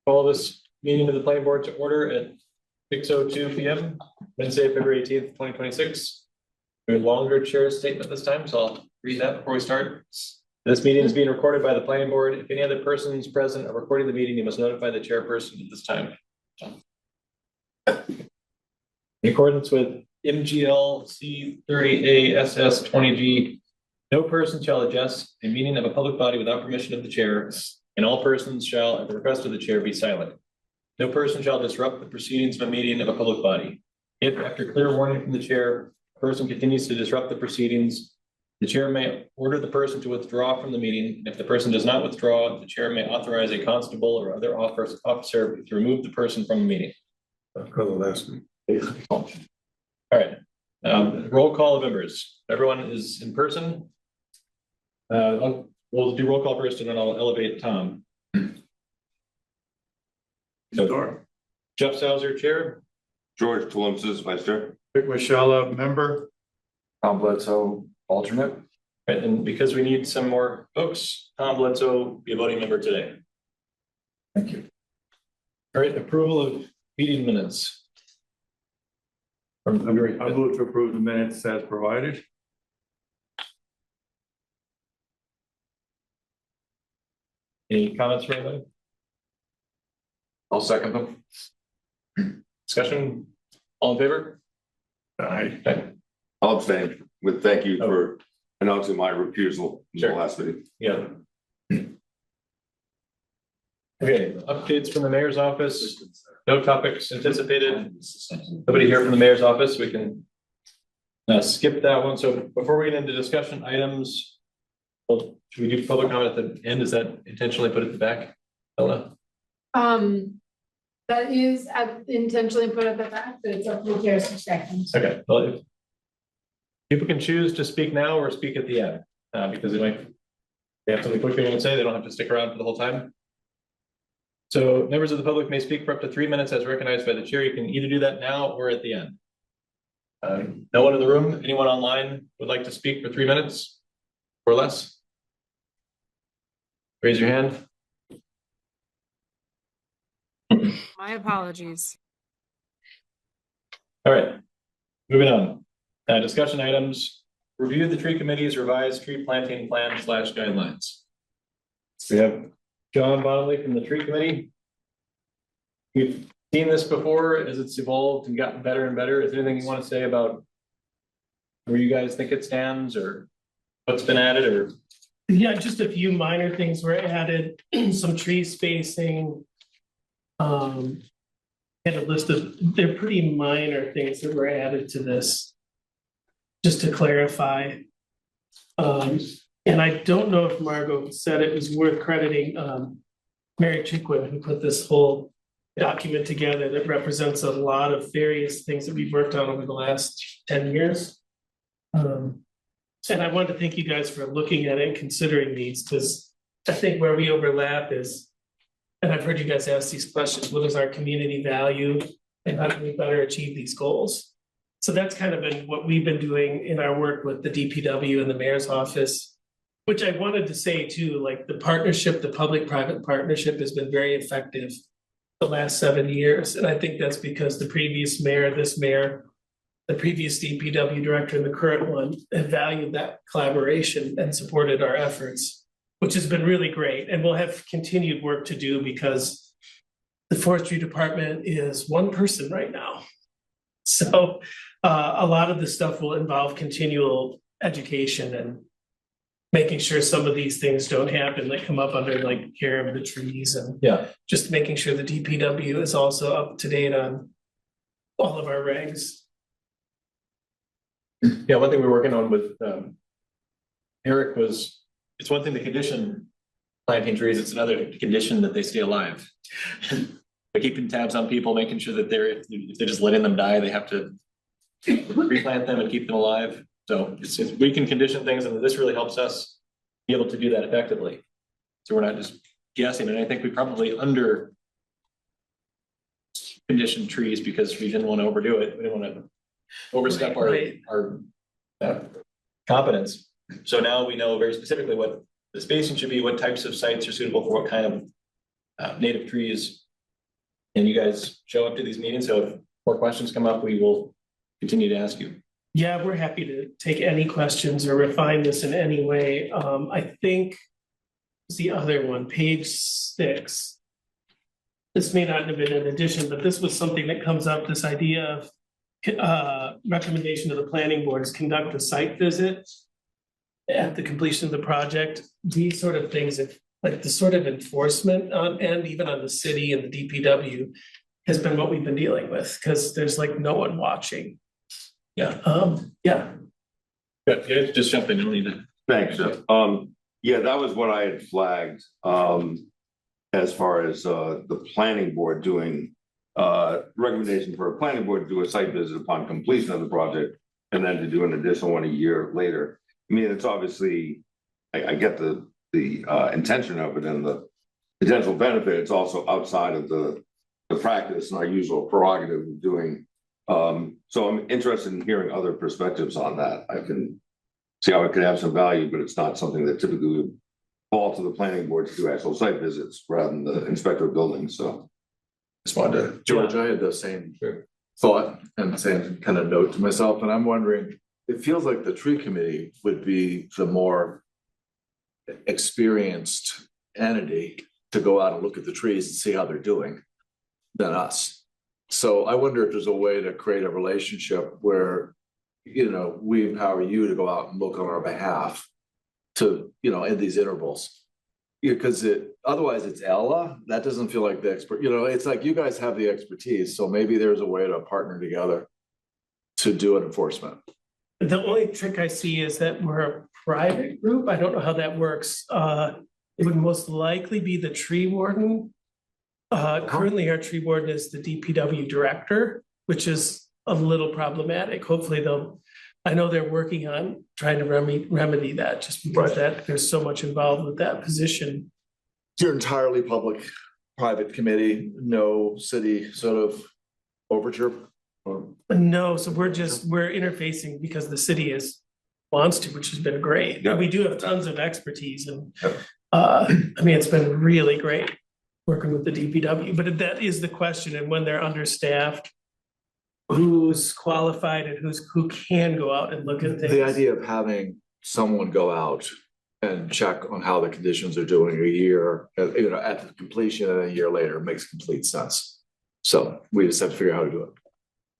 Call this meeting of the planning board to order at 6:02 p.m. Wednesday, February 18th, 2026. A longer chair statement this time, so I'll read that before we start. This meeting is being recorded by the planning board. If any other persons present are recording the meeting, you must notify the chairperson at this time. In accordance with MGL C30A SS 20G, no person shall address a meeting of a public body without permission of the chair, and all persons shall, at the request of the chair, be silent. No person shall disrupt the proceedings of a meeting of a public body. If, after clear warning from the chair, a person continues to disrupt the proceedings, the chair may order the person to withdraw from the meeting. And if the person does not withdraw, the chair may authorize a constable or other officer to remove the person from the meeting. For the last meeting. All right. Roll call of members. Everyone is in person. We'll do roll call first, and then I'll elevate Tom. So, Sure. Jeff Sauser, chair. George Tlemcen, vice chair. Vic Michala, member. Tom Bledsoe, alternate. Right, and because we need some more folks, Tom Bledsoe be a voting member today. Thank you. All right, approval of meeting minutes. From February I 5th. move to approve the minutes as provided. Any comments from anybody? I'll second them. Discussion? All in favor? Aye. Okay. I'll abstain with thank you for announcing my refusal in the Sure. last meeting. Yeah. Okay, updates from the mayor's office. No topics anticipated. Nobody here from the mayor's office. We can skip that one. So before we get into discussion items, well, should we do public comment at the end? Is that intentionally put at the back? Ella? That is intentionally put at the back, but it's up to the chair's discretion. Okay, well, if people can choose to speak now or speak at the end, because they have something quick they want to say, they don't have to stick around for the whole time. So members of the public may speak for up to 3 minutes as recognized by the chair. You can either do that now or at the end. No one in the room, anyone online would like to speak for 3 minutes or less? Raise your hand. My apologies. All right, moving on. Discussion items. Review the tree committee's revised tree planting plan / guidelines. We have John Bonnelly from the tree committee. We've seen this before as it's evolved and gotten better and better. Is there anything you want to say about where you guys think it stands or what's been added or? Yeah, just a few minor things were added, some tree spacing. Had a list of, they're pretty minor things that were added to this. Just to clarify. And I don't know if Margot said it was worth crediting Mary Chickwin, who put this whole document together that represents a lot of various things that we've worked on over the last 10 years. And I want to thank you guys for looking at it and considering these, because I think where we overlap is, and I've heard you guys ask these questions, what is our community value and how can we better achieve these goals? So that's kind of been what we've been doing in our work with the DPW and the mayor's office, which I wanted to say too, like the partnership, the public-private partnership has been very effective the last 7 years. And I think that's because the previous mayor, this mayor, the previous DPW director and the current one have valued that collaboration and supported our efforts, which has been really great. And we'll have continued work to do because the forestry department is one person right now. So a lot of the stuff will involve continual education and making sure some of these things don't happen that come up under like care of the trees and just making sure the DPW is also up to date on all of our regs. Yeah, one thing we're working on with Eric was, it's one thing to condition planting trees, it's another to condition that they stay alive. By keeping tabs on people, making sure that if they're just letting them die, they have to replant them and keep them alive. So we can condition things, and this really helps us be able to do that effectively. So we're not just guessing, and I think we probably under conditioned trees because we didn't want to overdo it. We didn't want to overstep our competence. So now we know very specifically what the spacing should be, what types of sites are suitable for what kind of native trees. And you guys show up to these meetings, so if more questions come up, we will continue to ask you. Yeah, we're happy to take any questions or refine this in any way. I think it's the other one, page 6. This may not have been an addition, but this was something that comes up, this idea of recommendation to the planning board is conduct a site visit at the completion of the project. These sort of things, if like the sort of enforcement on, and even on the city and the DPW has been what we've been dealing with, because there's like no one watching. Yeah. Yeah. Good, yeah, just jump in, you'll need to. Thanks, Jeff. Yeah, that was what I had flagged, as far as, the planning board doing, recommendation for a planning board to do a site visit upon completion of the project, and then to do an additional one a year later. I mean, it's obviously, I get the intention of it and the potential benefit. It's also outside of the practice and our usual prerogative of doing. So I'm interested in hearing other perspectives on that. I can see how it could have some value, but it's not something that typically would fall to the planning board to do actual site visits rather than the inspector of buildings, so. Just wanted to, George, I had the same thought and same kind of note to myself, and I'm wondering, it feels like the tree committee would be the more experienced entity to go out and look at the trees and see how they're doing than us. So I wonder if there's a way to create a relationship where, you know, we empower you to go out and look on our behalf to, you know, in these intervals. Because otherwise it's Ella, that doesn't feel like the expert, you know, it's like you guys have the expertise, so maybe there's a way to partner together to do an enforcement. The only trick I see is that we're a private group. I don't know how that works. It would most likely be the tree warden. Currently, our tree warden is the DPW director, which is a little problematic. Hopefully I know they're working on trying to remedy that, just because there's so much involved with that position. You're entirely public, private committee, no city sort of overture? No, so we're interfacing because the city wants to, which has been great. Yeah. We do have tons of expertise and, I mean, it's been really great working with the DPW, but that is the question. And when they're understaffed, who's qualified and who can go out and look at things. The idea of having someone go out and check on how the conditions are doing a year, you know, at the completion and a year later makes complete sense. So we just have to figure out how to do it.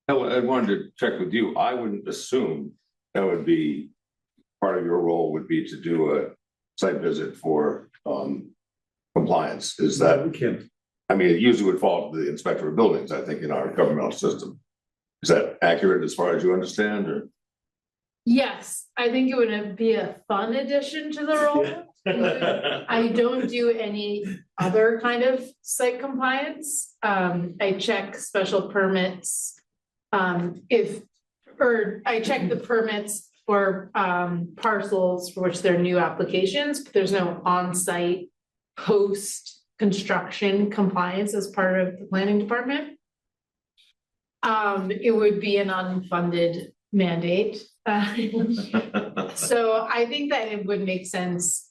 I wanted to check with you. I wouldn't assume that would be part of your role would be to do a site visit for compliance. Is that, We can. I mean, it usually would fall to the inspector of buildings, I think, in our governmental system. Is that accurate as far as you understand, or? Yes, I think it would be a fun addition to the role. I don't do any other kind of site compliance. I check special permits. I check the permits for parcels for which they're new applications, but there's no on-site post-construction compliance as part of the planning department. It would be an unfunded mandate. So I think that it would make sense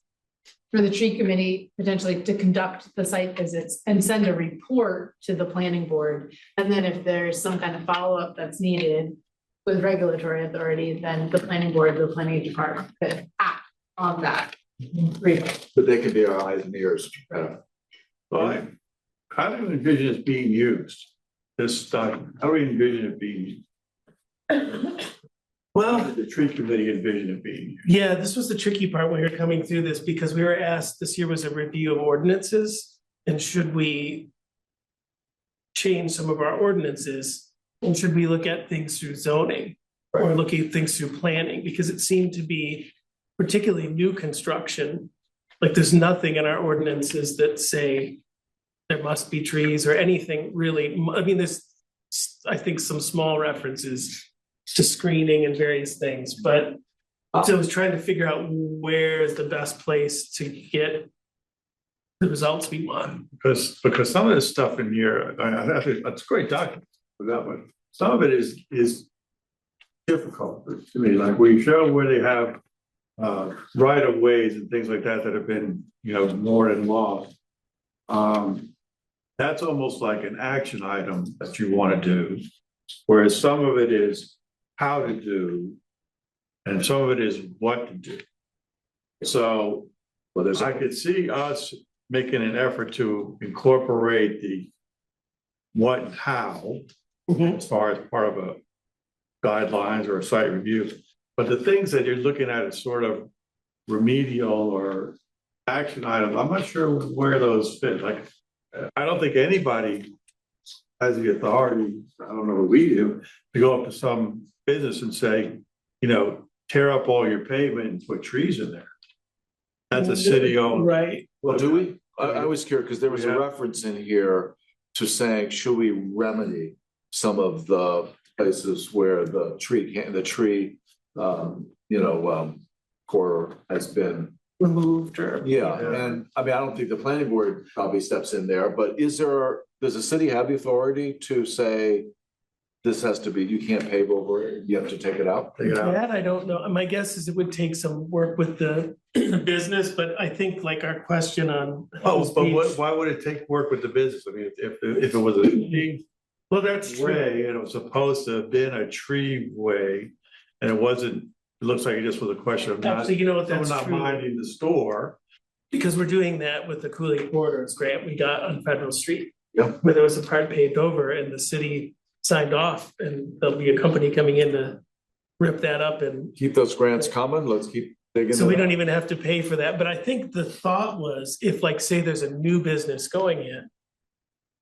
for the tree committee potentially to conduct the site visits and send a report to the planning board. And then if there's some kind of follow-up that's needed with regulatory authority, then the planning board, the planning department could act on that report. But they can be our eyes and ears. Well, how do you envision it being used? This stuff, how do we envision it being? Well, the tree committee envision it being. Yeah, this was the tricky part when we were coming through this, because we were asked, this year was a review of ordinances, and should we change some of our ordinances? And should we look at things through zoning or looking at things through planning? Because it seemed to be particularly new construction. Like there's nothing in our ordinances that say there must be trees or anything really. I mean, there's, I think, some small references to screening and various things, but so I was trying to figure out where is the best place to get the results we want. Because some of this stuff in here, it's a great document for that one. Some of it is difficult to me, like we show where they have right of ways and things like that that have been, you know, moored and lost. that's almost like an action item that you want to do. Whereas some of it is how to do, and some of it is what to do. So Well, there's, I could see us making an effort to incorporate the what and how as far as part of a guidelines or a site review. But the things that you're looking at is sort of remedial or action items. I'm not sure where those fit. Like, I don't think anybody has the authority, I don't know what we do, to go up to some business and say, you know, tear up all your pavement and put trees in there. That's a city owned. Right, well, do we? I was curious, because there was a Yeah. reference in here to saying, should we remedy some of the places where the tree, corridor has been. removed or. Yeah, and I mean, I don't think the planning board probably steps in there, but does the city have the authority to say this has to be, you can't pave over it, you have to take it out? Take it out. That I don't know. My guess is it would take some work with the business, but I think like our question on. Oh, but why would it take work with the business? I mean, if it was a big Well, that's true. way and it was supposed to have been a tree way, and it wasn't, it looks like it just was a question of not, Actually, you know what, someone that's not true. minding the store. Because we're doing that with the cooling corridors grant we got on Federal Street. Yep. Where there was a part paved over and the city signed off and there'll be a company coming in to rip that up and. Keep those grants coming, let's keep digging. So we it don't out. even have to pay for that, but I think the thought was if like, say there's a new business going in.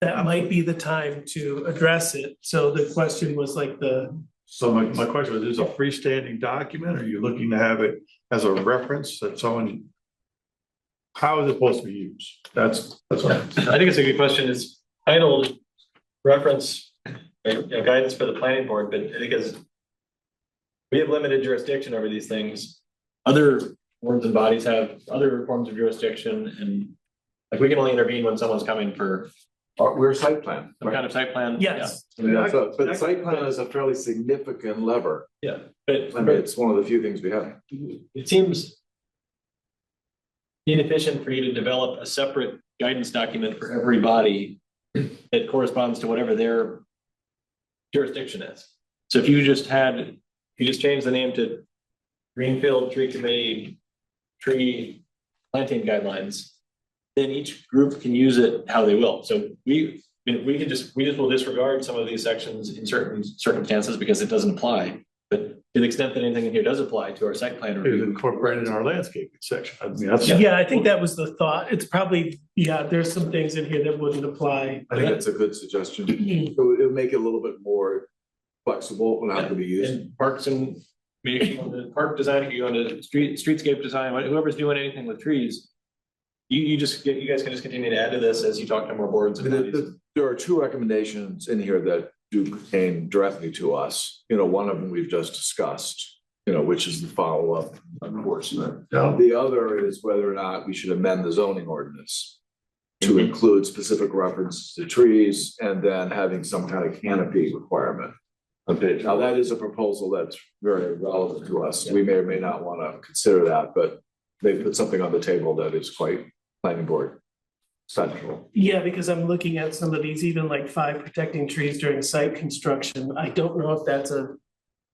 That might be the time to address it. So the question was like So my question was, is this a freestanding document? Are you looking to have it as a reference that someone? How is it supposed to be used? That's what I think it's a good question. It's titled reference, guidance for the planning board, but because we have limited jurisdiction over these things. Other boards and bodies have other forms of jurisdiction, and like we can only intervene when someone's coming for We're site plan. some kind of site plan. yes, I mean, but site plan is a fairly significant lever. Yeah, but I mean, it's one of the few things we have. it seems inefficient for you to develop a separate guidance document for every body that corresponds to whatever their jurisdiction is. So if you just change the name to Greenfield Tree Committee Tree Planting Guidelines, then each group can use it how they will. So we will disregard some of these sections in certain circumstances because it doesn't apply. But to the extent that anything in here does apply to our site plan it's review, incorporated in our landscaping section. I mean, that's. yeah, I think that was the thought. It's probably, yeah, there's some things in here that wouldn't apply. I think that's a good suggestion. It would make it a little bit more flexible when how to be used. and parks and, I mean, if you go into park design, if you go into streetscape design, whoever's doing anything with trees. You guys can just continue to add to this as you talk to more boards and bodies. There are two recommendations in here that do pertain directly to us. You know, one of them we've just discussed, which is the follow-up enforcement. Yeah. The other is whether or not we should amend the zoning ordinance to include specific references to trees and then having some kind of canopy requirement. Okay, Now, that is a proposal that's very relevant to us. We may or may not want to consider that, but they put something on the table that is quite planning board central. Yeah, because I'm looking at some of these, even like 5 protecting trees during site construction. I don't know if that's a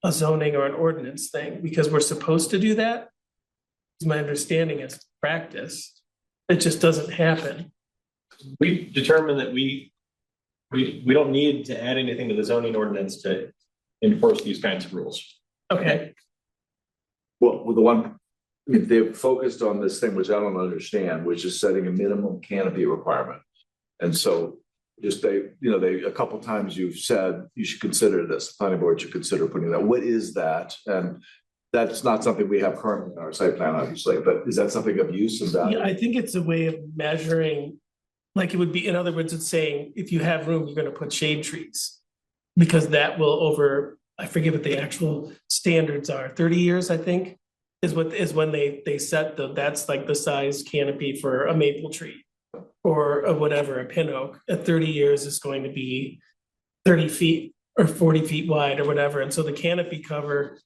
zoning or an ordinance thing, because we're supposed to do that. Is my understanding as practice. It just doesn't happen. We determined that we don't need to add anything to the zoning ordinance to enforce these kinds of rules. Okay, Well, with the one, I mean, they've focused on this thing, which I don't understand, which is setting a minimum canopy requirement. And so just a couple times you've said you should consider this, the planning board should consider putting that. What is that? And that's not something we have currently in our site plan, obviously, but is that something of use and value? yeah, I think it's a way of measuring, like it would be, in other words, it's saying, if you have room, you're gonna put shade trees. Because that will I forget what the actual standards are, 30 years, I think, is when they set that's like the size canopy for a maple tree. Or whatever, a pin oak, at 30 years is going to be 30 feet or 40 feet wide or whatever, and so the canopy cover.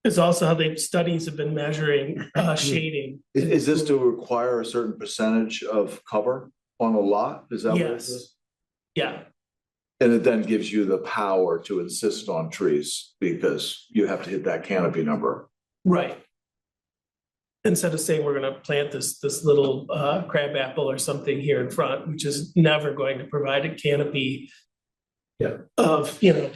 Is also how studies have been measuring shading. Is this to require a certain percentage of cover on a lot? Is that what it Yes. is? Yeah, And it then gives you the power to insist on trees because you have to hit that canopy number. right. Instead of saying we're gonna plant this little crab apple or something here in front, which is never going to provide a canopy. Yeah. Of, you know,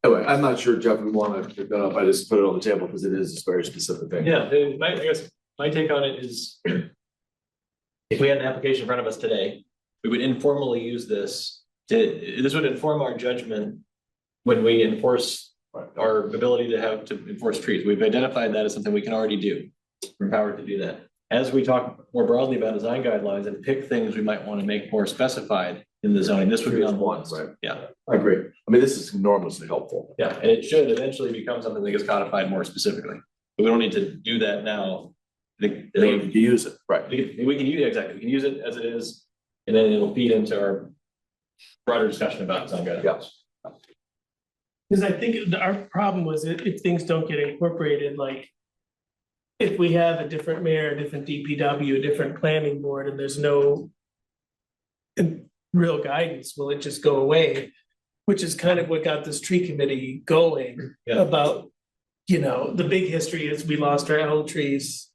Anyway, I'm not sure, Jeff, we want to pick that up. I just put it on the table because it is a very specific thing. Yeah, I guess my take on it is if we had an application in front of us today, we would informally use this this would inform our judgment when we enforce our ability to enforce trees. We've identified that as something we can already do. We're empowered to do that. As we talk more broadly about design guidelines and pick things we might want to make more specified in the zoning, this would be on one, Right. yeah. I agree. I mean, this is enormously helpful. Yeah, and it should eventually become something that gets codified more specifically. But we don't need to do that now. You can use it, right? We can use it, exactly. We can use it as it is, and then it'll feed into our broader discussion about design guidelines. Yeah. because I think our problem was if things don't get incorporated, like. If we have a different mayor, a different DPW, a different planning board, and there's no. Real guidance, will it just go away? Which is kind of what got this tree committee going Yeah. about, the big history is we lost our elm trees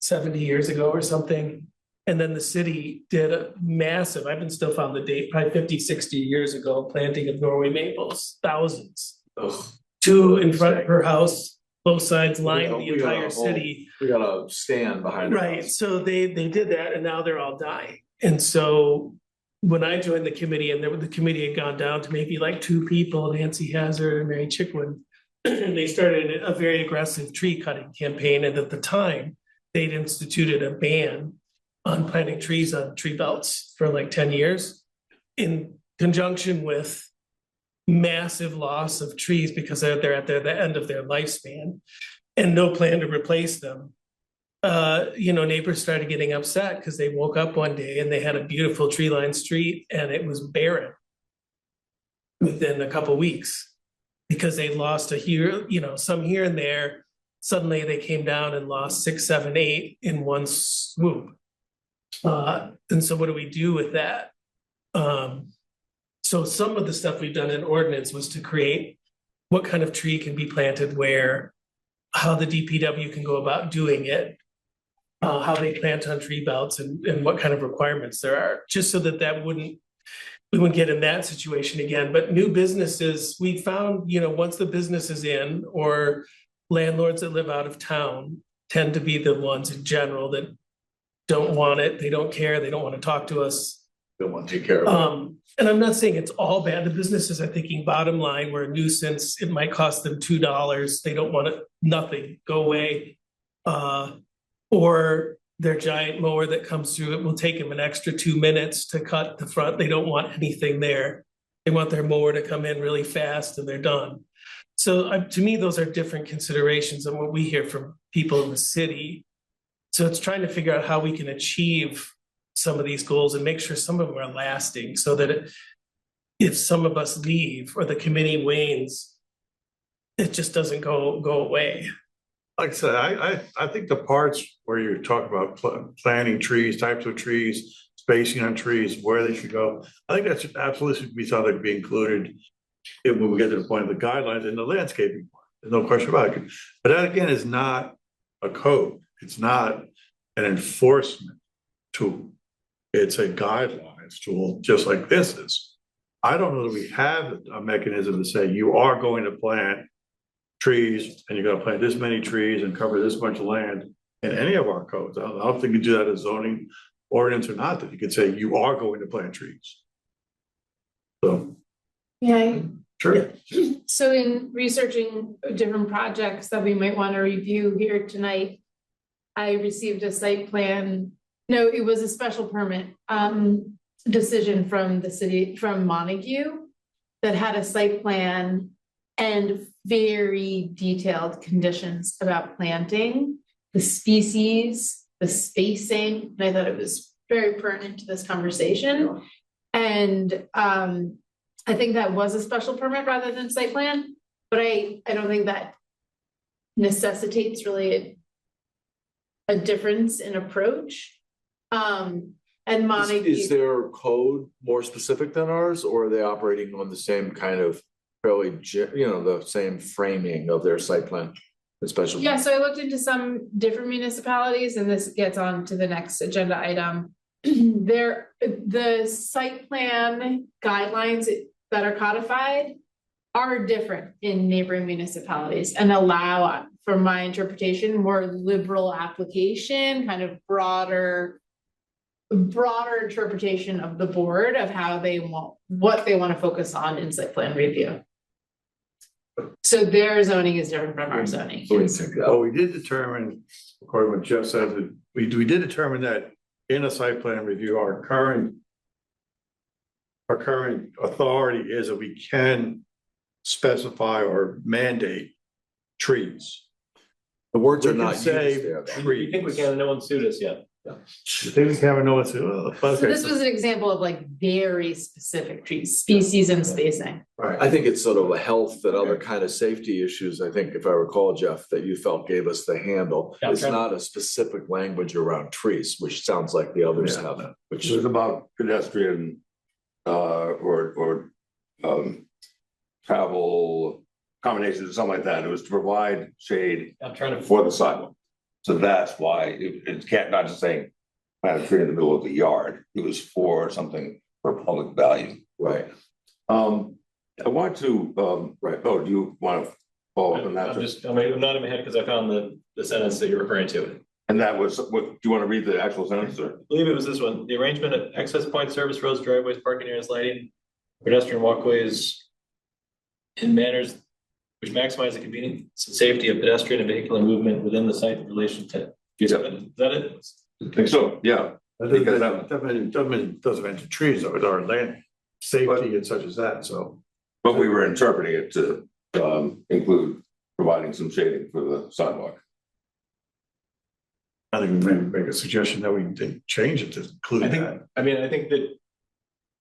70 years ago or something. And then the city did a massive, I haven't still found the date, probably 50, 60 years ago, planting of Norway maples, thousands. Ugh. 2 in front of her house, both sides lined the We got a entire whole- city. We got a stand behind it. Right, so they did that and now they're all dying. And so when I joined the committee and the committee had gone down to maybe like 2 people, Nancy Hazard and Mary Chickwin. And they started a very aggressive tree cutting campaign. And at the time, they'd instituted a ban on planting trees on tree belts for like 10 years in conjunction with massive loss of trees because they're at the end of their lifespan and no plan to replace them. Neighbors started getting upset because they woke up one day and they had a beautiful tree-lined street and it was barren within a couple weeks because they lost some here and there. Suddenly they came down and lost 6, 7, 8 in one swoop. And so what do we do with that? So some of the stuff we've done in ordinance was to create what kind of tree can be planted where, how the DPW can go about doing it, how they plant on tree belts and what kind of requirements there are, just so that we wouldn't get in that situation again. But new businesses, we found, once the business is in, or landlords that live out of town tend to be the ones in general that don't want it, they don't care, they don't want to talk to us. They want to take care of it. And I'm not saying it's all bad. The businesses are thinking bottom line, we're a nuisance, it might cost them $2, they don't want it, nothing, go away. Or their giant mower that comes through, it will take them an extra 2 minutes to cut the front, they don't want anything there. They want their mower to come in really fast and they're done. So to me, those are different considerations than what we hear from people in the city. So it's trying to figure out how we can achieve some of these goals and make sure some of them are lasting so that if some of us leave or the committee wanes, it just doesn't go away. Like I said, I think the parts where you talk about planting trees, types of trees, spacing on trees, where they should go, I think that should absolutely be something to be included when we get to the point of the guidelines and the landscaping part. There's no question about it. But that again is not a code. It's not an enforcement tool. It's a guidelines tool, just like this is. I don't know that we have a mechanism to say you are going to plant trees and you're gonna plant this many trees and cover this much land in any of our codes. I don't think you do that as zoning ordinance or not, that you could say you are going to plant trees. So, Yeah, sure. so in researching different projects that we might want to review here tonight, I received a site plan. No, it was a special permit decision from the city, from Montague, that had a site plan and very detailed conditions about planting, the species, the spacing, and I thought it was very pertinent to this conversation. And I think that was a special permit rather than site plan, but I don't think that necessitates really a difference in approach. And Montague. Is their code more specific than ours, or are they operating on the same kind of fairly, the same framing of their site plan? Especially. Yeah, so I looked into some different municipalities, and this gets on to the next agenda item. The site plan guidelines that are codified are different in neighboring municipalities and allow, from my interpretation, more liberal application, kind of broader interpretation of the board of how they want, what they want to focus on in site plan review. So their zoning is different from our zoning. So we think Well, we did determine, according to what Jeff said, that we did determine that in a site plan review, our current authority is that we can specify or mandate trees. the words We are can not used say there. You think we can, no one sued us yet? You think we can have no one say, oh, So okay. this was an example of like very specific trees, species and spacing. Right. I think it's sort of a health and other kind of safety issues, I think, if I recall, Jeff, that you felt gave us the handle. Yeah, It's okay. not a specific language around trees, which sounds like the others Yeah. have, which It was about pedestrian, or travel combinations or something like that. It was to provide shade I'm trying to. for the sidewalk. So that's why it can't, not just saying plant a tree in the middle of the yard. It was for something for public value. right. I want to, Right. do you want to follow up on that? I'm not in my head because I found the sentence that you're referring to. And that was, what, do you want to read the actual sentence or? I believe it was this one, the arrangement of access points, service roads, driveways, parking areas, lighting, pedestrian walkways in manners which maximize the convenience and safety of pedestrian and vehicular movement within the site in relation to. Is that it? I think so, yeah. Because that- Doesn't mention trees, or our land safety and such as that, so. But we were interpreting it to include providing some shading for the sidewalk. I think we maybe make a suggestion that we did change it to include I think, that. I think that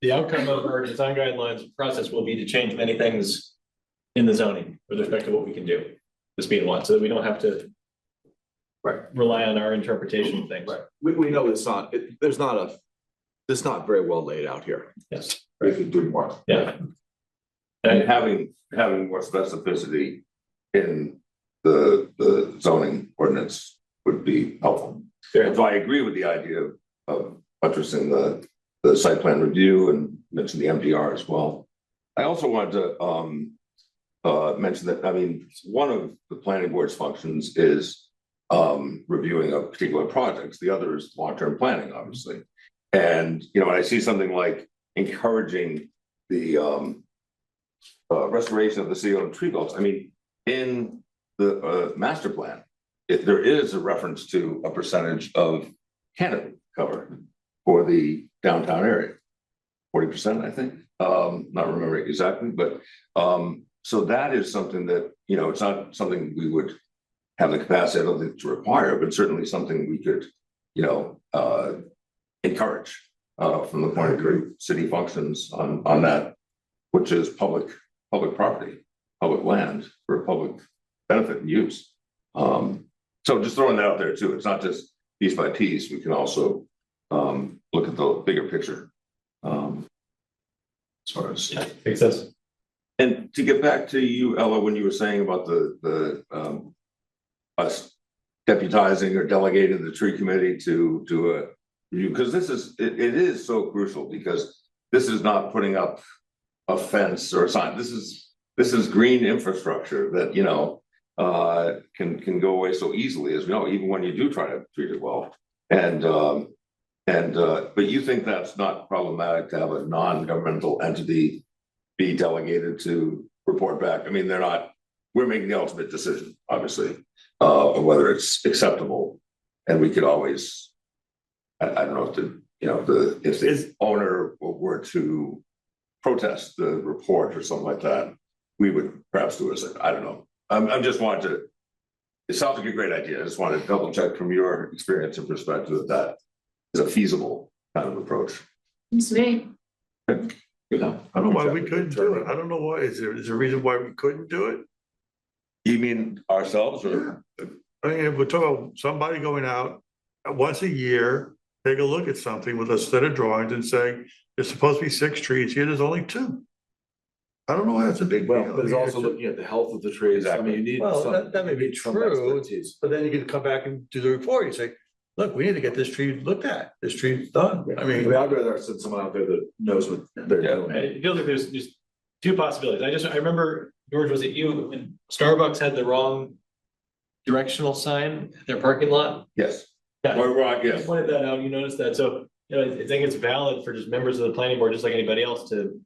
the outcome of our design guidelines process will be to change many things in the zoning with respect to what we can do, the speed one, so that we don't have to rely on our interpretation of things. Right. We know it's not, it's not very well laid out here. Yes, We could do more. yeah. And having more specificity in the zoning ordinance would be helpful. Fair. So I agree with the idea of buttressing the site plan review and mention the MDR as well. I also wanted to mention that, I mean, one of the planning board's functions is reviewing of particular projects. The other is long-term planning, obviously. And, when I see something like encouraging the restoration of the CO tree belts, I mean, in the master plan, there is a reference to a percentage of canopy cover for the downtown area. 40%, I think, not remembering exactly, but so that is something that, it's not something we would have the capacity, I don't think, to require, but certainly something we could, encourage from the point of view city functions on that, which is public property, public land for public benefit and use. So just throwing that out there too. It's not just piece by piece. We can also look at the bigger picture. As far as. Yeah, makes sense. And to get back to you, Ella, when you were saying about the us deputizing or delegating the tree committee to do a review, because it is so crucial, because this is not putting up a fence or a sign. This is green infrastructure that can go away so easily, as we know, even when you do try to treat it well. But you think that's not problematic to have a non-governmental entity be delegated to report back? I mean, we're making the ultimate decision, obviously, of whether it's acceptable. And we could always, I don't know if the owner were to protest the report or something like that, we would perhaps do it. I don't know. I'm just wanting to, it sounds like a great idea. I just wanted to double check from your experience and perspective that is a feasible kind of approach. It's me. I don't know why we couldn't do it. I don't know why. Is there a reason why we couldn't do it? You mean ourselves or? I mean, if we're talking about somebody going out once a year take a look at something with a set of drawings and say, there's supposed to be 6 trees here, there's only 2. I don't know why that's a big deal. Well, but it's also looking at the health of the trees. I mean, you need Well, some. that may be you need some true, expertise. but then you can come back and do the report, you say, look, we need to get this tree looked at, this tree's done, I I mean. mean, I'd rather send someone out there that knows what they're Yeah. doing. I feel like there's 2 possibilities. I remember, George, was it you, when Starbucks had the wrong directional sign at their parking lot? Yes. Yeah. Or right, You yes. pointed that out, you noticed that, so, you know, I think it's valid for just members of the planning board, just like anybody else, to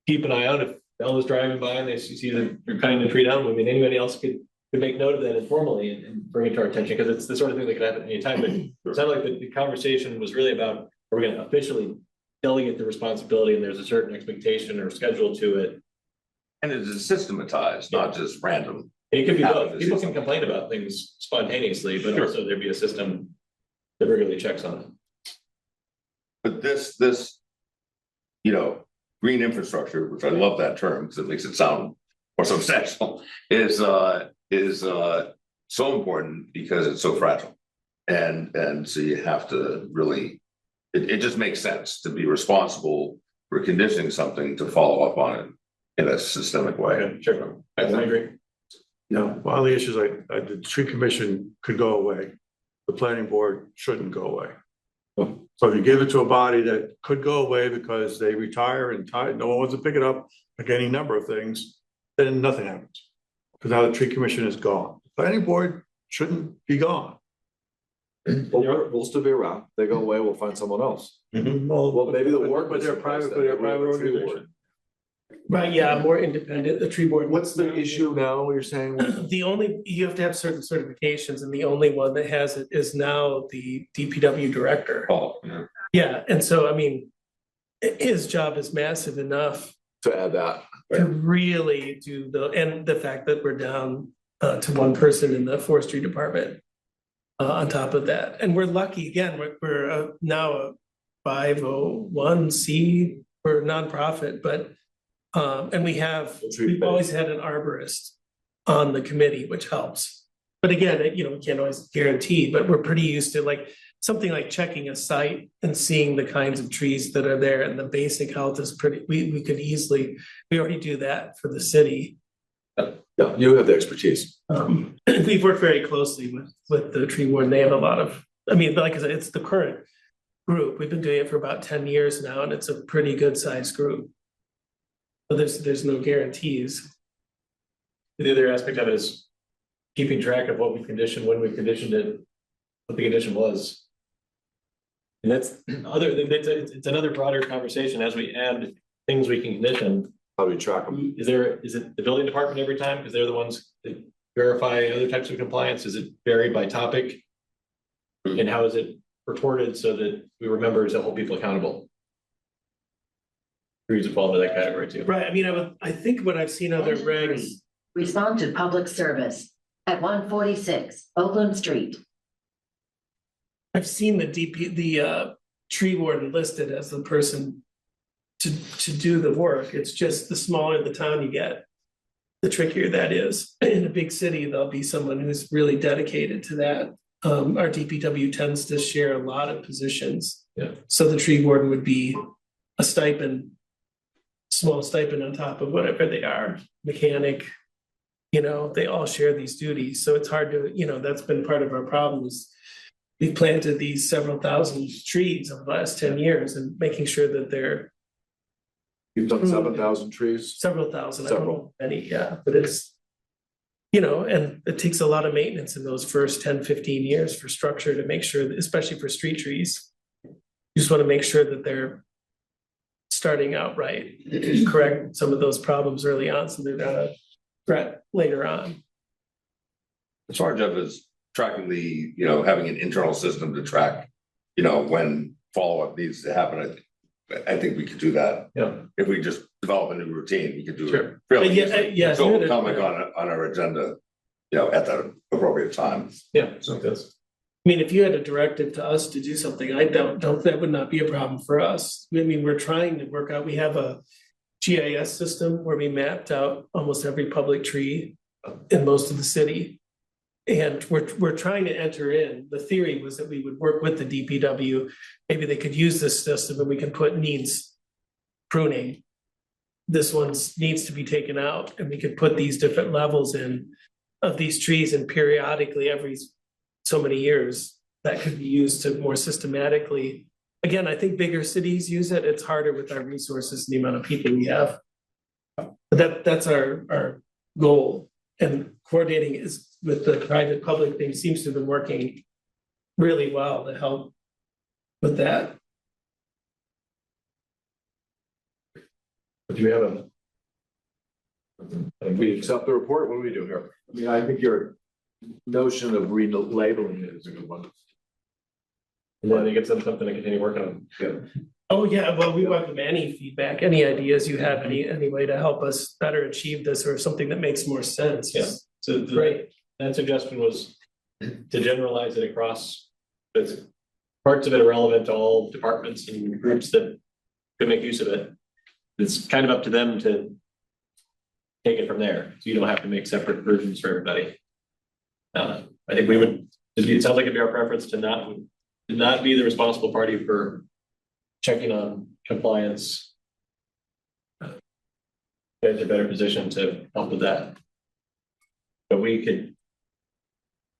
keep an eye out if Bella's driving by and they see that you're cutting the tree down. I mean, anybody else could make note of that informally and bring it to our attention, because it's the sort of thing that could happen anytime, but it sounded like the conversation was really about, are we gonna officially delegate the responsibility, and there's a certain expectation or schedule to it. And it is systematized, not just random. It could be Happen both. to People see can complain about things spontaneously, but Sure. also there'd be a system that regularly checks on it. But this, you know, green infrastructure, which I love that term because it makes it sound more substantial, is so important because it's so fragile. And so you have to really, it just makes sense to be responsible for conditioning something to follow up on it in a systemic way. Okay, sure. I agree. No, one of the issues, the tree commission could go away, the planning board shouldn't go away. So if you give it to a body that could go away because they retire and no one wants to pick it up, like any number of things, then nothing happens. Because now the tree commission is gone. The planning board shouldn't be gone. We'll still be around. They go away, we'll find someone else. Well, maybe the work. But they're private, but they're a private organization. Right, yeah, more independent, the tree board. What's the issue now, you're saying? The only, you have to have certain certifications, and the only one that has it is now the DPW director. Oh, yeah. Yeah, and so, I mean, his job is massive enough To add that. to really do and the fact that we're down to 1 person in the forestry department. On top of that, and we're lucky, again, we're now a 501c, we're a nonprofit, but and we've always had an arborist on the committee, which helps. But again, we can't always guarantee, but we're pretty used to like something like checking a site and seeing the kinds of trees that are there, and the basic health is pretty, we could easily, we already do that for the city. Yeah, you have the expertise. We've worked very closely with the tree warden. They have a lot of, I mean, like I said, it's the current group. We've been doing it for about 10 years now, and it's a pretty good sized group. But there's no guarantees. The other aspect of it is keeping track of what we conditioned, when we conditioned it, what the condition was. And that's it's another broader conversation as we add things we can condition. How do we track them? Is it the building department every time? Because they're the ones that verify other types of compliance. Is it varied by topic? And how is it reported so that we remember to hold people accountable? Trees would fall into that category too. Right, I mean, I think what I've seen other regs, Respond to public service at 146 Oakland Street. I've seen the tree warden listed as the person to do the work. It's just the smaller the town you get, the trickier that is. In a big city, there'll be someone who's really dedicated to that. Our DPW tends to share a lot of positions. Yeah. So the tree warden would be a stipend, small stipend on top of whatever they are, mechanic. They all share these duties. So it's hard to, that's been part of our problem is we've planted these several thousand trees over the last 10 years and making sure that they're You've done 7,000 trees. several thousand, I don't know any, yeah, but it's, and it takes a lot of maintenance in those first 10, 15 years for structure to make sure, that, especially for street trees. You just want to make sure that they're starting out right, correct some of those problems early on, so they're not a threat later on. The charge of is tracking having an internal system to track, when follow-up needs to happen. I think we could do that. Yeah. If we just develop a new routine, we could do Sure. it fairly Yeah, easily. yeah, So we'll yeah. come on our agenda, at the appropriate time. Yeah, so that's. I mean, if you had a directive to us to do something, I don't, that would not be a problem for us. I mean, we're trying to work out, we have a GIS system where we mapped out almost every public tree in most of the city. And we're trying to enter in, the theory was that we would work with the DPW, maybe they could use this system and we can put needs pruning. This one's needs to be taken out, and we could put these different levels in of these trees, and periodically every so many years, that could be used to more systematically. Again, I think bigger cities use it, it's harder with our resources and the amount of people we have. But that's our goal, and coordinating is with the private public thing seems to have been working really well to help with that. Do we have a? We accept the report, what do we do here? I mean, I think your notion of relabeling it is a good one. And then you get something to continue working on. Yeah. Oh, yeah, well, we welcome any feedback, any ideas you have, any way to help us better achieve this, or something that makes more sense. Yeah. So Great. that suggestion was to generalize it across, but parts of it are relevant to all departments and groups that could make use of it. It's kind of up to them to take it from there, so you don't have to make separate versions for everybody. I think we would, it sounds like it'd be our preference to not be the responsible party for checking on compliance. Guys are better positioned to help with that. But we could,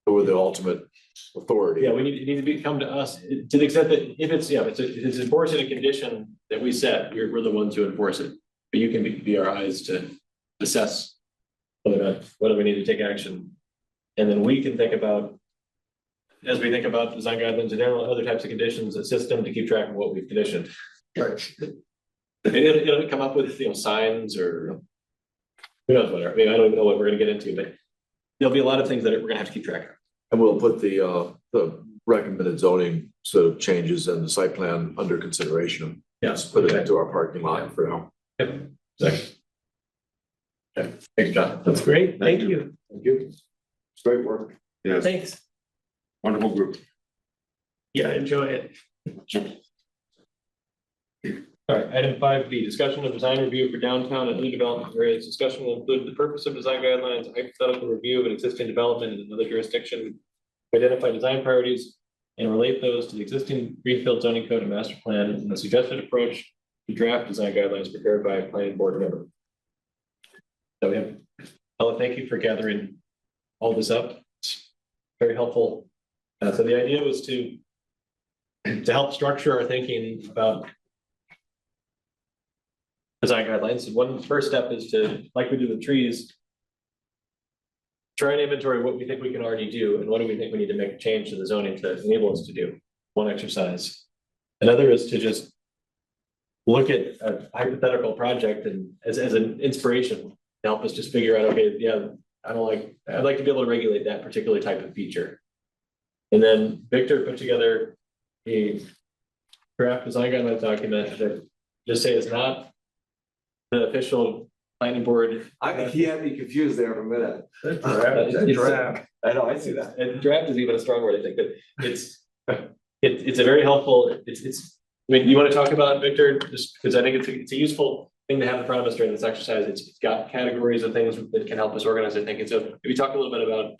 With the ultimate authority. yeah, it needs to come to us to the extent that if it's, yeah, if it's enforcing a condition that we set, we're the ones who enforce it. But you can be our eyes to assess whether we need to take action. And then we can think about, as we think about design guidelines and other types of conditions, a system to keep track of what we've conditioned. Right. It'll come up with, signs or who knows what, I mean, I don't even know what we're gonna get into, but there'll be a lot of things that we're gonna have to keep track of. And we'll put the recommended zoning sort of changes and the site plan under consideration. Yes. Put it into our parking lot for now. Yep, exactly. Okay, thanks, John. That's great, thank you, Thank you. It's great work. Yes, thanks, wonderful group. yeah, enjoy it. All right, item 5B, discussion of design review for downtown and new development areas. Discussion will include the purpose of design guidelines, hypothetical review of an existing development in another jurisdiction, identify design priorities, and relate those to the existing Greenfield zoning code and master plan, and a suggested approach to draft design guidelines prepared by a planning board member. So we have, Ella, thank you for gathering all this up. It's very helpful. So the idea was to help structure our thinking about design guidelines. One first step is to, like we do with trees, try and inventory what we think we can already do and what do we think we need to make a change to the zoning to enable us to do. One exercise. Another is to just look at a hypothetical project and as an inspiration to help us just figure out, okay, yeah, I'd like to be able to regulate that particular type of feature. And then Victor put together a draft design guidelines document that just say it's not the official planning board. He had me confused there for a minute. Draft. I know, I see that. And draft is even a strong word, I think, but it's a very helpful, I mean, you want to talk about, Victor, just because I think it's a useful thing to have in front of us during this exercise. It's got categories of things that can help us organize our thinking. So maybe talk a little bit about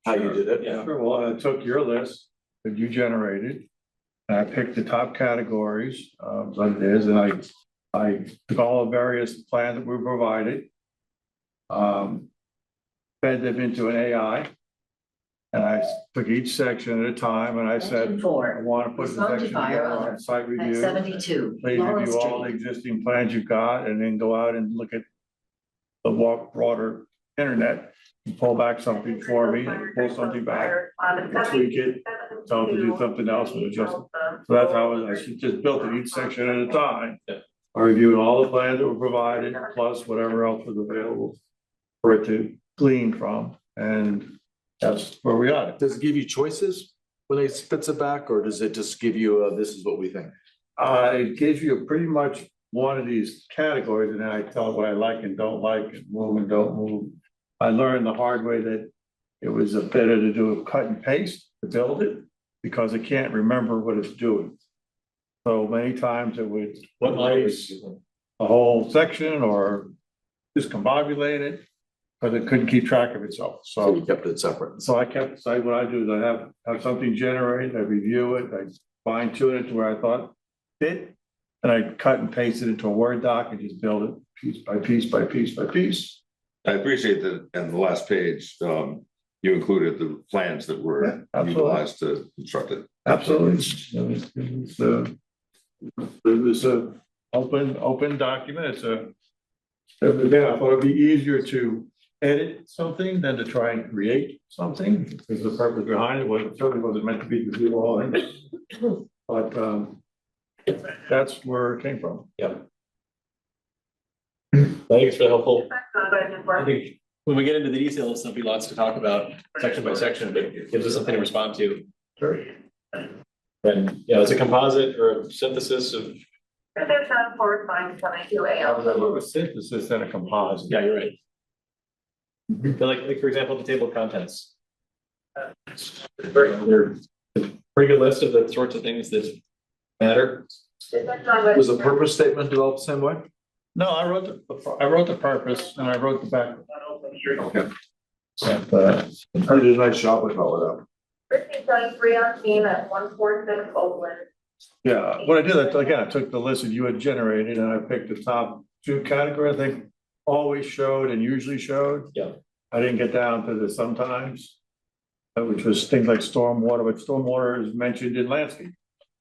How you did it? Yeah. Sure, well, I took your list that you generated. And I picked the top categories of what it is, and I took all the various plans that were provided. Fed them into an AI. And I took each section at a time and I said, Section I 4, want to put the section together on site at review. 72 Please Lawrence review all the Street. existing plans you've got and then go out and look at the broader internet. Pull back something for me, pull something back, tweak it, tell them to do something else and adjust it. So that's how I just built it each section at a time. I reviewed all the plans that were provided, plus whatever else was available for it to glean from, and that's where we are. Does it give you choices when they spits it back, or does it just give you, this is what we think? It gives you pretty much one of these categories, and then I tell what I like and don't like, and move and don't move. I learned the hard way that it was better to do a cut and paste to build it, because it can't remember what it's doing. So many times it would what language. erase a whole section or discombobulate it. but it couldn't keep track of itself, So you kept it separate. So what I do is I have something generated, I review it, I fine tune it to where I thought fit. And I cut and paste it into a Word doc and just build it piece by piece by piece by piece. I appreciate that, and the last page, you included the plans that Yeah, were absolutely. utilized to construct it. Absolutely. It's a open document, again, I thought it'd be easier to edit something than to try and create something, because the purpose behind it certainly wasn't meant to be to do all in it. But, that's where it came from. Thanks for the helpful. I think when we get into the details, there'll be lots to talk about section by section, but it gives us something to respond to. Sure. And, it's a composite or a synthesis of, There's some corresponding 22 AM. A synthesis and a composite. yeah, you're right. So like for example, the table of contents. They're a pretty good list of the sorts of things that matter. Was the purpose statement developed the same way? No, I wrote the purpose and I wrote the back. Okay. And, I did a nice job with all of that. 1523 on team at 146 Oakland. yeah, what I did, again, I took the list that you had generated and I picked the top two categories, I think always showed and usually showed. Yeah. I didn't get down to the sometimes, which was things like stormwater, but stormwater is mentioned in landscape.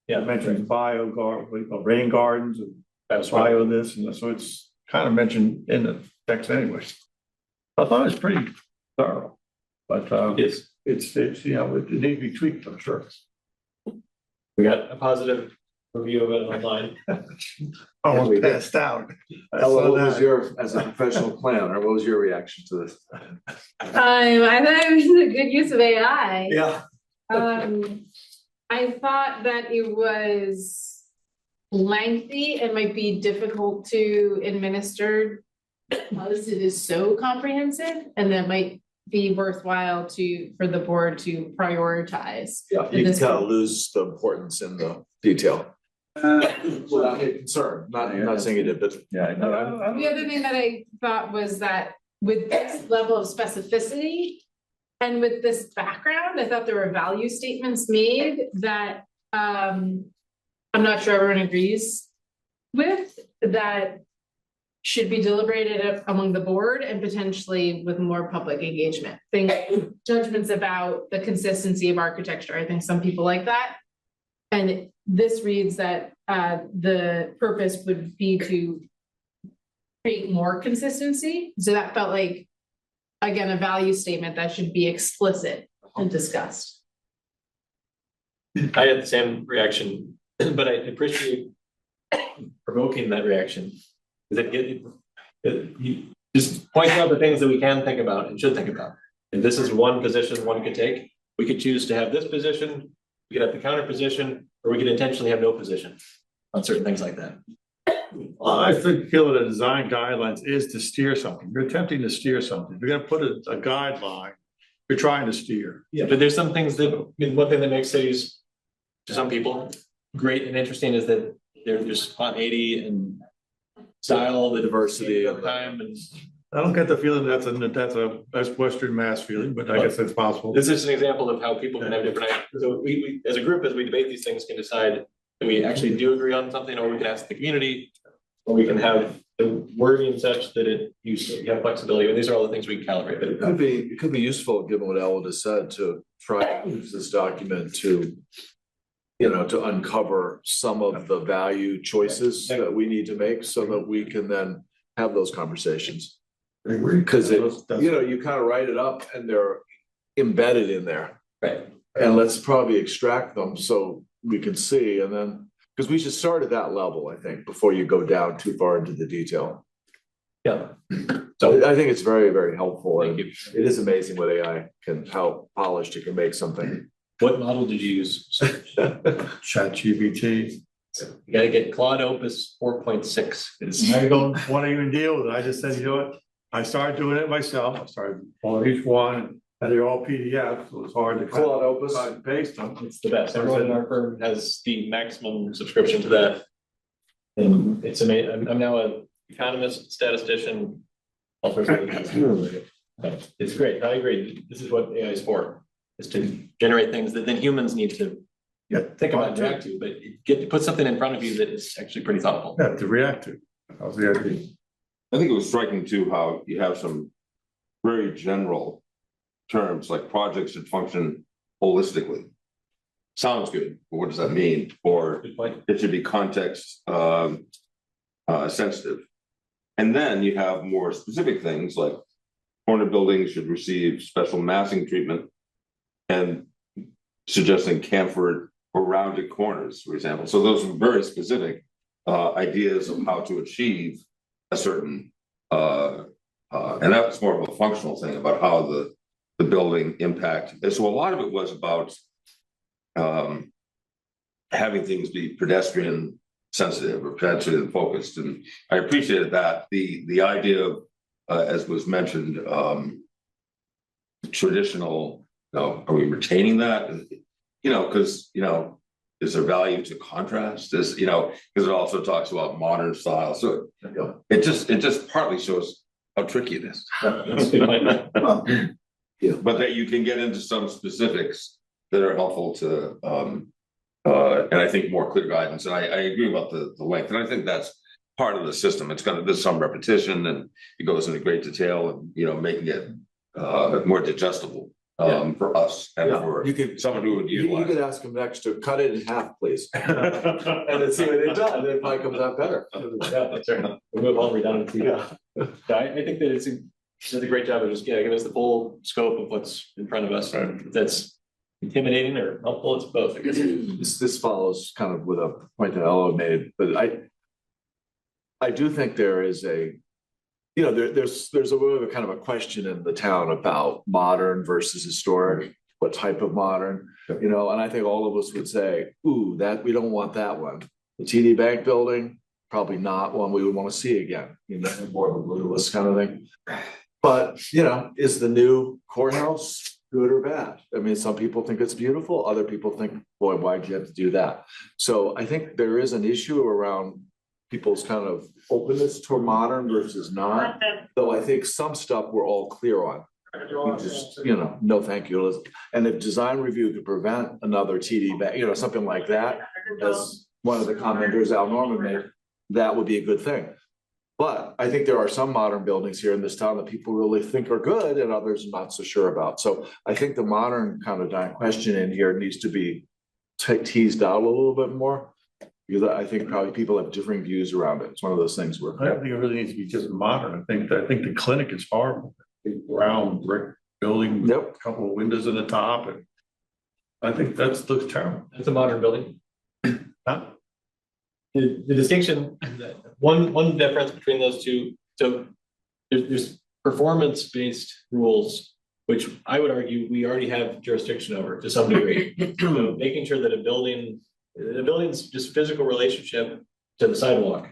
Yeah. It mentions rain gardens and That's right. bio this, and so it's kind of mentioned in the text anyway. I thought it was pretty thorough, but Yes. it's, it needs to be tweaked, I'm sure. We got a positive review of it online. Almost passed out. Ella, what was your, as a professional planner, what was your reaction to this? I thought it was a good use of AI. Yeah. I thought that it was lengthy and might be difficult to administer because it is so comprehensive, and that might be worthwhile for the board to prioritize. Yeah, you can kind of lose the importance in the detail. Without any concern, not saying you did, but. Yeah. The other thing that I thought was that with this level of specificity and with this background, I thought there were value statements made that I'm not sure everyone agrees with, that should be deliberated among the board and potentially with more public engagement. Judgments about the consistency of architecture. I think some people like that. And this reads that the purpose would be to create more consistency. So that felt like, again, a value statement that should be explicit and discussed. I had the same reaction, but I appreciate provoking that reaction. You just point out the things that we can think about and should think about. And this is one position one could take. We could choose to have this position, we could have the counter position, or we could intentionally have no position on certain things like that. Well, I feel that the design guidelines is to steer something. You're attempting to steer something. You're gonna put a guideline, you're trying to steer. Yeah, but there's some things that, one thing that makes cities, to some people, great and interesting is that there's spontaneity and style, the diversity of time, and I don't get the feeling that's Western Mass feeling, but I guess that's possible. this is an example of how people can have different ideas. So we, as a group, as we debate these things, can decide that we actually do agree on something, or we can ask the community, or we can have the wording such that you have flexibility. And these are all the things we can calibrate. But It could be useful, given what Ella just said, to try to use this document to, to uncover some of the value choices that we need to make so that we can then have those conversations. Because you kind of write it up and they're embedded in there. right. And let's probably extract them so we can see, and then, because we should start at that level, I think, before you go down too far into the detail. Yeah. So I think it's very, very helpful, Thank and you. it is amazing what AI can, how polished it can make something. What model did you use? ChatGPT. You gotta get Claude Opus 4.6. I don't want to even deal with it. I just said, you know what? I started doing it myself. I started on each one, and they're all PDFs, so it's hard to Claude Opus. cut and paste them. It's the best. Everyone in our firm has the maximum subscription to that. And it's amazing. I'm now an economist, statistician. All sorts of things. It's great. I agree. This is what AI is for, is to generate things that then humans need to think about and react to, but put something in front of you that is actually pretty thoughtful. Yeah, to react to. How's the idea? I think it was striking too, how you have some very general terms like projects that function holistically. Sounds good, but what does that mean? Or Good point. it should be context sensitive. And then you have more specific things like corner buildings should receive special massing treatment and suggesting chamfered or rounded corners, for example. So those are very specific ideas of how to achieve a certain and that's more of a functional thing about how the building impact. And so a lot of it was about having things be pedestrian sensitive or pedestrian focused, and I appreciated that. The idea of as was mentioned, traditional, are we retaining that? Because is there value to contrast? Because it also talks about modern style. So it just partly shows how tricky it is. That's a good point. But that you can get into some specifics that are helpful to and I think more clear guidance. And I agree about the length, and I think that's part of the system. There's some repetition, and it goes into great detail, and making it more digestible for us and for someone who would You utilize. could ask them next to cut it in half, please. And then see what they've done, it probably comes out better. Yeah, that's right. Remove all redundancy. Yeah. I think that it does a great job of just giving us the full scope of what's in front of us. If that's intimidating or helpful, it's both, I guess. This follows kind of with a point that Ella made, but I do think there is there's a bit of a kind of a question in the town about modern versus historic, what type of modern, and I think all of us would say, ooh, that we don't want that one. The TD Bank building, probably not one we would want to see again, more of a brutalist kind of thing. But, is the new courthouse good or bad? I mean, some people think it's beautiful, other people think, boy, why'd you have to do that? So I think there is an issue around people's kind of openness to modern versus not, though I think some stuff we're all clear on. We just, no, thank you. And if design review could prevent another TD Bank, something like that, as one of the commenters, Al Norman, made, that would be a good thing. But I think there are some modern buildings here in this town that people really think are good and others not so sure about. So I think the modern kind of question in here needs to be teased out a little bit more, because I think probably people have differing views around it. It's one of those things where I don't think it really needs to be just modern. I think the clinic is horrible. Big round brick building, a couple of windows at the top, and I think that looks terrible. It's a modern building. The distinction, one difference between those two, so there's performance-based rules, which I would argue we already have jurisdiction over to some degree. So making sure that the building's just physical relationship to the sidewalk,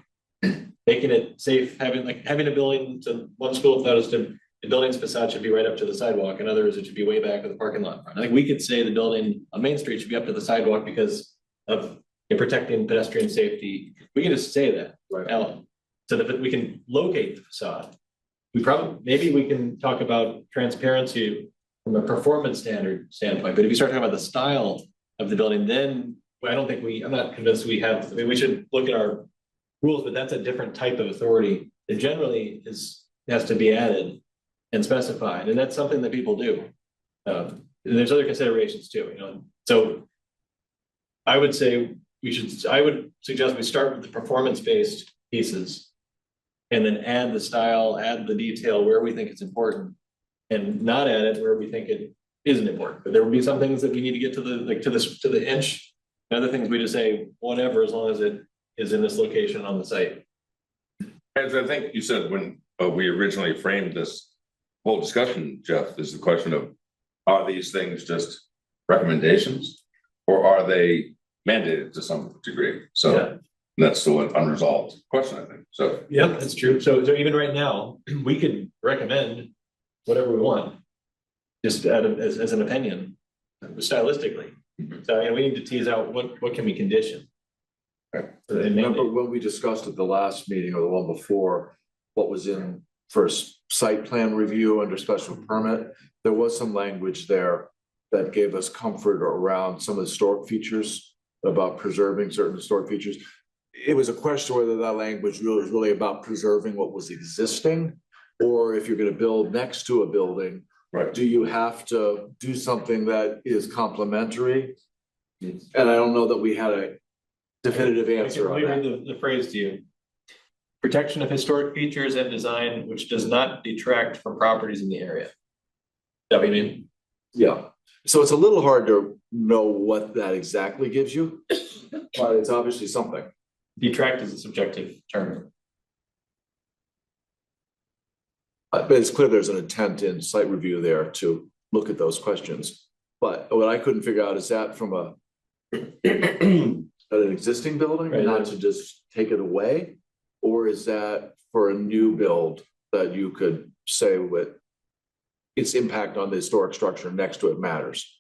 making it safe, having a building to one school of thought is to the building's facade should be right up to the sidewalk, and others it should be way back of the parking lot. I think we could say the building on Main Street should be up to the sidewalk because of protecting pedestrian safety. We can just say that, Alan, so that we can locate the facade. Maybe we can talk about transparency from a performance standpoint, but if you start talking about the style of the building, then I'm not convinced we have. I mean, we should look at our rules, but that's a different type of authority that generally has to be added and specified, and that's something that people do. There's other considerations too, So I would say I would suggest we start with the performance-based pieces and then add the style, add the detail where we think it's important, and not add it where we think it isn't important. But there will be some things that we need to get to the inch, and other things we just say, whatever, as long as it is in this location on the site. As I think you said when we originally framed this whole discussion, Jeff, is the question of, are these things just recommendations or are they mandated to some degree? So that's still an unresolved question, I think. So yeah, that's true. So even right now, we could recommend whatever we want, just as an opinion, stylistically. So we need to tease out what can we condition. Remember when we discussed at the last meeting or the one before, what was in site plan review under special permit, there was some language there that gave us comfort around some of the historic features, about preserving certain historic features. It was a question whether that language really was really about preserving what was existing, or if you're gonna build next to a building, Right. do you have to do something that is complementary? And I don't know that we had a definitive answer on that. Let me read the phrase to you. Protection of historic features and design which does not detract from properties in the area. Is that what you mean? Yeah, so it's a little hard to know what that exactly gives you, but it's obviously something. Detract is a subjective term. But it's clear there's an intent in site review there to look at those questions. But what I couldn't figure out is that from an existing building, Right. not to just take it away? Or is that for a new build that you could say with its impact on the historic structure next to it matters?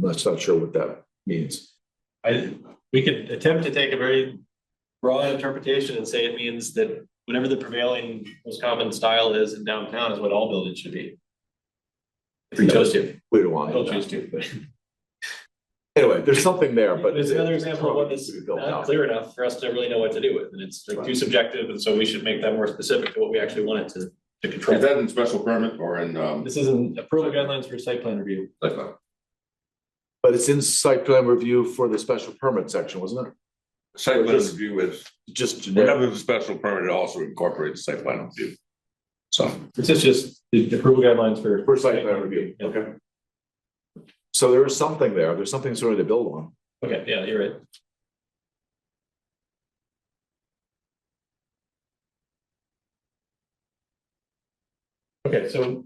I'm just not sure what that means. We could attempt to take a very broad interpretation and say it means that whatever the prevailing most common style is in downtown is what all buildings should be. If we chose to, We don't want I don't to. choose to, but Anyway, there's something there, but. there's another example of one that's Built not out. clear enough for us to really know what to do with, and it's like too subjective, and so we should make that more specific to what we actually want it to Is control. that in special permit or in, This is an approval guidelines for site plan review. But it's in site plan review for the special permit section, wasn't it? site plan review is, Just generic. whenever there's a special permit, it also incorporates site plan review. So. This is just the approval guidelines for. For site plan review, Yeah. okay. So there is something there, there's something sort of to build on. Okay, yeah, you're right. Okay, so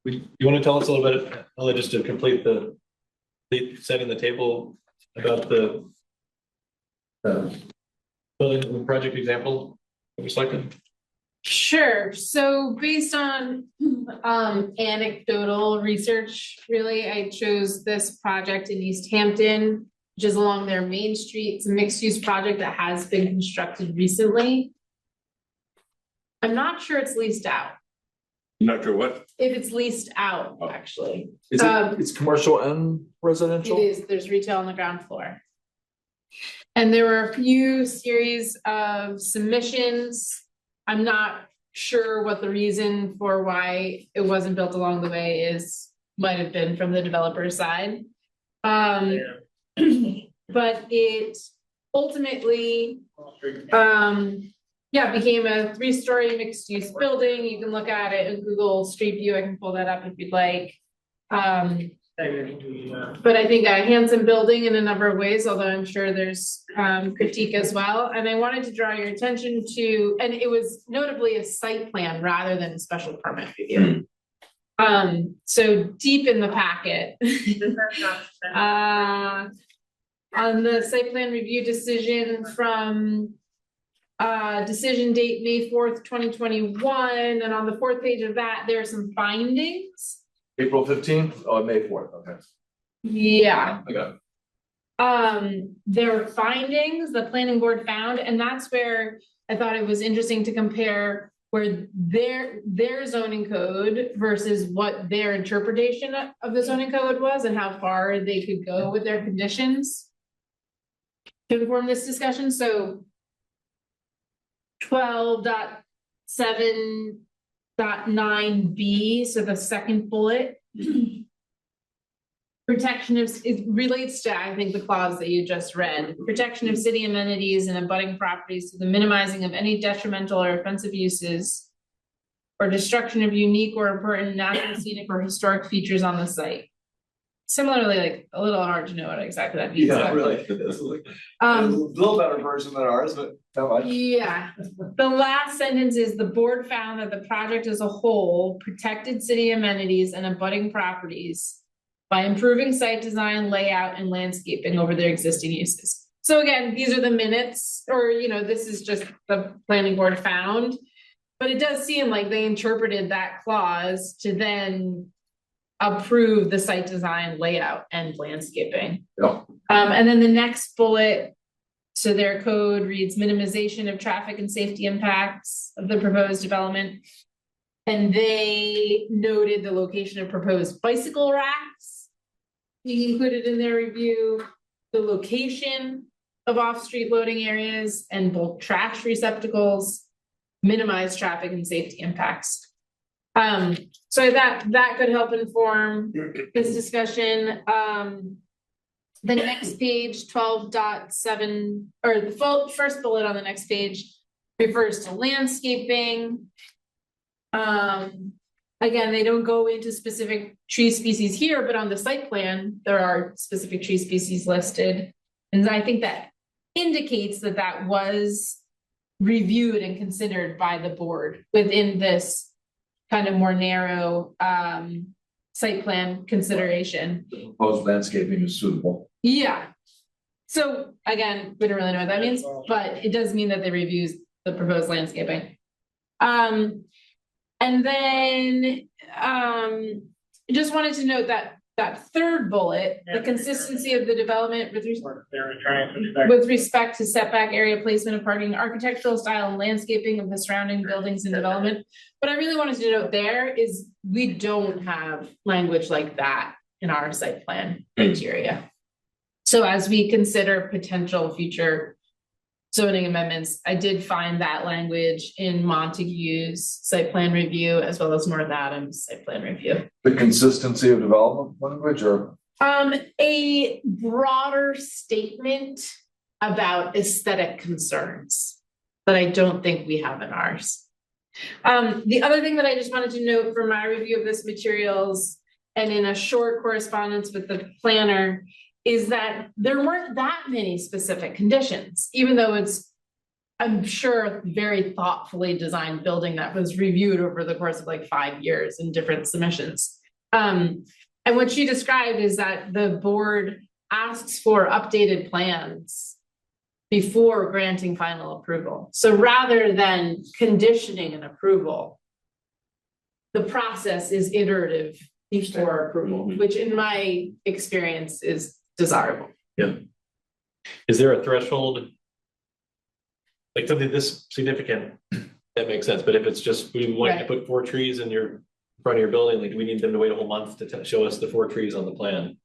you want to tell us a little bit, Ella, just to complete setting the table about the building project example that we selected? Sure, so based on anecdotal research, really, I chose this project in East Hampton, which is along their main street. It's a mixed-use project that has been constructed recently. I'm not sure it's leased out, Not sure what, if it's leased out, actually. Is it's commercial and It residential? is, there's retail on the ground floor. And there were a few series of submissions. I'm not sure what the reason for why it wasn't built along the way is, might have been from the developer's side. But it ultimately, became a 3-story mixed-use building. You can look at it in Google Street View. I can pull that up if you'd like. But I think a handsome building in a number of ways, although I'm sure there's critique as well. And I wanted to draw your attention to, and it was notably a site plan rather than a special permit review. So deep in the packet. On the site plan review decision from decision date May 4th, 2021, and on the 4th page of that, there are some findings. April 15th, oh, May 4th, okay. Yeah. I got it. There are findings the planning board found, and that's where I thought it was interesting to compare where their zoning code versus what their interpretation of the zoning code was and how far they could go with their conditions to inform this discussion. So 12.7.9B, so the second bullet. Protection of, it relates to, I think, the clause that you just read. Protection of city amenities and abutting properties to the minimizing of any detrimental or offensive uses or destruction of unique or important natural, scenic, or historic features on the site. Similarly, like a little hard to know what exactly that means. Yeah, really, it is like a little better version than ours, but not much. Yeah, the last sentence is the board found that the project as a whole protected city amenities and abutting properties by improving site design, layout, and landscaping over their existing uses. So again, these are the minutes, or, you know, this is just the planning board found. But it does seem like they interpreted that clause to then approve the site design, layout, and landscaping. Yeah. And then the next bullet So their code reads minimization of traffic and safety impacts of the proposed development. And they noted the location of proposed bicycle racks being included in their review, the location of off-street loading areas and bulk trash receptacles, minimize traffic and safety impacts. So that could help inform this discussion. The next page, 12.7, or the first bullet on the next page refers to landscaping. Again, they don't go into specific tree species here, but on the site plan, there are specific tree species listed. And I think that indicates that that was reviewed and considered by the board within this kind of more narrow site plan consideration. The proposed landscaping is suitable. Yeah. So again, we don't really know what that means, but it does mean that they reviews the proposed landscaping. And then just wanted to note that third bullet, the consistency of the development with respect to setback area placement of parking, architectural style and landscaping of the surrounding buildings and development. What I really wanted to note there is we don't have language like that in our site plan criteria. So as we consider potential future zoning amendments, I did find that language in Montague's site plan review as well as North Adams site plan review. The consistency of development language or? A broader statement about aesthetic concerns that I don't think we have in ours. The other thing that I just wanted to note from my review of this materials and in a short correspondence with the planner is that there weren't that many specific conditions, even though it's, I'm sure, very thoughtfully designed building that was reviewed over the course of like 5 years in different submissions. And what she described is that the board asks for updated plans before granting final approval. So rather than conditioning an approval, the process is iterative before approval, which in my experience is desirable. Yeah. Is there a threshold? Like something this significant, that makes sense, but if it's just, we want to put 4 trees in your front of your building, like do we need them to wait a whole month to show us the 4 trees on the plan?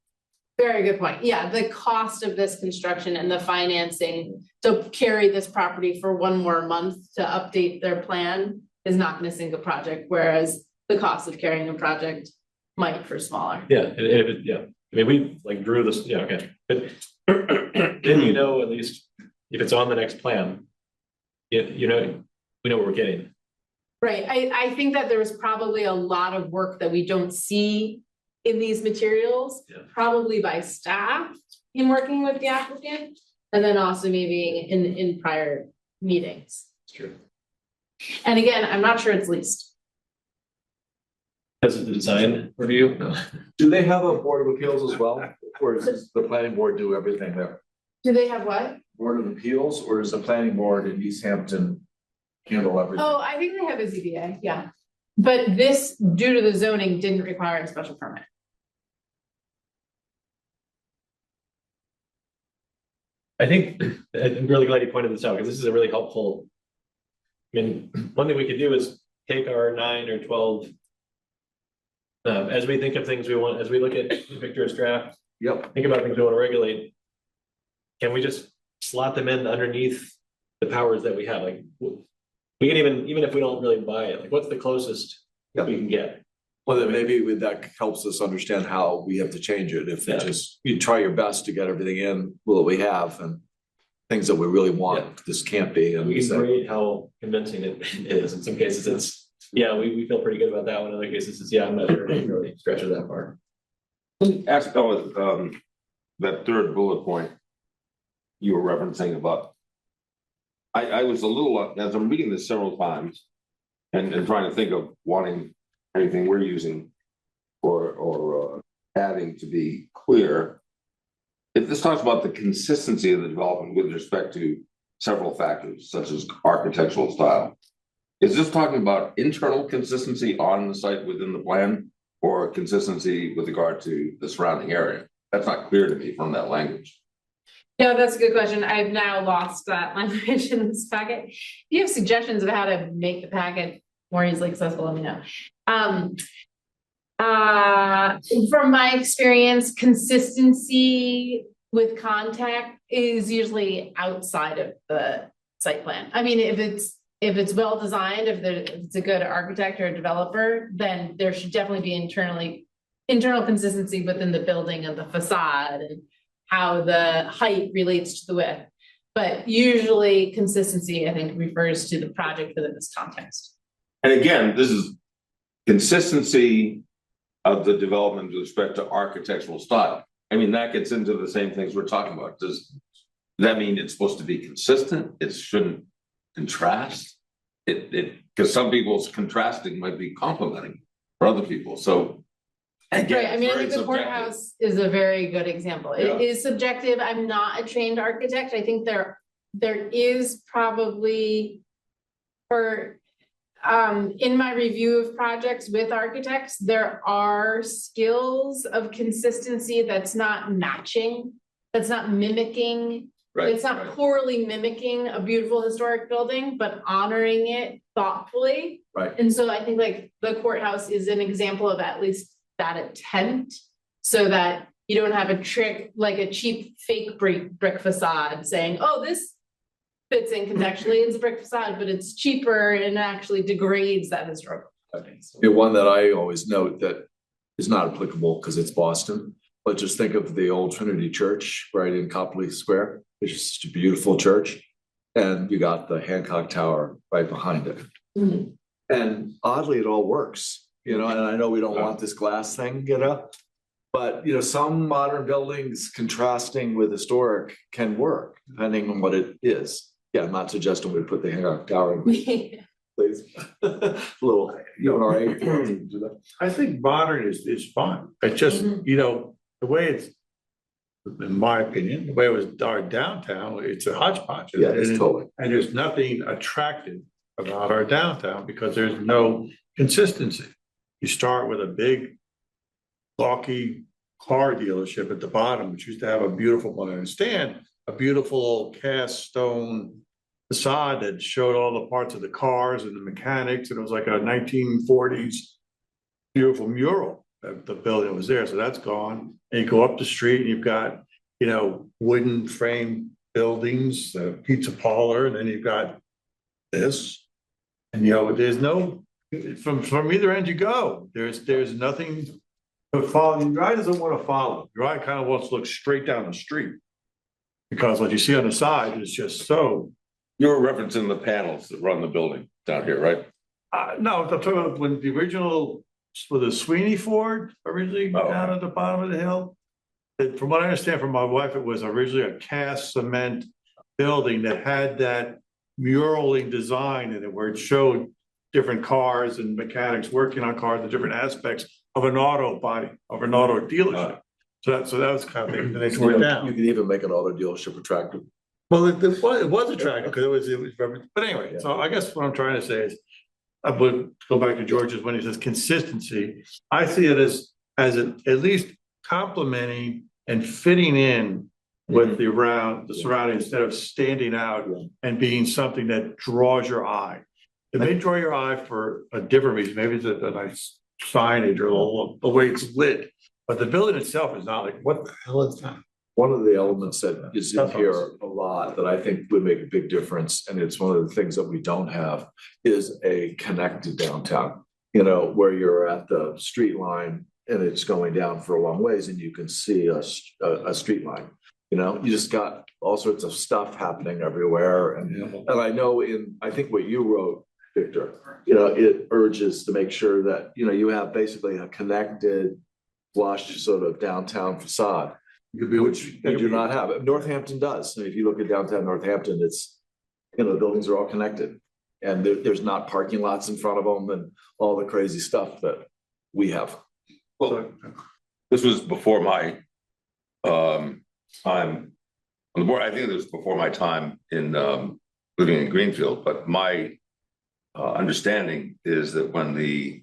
Very good point. Yeah, the cost of this construction and the financing to carry this property for 1 more month to update their plan is not going to sink a project, whereas the cost of carrying a project might for smaller. Yeah, and if it, yeah. I mean, we like drew this, yeah, okay, but then you know, at least if it's on the next plan, you know, we know what we're getting. Right, I think that there was probably a lot of work that we don't see in these materials, probably by staff in working with the applicant, and then also maybe in prior meetings. It's true. And again, I'm not sure it's leased. Has the design review? No. Do they have a board of appeals as well? Or does the planning board do everything there? Do they have what? Board of appeals, or does the planning board in East Hampton handle everything? Oh, I think they have a ZBA, yeah. But this, due to the zoning, didn't require a special permit. I think, I'm really glad you pointed this out, because this is a really helpful. I mean, one thing we could do is take our 9 or 12. As we think of things we want, as we look at Victor's draft, think about things we want to regulate. Can we just slot them in underneath the powers that we have? Like we can even if we don't really buy it, like what's the closest we can get? Well, then maybe that helps us understand how we have to change it. If you try your best to get everything in, that we have, and things that we really want, this can't be. And we can grade how convincing it is. In some cases, it's we feel pretty good about that one. In other cases, it's I'm not sure it really stretches that far. Ask about that third bullet point you were referencing about. I was a little, as I'm reading this several times and trying to think of wanting anything we're using or adding to be clear. If this talks about the consistency of the development with respect to several factors, such as architectural style, is this talking about internal consistency on the site within the plan or consistency with regard to the surrounding area? That's not clear to me from that language. No, that's a good question. I've now lost that language in this packet. If you have suggestions of how to make the packet more easily accessible, let me know. From my experience, consistency with contact is usually outside of the site plan. I mean, if it's well designed, if it's a good architect or a developer, then there should definitely be internal consistency within the building and the facade and how the height relates to the width. But usually consistency, I think, refers to the project within this context. And again, this is consistency of the development with respect to architectural style. I mean, that gets into the same things we're talking about. Does that mean it's supposed to be consistent? It shouldn't contrast? Because some people's contrasting might be complementing for other people, so. Again, Right, I mean, I very think the subjective. courthouse is a very good example. Yeah. It is subjective. I'm not a trained architect. I think there is probably in my review of projects with architects, there are skills of consistency that's not matching, that's not mimicking. Right, It's not right. poorly mimicking a beautiful historic building, but honoring it thoughtfully. Right. And so I think like the courthouse is an example of at least that attempt, so that you don't have a trick, like a cheap fake brick facade saying, oh, this fits in contextually, it's a brick facade, but it's cheaper and actually degrades that historical building. So- One that I always note that is not applicable because it's Boston, but just think of the old Trinity Church right in Copley Square, which is such a beautiful church. And you got the Hancock Tower right behind it. Mhm. And oddly, it all works, and I know we don't want this glass thing, but, some modern buildings contrasting with historic can work depending on what it is. Yeah, I'm not suggesting we put the Hancock Tower in, please. Little, UNRA. I think modern is fine. It's just, Mhm. The way it's, in my opinion, the way it was our downtown, it's a hodgepodge. Yeah, it's totally. And there's nothing attractive about our downtown because there's no consistency. You start with a big, gawky car dealership at the bottom, which used to have a beautiful, I understand, a beautiful cast stone facade that showed all the parts of the cars and the mechanics, and it was like a 1940s beautiful mural. The building was there, so that's gone. And you go up the street and you've got, wooden frame buildings, the pizza parlor, and then you've got this. And there's no, from either end you go, there's nothing to follow. Your eye doesn't want to follow. Your eye kind of wants to look straight down the street. Because what you see on the side is just so. You're referencing the panels that run the building down here, right? No, I'm talking about when the original, with the Sweeney Ford originally Oh. down at the bottom of the hill. From what I understand from my wife, it was originally a cast cement building that had that muraling design in it where it showed different cars and mechanics working on cars, the different aspects of an auto body, of an auto dealership. So that was kind of, and they tore it You down. can even make an auto dealership attractive. Well, it was attractive because it was, but anyway, so I guess what I'm trying to say is, I would go back to George's when he says consistency. I see it as at least complementing and fitting in with the surrounding instead of standing out and being something that draws your eye. It may draw your eye for a different reason. Maybe it's a nice signage or the way it's lit, but the building itself is not like, what the hell is that? One of the elements that is in here a lot that I think would make a big difference, and it's one of the things that we don't have, is a connected downtown. Where you're at the street line and it's going down for a long ways and you can see a street line. You just got all sorts of stuff happening everywhere. And I know I think what you wrote, Victor, it urges to make sure that, you have basically a connected, flush sort of downtown facade. Which you do not have. Northampton does. If you look at downtown Northampton, it's, the buildings are all connected. And there's not parking lots in front of them and all the crazy stuff that we have. Well, this was before my time on the board. I think it was before my time in living in Greenfield, but my understanding is that when the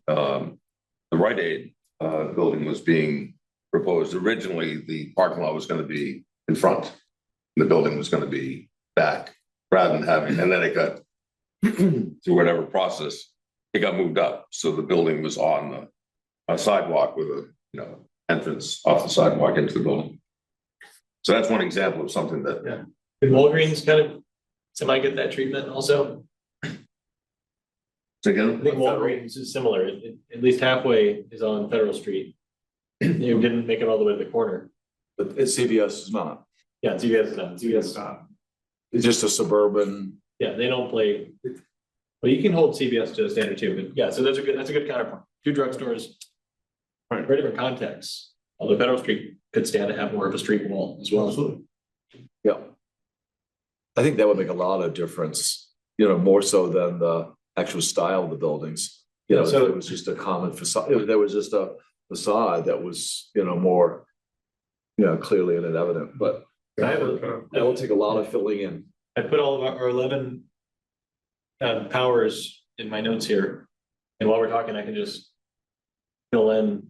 Rite Aid building was being proposed, originally the parking lot was going to be in front. The building was gonna be back, rather than having, and then it got through whatever process, it got moved up, so the building was on a sidewalk with a, entrance off the sidewalk into the building. So that's one example of something that, Did Walgreens kind of semi get that treatment also? so I think again, Walgreens is similar, at least halfway is on Federal Street. You didn't make it all the way to the corner. But CVS is not. Yeah, CVS is not, CVS is not. It's just a suburban. Yeah, they don't play. Well, you can hold CVS to a standard too, but yeah, so that's a good counterpoint. Two drugstores. Very different contexts, although Federal Street could stand to have more of a street wall as well. Absolutely. Yeah. I think that would make a lot of difference, more so than the actual style of the buildings. So- If it was just a common facade, if there was just a facade that was, more, clearly and evident, but I have that will take a lot of filling in. I put all of our 11 powers in my notes here. And while we're talking, I can just fill in,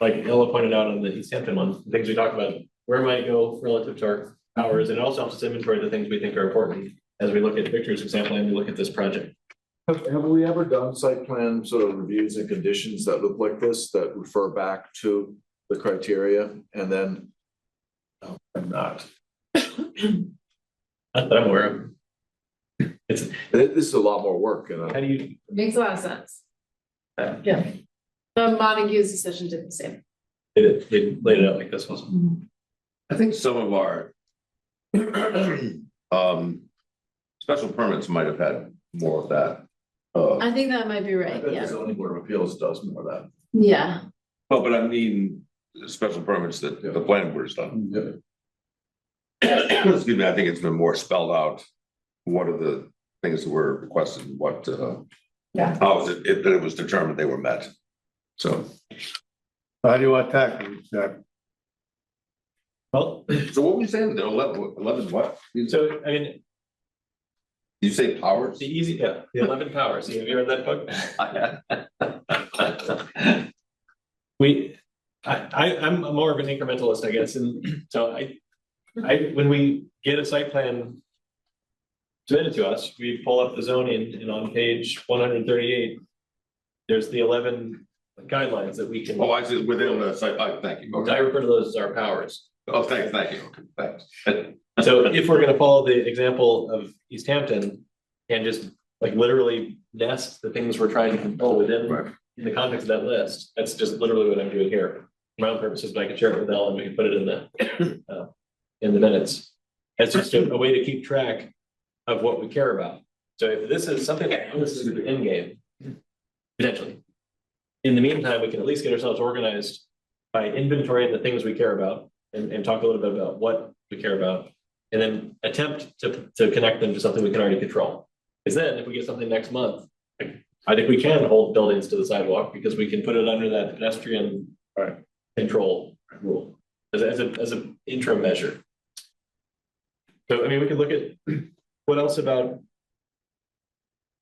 like Ella pointed out on the East Hampton one, the things we talked about, where might go relative to our powers, and it also helps us inventory the things we think are important as we look at Victor's example and we look at this project. Have we ever done site plan sort of reviews and conditions that look like this, that refer back to the criteria and then? No, I'm not. Not that I'm aware of. It's, This is a lot more work, how do you, Makes a lot of sense. Yeah. Montague's decision did the same. they laid it out like this was. I think some of our special permits might have had more of that. I think that might be I right, bet the yeah. zoning board of appeals does more of that. Yeah, Well, but I mean, special permits that the planning board has done. Excuse me, I think it's been more spelled out. What are the things that were requested, what, how is it that it was determined they were met? So, How do you want to tackle it, Jack? Well, so what were you saying, the 11 what? so I mean, Did you say powers? the the 11 powers, have you read that book? I'm more of an incrementalist, I guess, and so when we get a site plan submitted to us, we pull up the zoning, and on page 138, there's the 11 guidelines that we can. Oh, I see, within the site, thank you. I Okay. refer to those as our powers. Oh, thank you. Okay, thanks. So if we're gonna follow the example of East Hampton and just like literally nest the things we're trying to control within Right. in the context of that list, that's just literally what I'm doing here. For my own purposes, but I can share it with Ellen, we can put it in the minutes. It's just a way to keep track of what we care about. So if this is something that this is the end game, potentially. In the meantime, we can at least get ourselves organized by inventorying the things we care about and talk a little bit about what we care about. And then attempt to connect them to something we can already control. Because then if we get something next month, I think we can hold buildings to the sidewalk because we can put it under that pedestrian control rule as an interim measure. So, I mean, we could look at what else about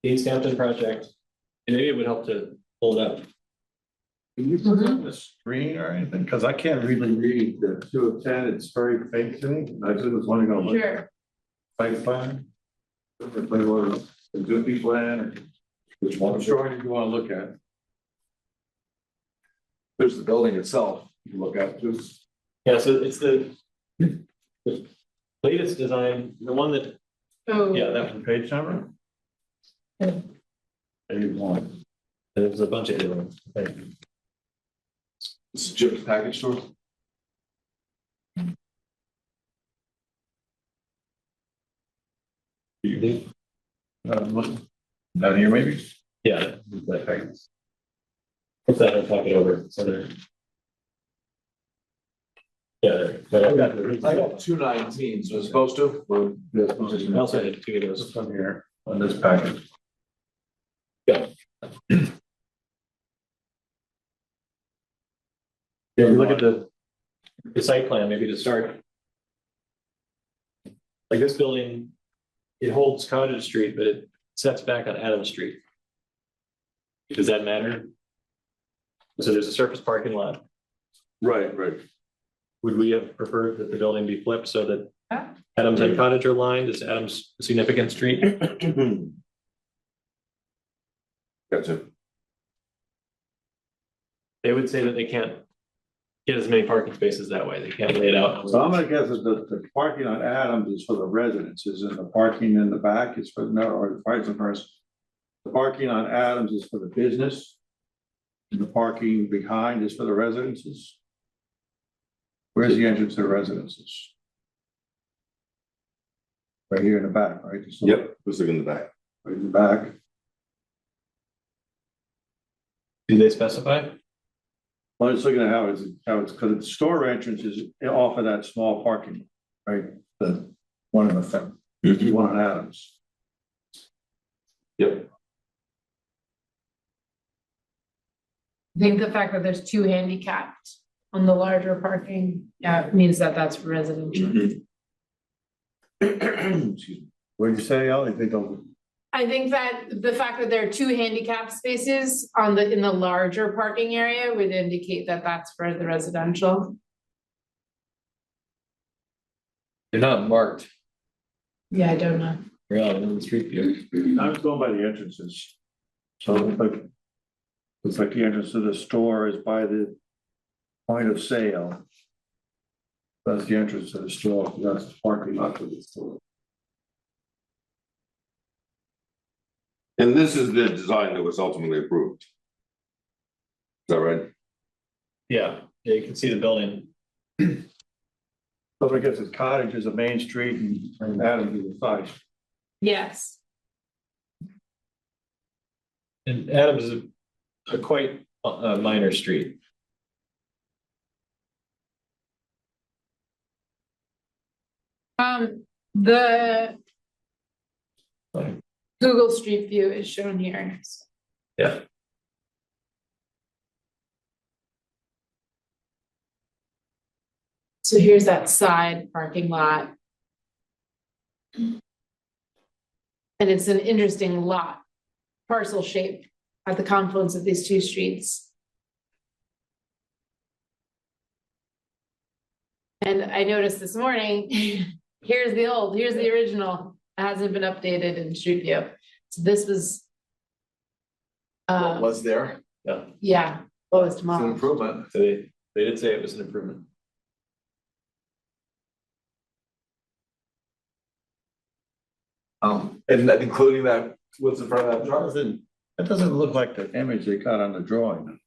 the East Hampton project, and maybe it would help to hold up. Can you put it on the screen or anything? Because I can't really read the 2 of 10. It's very faint to me. I just was wondering on what sure. site plan. If they were a Doobie plan, which one? I'm sure you want to look at. There's the building itself, you can look at just. Yeah, so it's the latest design, the one that, Oh, yeah, that The page number? 81. there's a bunch of different things. This is Jim's package store. Down here, maybe? Yeah. What's that, I'll talk it over, so there. Yeah, but I got I got 219, so it's supposed to. I also had two of those. This one here on this package. Yeah, we look at the site plan, maybe to start. Like this building, it holds Cottage Street, but it sets back on Adams Street. Does that matter? So there's a surface parking lot. Right. Would we have preferred that the building be flipped so that Adams and Cottage are lined, is Adams a significant street? Gotcha. They would say that they can't get as many parking spaces that way, they can't lay it out. So I'm gonna guess that the parking on Adams is for the residences and the parking in the back is for, no, or vice versa. The parking on Adams is for the business. And the parking behind is for the residences. Where's the entrance to the residences? Right here in the back, right? Just Yep, let's look in the back. Right in the back. Do they specify? Well, it's looking at how it's, because the store entrance is off of that small parking, right? The one in the front, one on Adams. Yep. I think the fact that there's two handicapped on the larger parking, means that that's residential. Excuse me. What did you say, Al? You think they'll? I think that the fact that there are two handicap spaces in the larger parking area would indicate that that's for the residential. They're not marked, Yeah, I don't know. really, in the street view. I was going by the entrances. So it's like the entrance to the store is by the point of sale. That's the entrance to the store, that's the parking lot for the store. And this is the design that was ultimately approved. Is that right? Yeah, you can see the building. So I guess it's Cottage is a main street and Adams is a side. Yes. And Adams is a quite minor street. The Fine. Google Street View is shown here. Yeah. So here's that side parking lot. And it's an interesting lot, parcel shape at the confluence of these two streets. And I noticed this morning, here's the original, it hasn't been updated in Street View. So this was. What was there? Yeah, what was It's an tomorrow? improvement. So they did say it was an improvement. And that including that, what's in front of that truck? That doesn't look like the image they got on the drawing.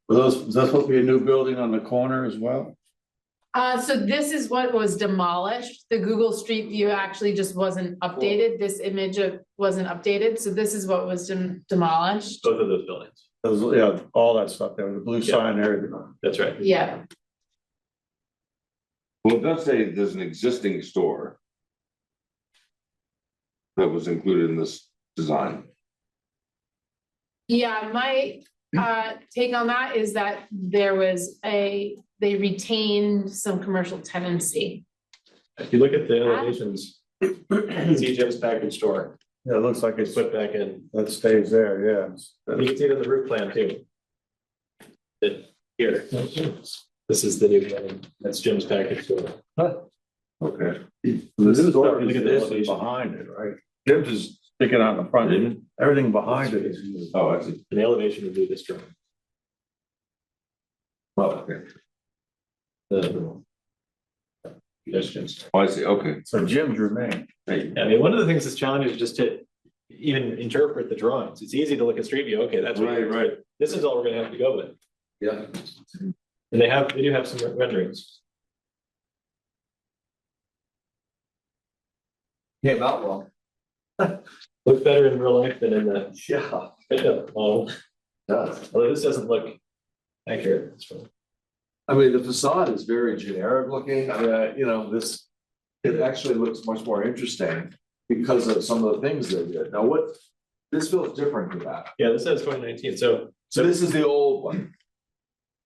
Was that supposed to be a new building on the corner as well? So this is what was demolished. The Google Street View actually just wasn't updated. This image wasn't updated. So this is what was demolished. Both of those buildings. Yeah, all that stuff there, the blue sign and everything. That's right. Yeah, Well, it does say there's an existing store that was included in this design. yeah, my take on that is that they retained some commercial tenancy. If you look at the elevations, see Jim's package store, Yeah, it looks like it's, put back in. that stays there, yeah. You can see it in the roof plan too. That here, this is the new building. That's Jim's package store. Okay. This The is new store what- look is at the this elevation. behind it, right? Jim's is sticking out in the front, everything behind it is new. Oh, I see. And the elevation would be this drawing. Well, okay. The suggestions. Oh, I see, okay. So Jim's remain. Hey, I mean, one of the things that's challenging is just to even interpret the drawings. It's easy to look at Street View. Okay, that's what it is, Right. but this is all we're gonna have to go with. Yeah. And they do have some renderings. Came out well. Look better in real life than in the Yeah. model. Does. Although this doesn't look accurate. It's fine. I mean, the facade is very generic looking. I mean, it actually looks much more interesting because of some of the things they did. Now, this feels different to that. Yeah, this says 2019. So So this is the old one.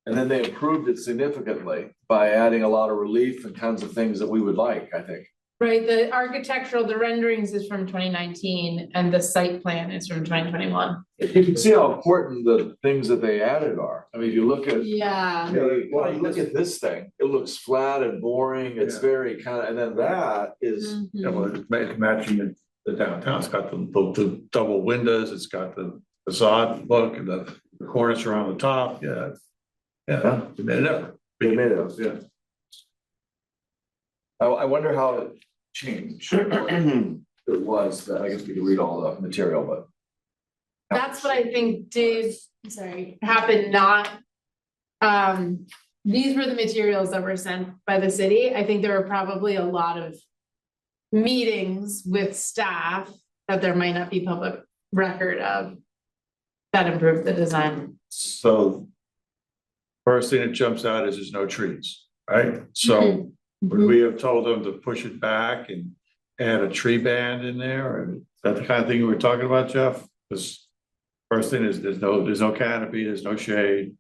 And then they improved it significantly by adding a lot of relief and kinds of things that we would like, I think. Right, the architectural, the renderings is from 2019 and the site plan is from 2021. You can see how important the things that they added are. I mean, you look at, Yeah. you look at this thing, it looks flat and boring. It's Yeah. very kind of, and then that is, Yeah, well, it's matching the downtown, it's got the double windows, it's got the facade look and the cornice around the top, yeah. Yeah, they made it up. They made it, Yeah. I wonder how it changed. It was, that I guess we could read all the material, but. That's what I think did, happen, not. These were the materials that were sent by the city. I think there were probably a lot of meetings with staff that there might not be public record of that improved the design. So. First thing that jumps out is there's no trees, right? So would we have told them to push it back and add a tree band in there? And is that the kind of thing you were talking about, Jeff? Because first thing is there's no canopy, there's no shade.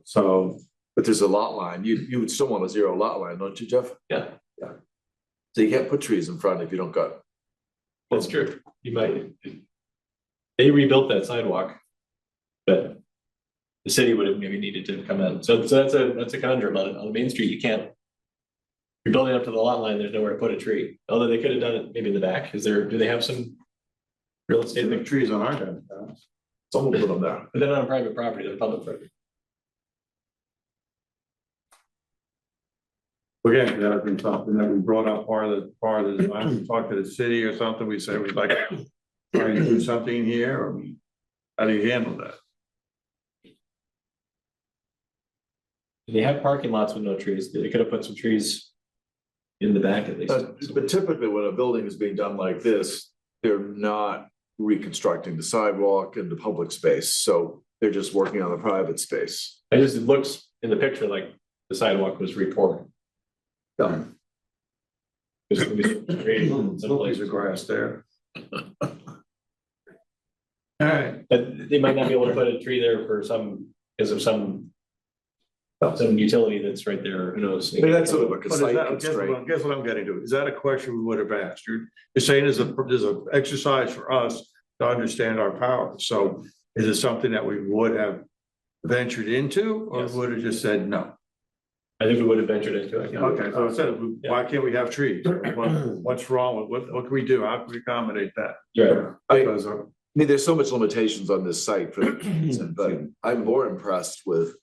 So, But there's a lot line. You would still want a zero lot line, don't you, Jeff? Yeah. Yeah. So you can't put trees in front if you don't got. That's true. You might. They rebuilt that sidewalk. But the city would have maybe needed to come in. So that's a conundrum on Main Street. You can't. You're building up to the lot line, there's nowhere to put a tree. Although they could have done it maybe in the back. Do they have some real estate? big trees on our downtown. Someone put them there. But they're not on private property, they're public property. Again, that has been something that we brought up part of the design, we talked to the city or something, we said we'd like to try and do something here, or how do you handle that? They have parking lots with no trees. They could have put some trees in the back at least. But typically when a building is being done like this, they're not reconstructing the sidewalk and the public space. So they're just working on the private space. It looks in the picture like the sidewalk was repoured. Yeah. Some piece of grass there. All right, But they might not be able to put a tree there because of some utility that's right there, who knows? Maybe that's sort of a but is site that, constraint. guess what I'm getting to, is that a question we would have asked? You're saying there's a exercise for us to understand our power, so is it something that we would have ventured into, or Yes. would have just said no? I think we would have ventured into it. Okay, so I said, why can't we have trees? What's wrong with, what can we do? How can we accommodate that? Right. Because, I mean, there's so much limitations on this site for that reason, but I'm more impressed with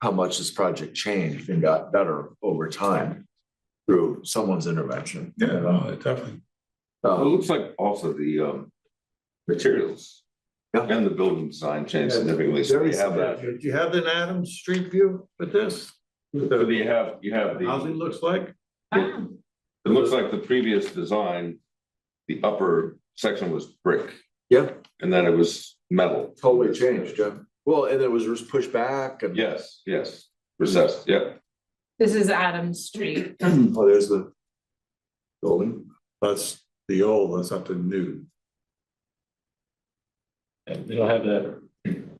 how much this project changed and got better over time through someone's intervention. yeah, no, definitely. Well, it looks like also the materials. Yeah. And the building design changed significantly, so you have that. Do you have an Adams Street view with this? So you have the, Housing looks like? Ah, it looks like the previous design, the upper section was brick, Yeah, and then it was metal. totally changed, yeah. Well, and it was just pushed back and. Yes, recessed, yeah. this is Adams Street. Oh, there's the building. That's the old, that's not the new. And they don't have that.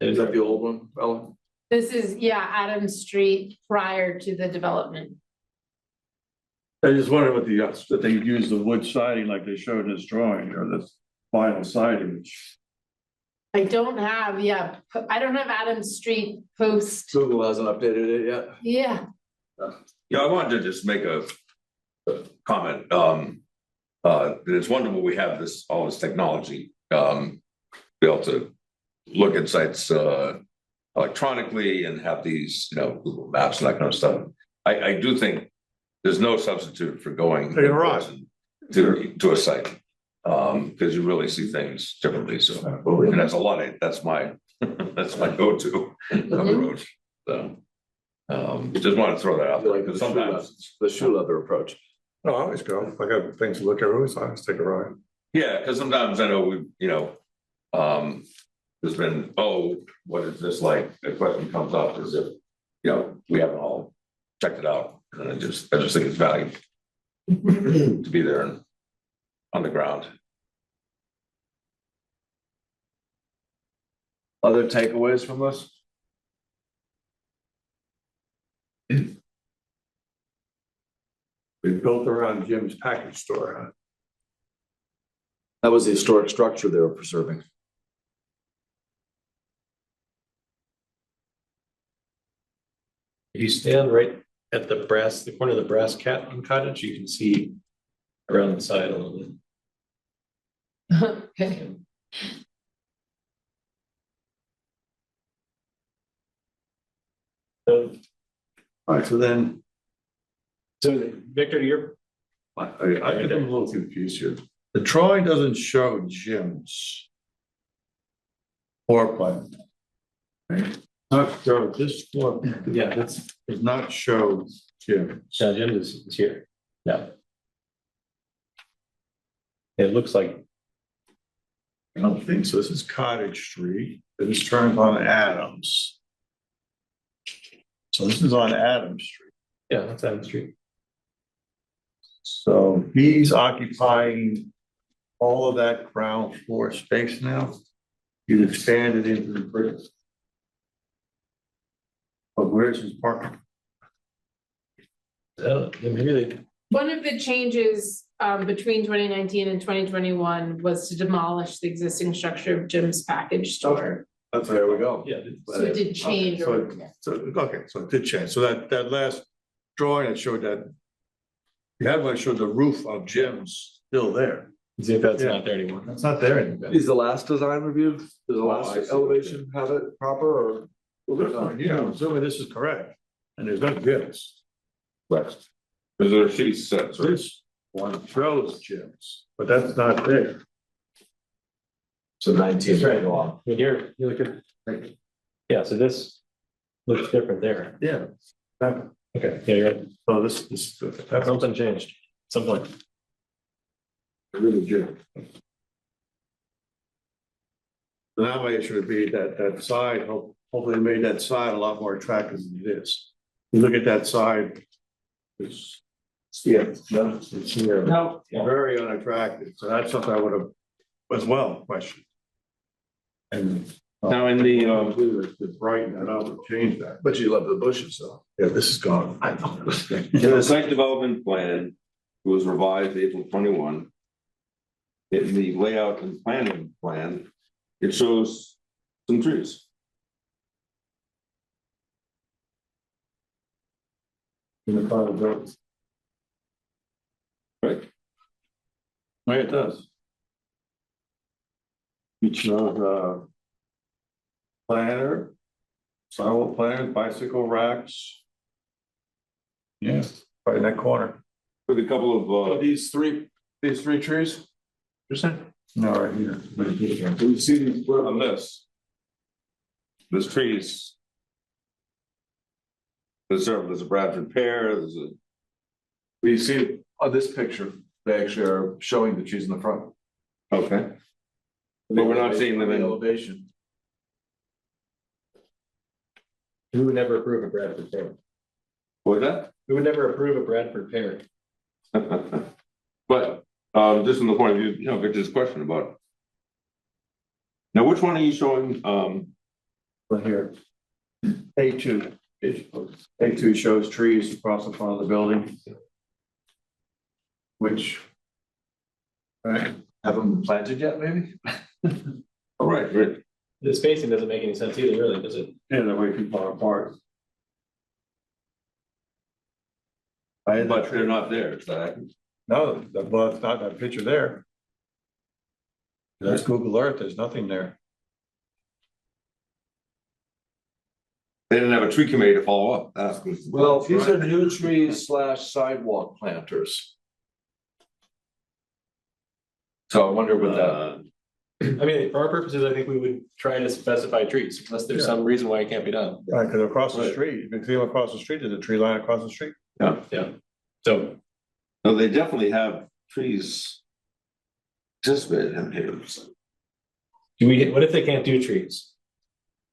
Is that the old one, Ellen? This is, Adams Street prior to the development. I just wondered what that they use the wood siding like they showed in this drawing, or the vinyl siding. I don't have, I don't have Adams Street post. Google hasn't updated it yet. Yeah, Yeah, I wanted to just make a comment, that it's wonderful we have all this technology, be able to look at sites, electronically and have these, Google Maps and that kind of stuff. I do think there's no substitute for going in person to a site, because you really see things differently, so, and that's my go-to on the road, so. Just wanted to throw that out there, Like because sometimes, the shoe leather approach. No, I always go, if I got things to look at, I always take a ride. yeah, because sometimes I know there's been, what is this like? A question comes up as if, we haven't all checked it out. And I just think it's valuable to be there and on the ground. Other takeaways from this? It's built around Jim's package store, huh? That was the historic structure they were preserving. If you stand right at the corner of the brass cat on Cottage, you can see around the side a little bit. Okay. So, All right, so then, Victor, you're, I get a little confused here. The drawing doesn't show Jim's floor plan. Right? Not show this floor, plan yeah, that's, does not show Jim. Jim is here. Yeah. It looks like, I don't think so. This is Cottage Street. This turns on Adams. So this is on Adams Street. yeah, that's Adams Street. So he's occupying all of that ground floor space now. He's expanded into the brick. But where's his parking? Maybe they, One of the changes between 2019 and 2021 was to demolish the existing structure of Jim's package store. That's There we go. yeah, So it did change. Okay, so it did change. So that last drawing that showed that. You had one that showed the roof of Jim's still there. see if that's Yeah. not there anymore. That's not there anymore. Is the last design reviewed? Does the Oh, last I see. elevation have it proper or? Yeah, I'm assuming this is correct. And there's no Jim's. West. Because there are sheet sets, right? This one shows Jim's, but that's not there. So 19 That's right. right along. Here, you look at, yeah, so this looks different there. Yeah. Okay, yeah, you're right. So that's Something changed, something. really good. So that way it should be that side, hopefully they made that side a lot more attractive than it is. You look at that side. It's, yeah, it's here. No. Very unattractive, so that's something I would have as well questioned. And. Now in the, To brighten that up, or change that. But you love the bushes though. Yeah, this is gone. in the site development plan, it was revised April 21. In the layout and planning plan, it shows some trees. In the final building. Right. Right, it does. It shows, planter, sidewalk planters, bicycle racks. Yeah, right in that corner. With a couple of, These three trees? No, right here. we see these on this. There's trees. There's a Bradford pear, there's a, We see on this picture, they actually are showing the trees in the front. okay. But we're not seeing them The in, elevation. We would never approve a Bradford pear. what was that? We would never approve a Bradford pear. But, just from the point of view, Victor's question about. Now, which one are you showing, Right here. A2. A2 shows trees across the front of the building. Which. Right, Haven't been planted yet, maybe? all right, great. The spacing doesn't make any sense either, really, does it? and the way people are apart. I had But they're not there, is that? No, well, it's not that picture there. That's Google Earth, there's nothing there. They didn't have a tree committee to follow up, that's. Well, these are new trees / sidewalk planters. So I wonder what that, I mean, for our purposes, I think we would try to specify trees, unless there's some reason why it can't be done. Right, because across the Right. street, you can see them across the street, there's a tree line across the street. Yeah, so, No, they definitely have trees. Just in here. what if they can't do trees?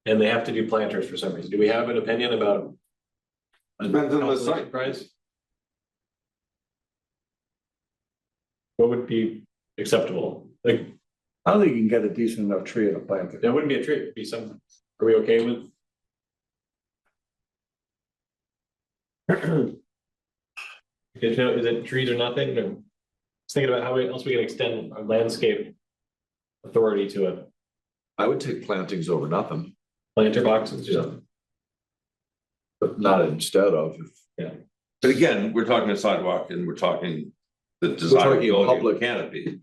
And they have to do planters for some reason, do we have an opinion about? Depends on the site. Price? What would be acceptable? Like, I don't think you can get a decent enough tree in a plant. that wouldn't be a tree, it'd be some, are we okay with? Is it trees or nothing, or just thinking about how else we can extend our landscape authority to it, I would take plantings over nothing, planter boxes, but not instead of. But again, we're talking a sidewalk and we're talking the We're talking desirability of public the canopy.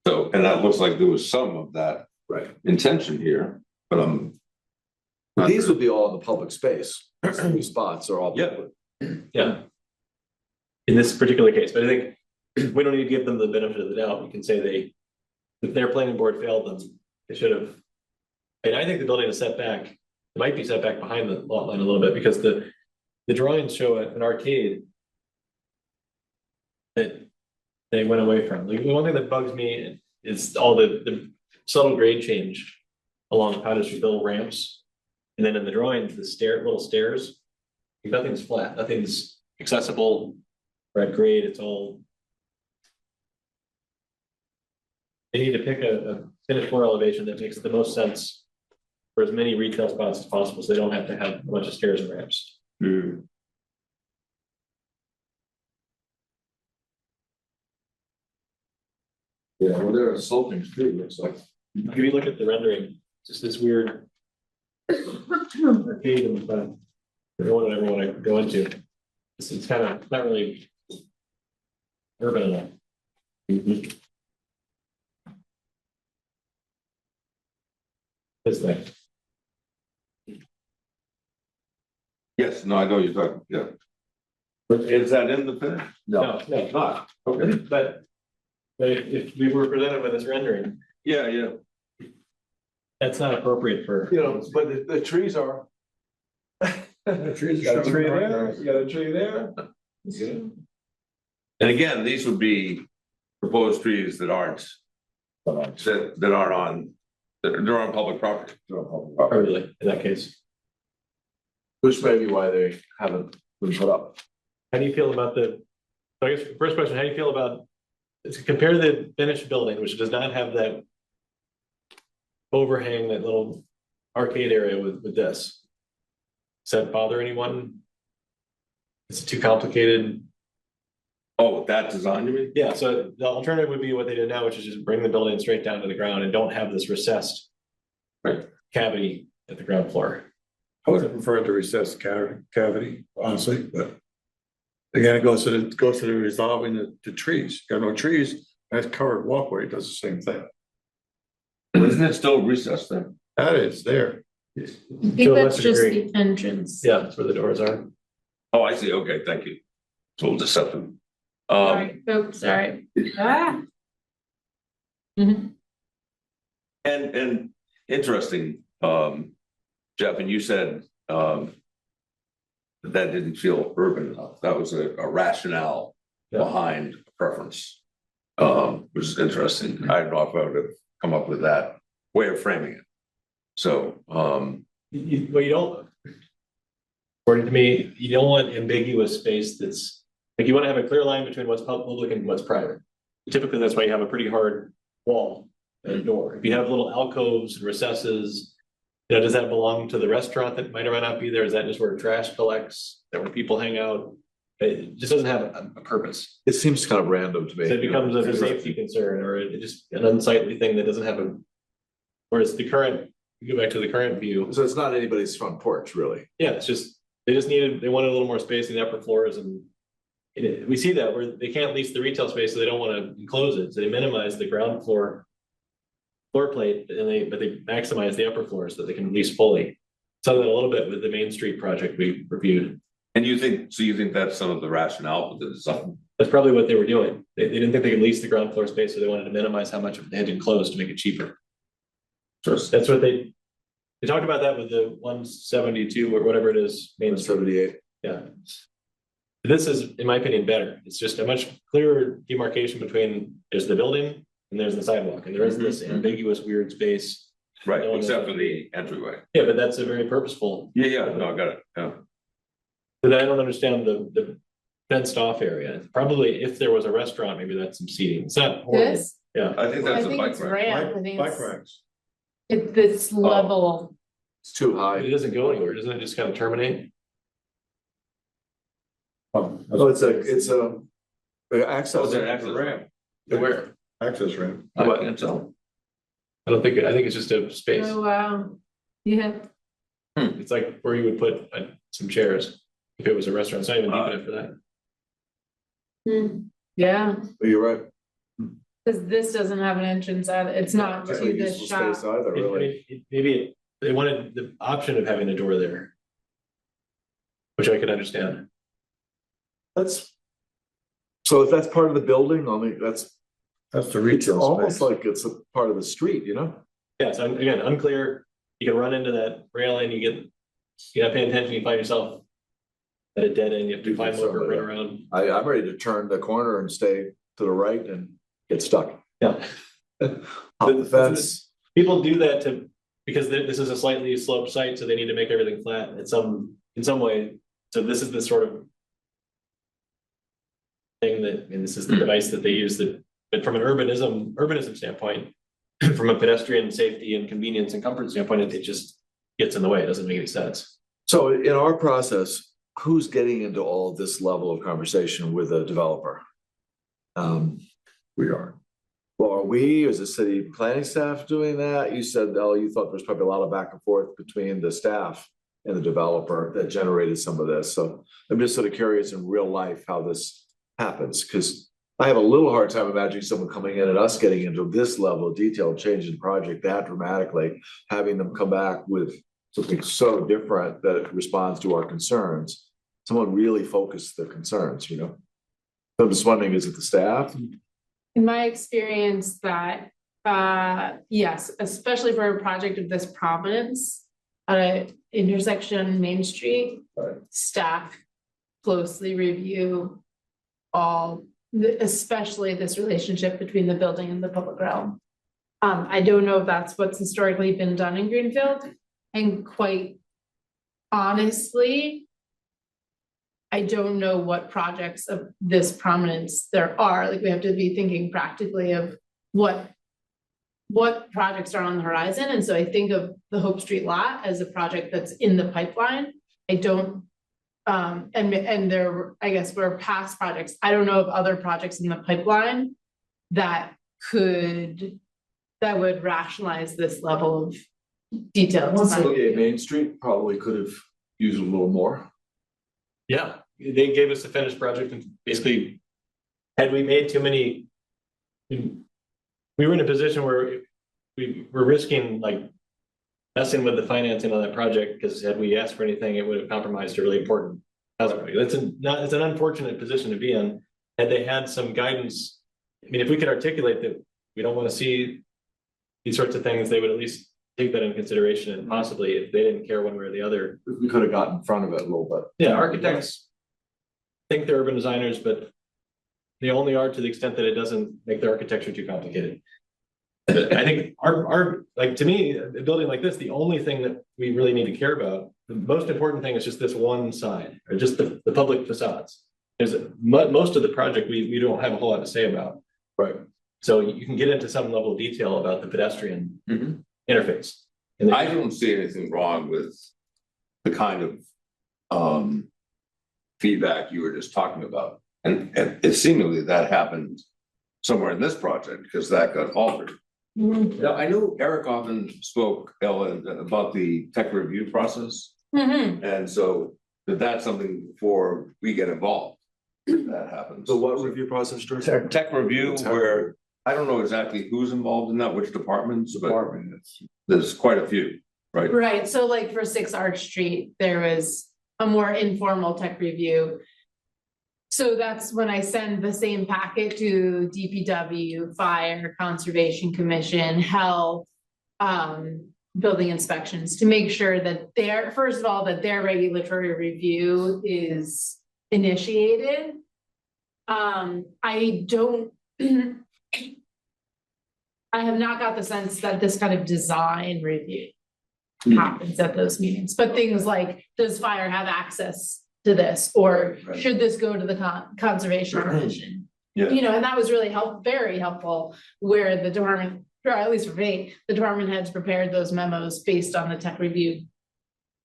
So, and that looks like there was some of that Right. intention here, but These would be all in the public space. These spots are all. Yeah. public. yeah. In this particular case, but I think we don't need to give them the benefit of the doubt, we can say if their planning board failed them, they should have. And I think the building is set back, it might be set back behind the lot line a little bit, because the drawings show an arcade that they went away from. Like, the one thing that bugs me is all the subtle grade change along Powder Street, little ramps. And then in the drawings, the little stairs, nothing's flat, nothing's accessible or at grade, it's all. They need to pick a finished floor elevation that makes the most sense for as many retail spots as possible, so they don't have to have a bunch of stairs and ramps. Yeah, well, there are sloping street, looks like. If you look at the rendering, just this weird arcade in the front. I don't ever want to go into. It's kind of not really urban enough. This thing. yes, no, I know you're talking, yeah. But is that in the finish? No, It's not, okay. but if we were presented with this rendering, Yeah, yeah. that's not appropriate for. You know, but the trees are. The trees Got are a tree showing right there, there. you got a tree there. And again, these would be proposed trees that aren't, that aren't on, they're on public property. They're on public property. Really, in that case, Which may be why they haven't been put up. how do you feel about I guess the first question, how do you feel about, to compare the finished building, which does not have that overhang, that little arcade area with this? Does that bother anyone? Is it too complicated? Oh, with that design, you mean? Yeah, so the alternative would be what they did now, which is just bring the building straight down to the ground and don't have this recessed cavity at the ground floor. I would have preferred the recessed cavity, honestly, but. Again, it goes to the resolving the trees. You got no trees, that's covered walkway, does the same thing. Isn't it still recessed there? That is there. I To think a that's lesser just degree. the entrance. Yeah, that's where the doors are. Oh, I see, okay, thank you. It's a little deceptive. Sorry, oh, sorry. Ah. And interesting, Jeff, and you said, that didn't feel urban enough. That was a rationale Yeah. behind preference. Which is interesting. I don't know if I would have come up with that way of framing it. So, Well, you don't. According to me, you don't want ambiguous space that's, like, you want to have a clear line between what's public and what's private. Typically, that's why you have a pretty hard wall and a door. If you have little alcoves and recesses, does that belong to the restaurant that might or might not be there? Is that just where trash collects, that where people hang out? It just doesn't have a purpose. It seems kind of random to me. So it becomes a safety concern, or it just an unsightly thing that doesn't have a. Whereas the current, you go back to the current view, So it's not anybody's front porch, really. yeah, it's just, they wanted a little more space in the upper floors, and we see that where they can't lease the retail space, so they don't want to enclose it, so they minimize the ground floor plate, but they maximize the upper floor so that they can lease fully. So that a little bit with the Main Street project we reviewed. and you think that's some of the rationale with the design? That's probably what they were doing. They didn't think they could lease the ground floor space, so they wanted to minimize how much they had to enclose to make it cheaper. That's what they talked about that with the 172 or whatever it is, Main Street. 78. Yeah. This is, in my opinion, better. It's just a much clearer demarcation between there's the building and there's the sidewalk, and there is this ambiguous weird space. Right, except for the entryway. Yeah, but that's a very purposeful. Yeah, no, I got it, yeah. But I don't understand the fenced off area. Probably if there was a restaurant, maybe that's some seating. It's not horrible. This, Yeah, I think I that's a think bike it's rack. ramp, I think Bike racks. it's level. It's too it high. doesn't go anywhere. Doesn't it just kind of terminate? Oh, it's a access. Oh, it's an access ramp. Where? Access ramp. And so, I don't think, I think it's just a space. Oh, wow. Yeah. It's like where you would put some chairs if it was a restaurant. It's not even deep enough for that. Yeah, You're right. because this doesn't have an entrance at it. It's not to Not really this useful shop. space either, really. Maybe they wanted the option of having a door there. Which I could understand. So if that's part of the building, I mean, That's the it's retail almost space. like it's a part of the street, you know? Yeah, so again, unclear. You can run into that railing, you're not paying attention, you find yourself at a dead end, you have to climb over, run around. I'm ready to turn the corner and stay to the right and get stuck. Yeah. Hop the fence. People do that because this is a slightly sloped site, so they need to make everything flat in some way. So this is the sort of thing and this is the device that they use but from an urbanism standpoint, from a pedestrian safety and convenience and comfort standpoint, it just gets in the way. It doesn't make any sense. So in our process, who's getting into all of this level of conversation with a developer? We are. Well, are we, as a city planning staff doing that? You said, you thought there's probably a lot of back and forth between the staff and the developer that generated some of this. So I'm just sort of curious in real life how this happens, because I have a little hard time imagining someone coming in and us getting into this level of detail, changing the project that dramatically, having them come back with something so different that it responds to our concerns. Someone really focused their concerns, you know? So I'm just wondering, is it the staff? In my experience that, yes, especially for a project of this prominence, at an intersection Main Street, Right. staff closely review especially this relationship between the building and the public realm. I don't know if that's what's historically been done in Greenfield, and quite honestly, I don't know what projects of this prominence there are. Like, we have to be thinking practically of what projects are on the horizon. And so I think of the Hope Street lot as a project that's in the pipeline. I don't, and there, I guess, were past projects. I don't know of other projects in the pipeline that would rationalize this level of detail. Main Street probably could have used a little more. Yeah, they gave us a finished project and basically, had we made too many, we were in a position where we were risking like messing with the financing on that project, because had we asked for anything, it would have compromised a really important housing project. It's an unfortunate position to be in. Had they had some guidance, I mean, if we could articulate that we don't want to see these sorts of things, they would at least take that into consideration, and possibly, if they didn't care one way or the other. We could have gotten in front of it a little bit. Yeah, architects think they're urban designers, but they only are to the extent that it doesn't make their architecture too complicated. I think like, to me, a building like this, the only thing that we really need to care about, the most important thing is just this one side, or just the public facades. There's most of the project we don't have a whole lot to say about. Right. So you can get into some level of detail about the pedestrian interface. And I don't see anything wrong with the kind of feedback you were just talking about. And it seemingly that happened somewhere in this project, because that got altered. Now, I know Eric often spoke, Ellen, about the tech review process. And so that's something before we get involved, that happens. So what review process, George? Tech review, where I don't know exactly who's involved in that, which departments, but there's quite a few, right? Right, so like for 6 Arch Street, there was a more informal tech review. So that's when I send the same packet to DPW, Fire, Conservation Commission, Health, building inspections, to make sure that first of all, that their regulatory review is initiated. I don't, I have not got the sense that this kind of design review happens at those meetings, but things like, does Fire have access to this, or should this go to the Conservation Commission? Yeah. You know, and that was really very helpful, where the department, or at least for me, the department heads prepared those memos based on the tech review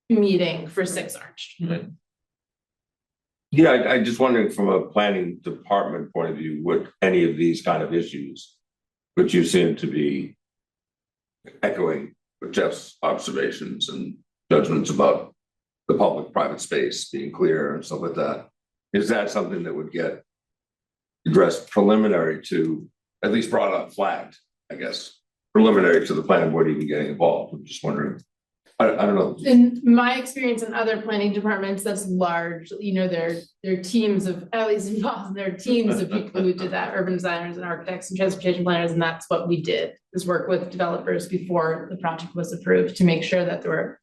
meeting for 6 Arch. Yeah, I just wondering from a planning department point of view, would any of these kind of issues, which you seem to be echoing with Jeff's observations and judgments about the public-private space being clear and stuff like that, is that something that would get addressed preliminary to, at least brought up, flagged, I guess, preliminary to the planning board even getting involved? I'm just wondering. I don't know. In my experience in other planning departments, that's large, you know, they're teams of, at least in Boston, there are teams of people who did that, urban designers and architects and transportation planners, and that's what we did, is work with developers before the project was approved to make sure that there were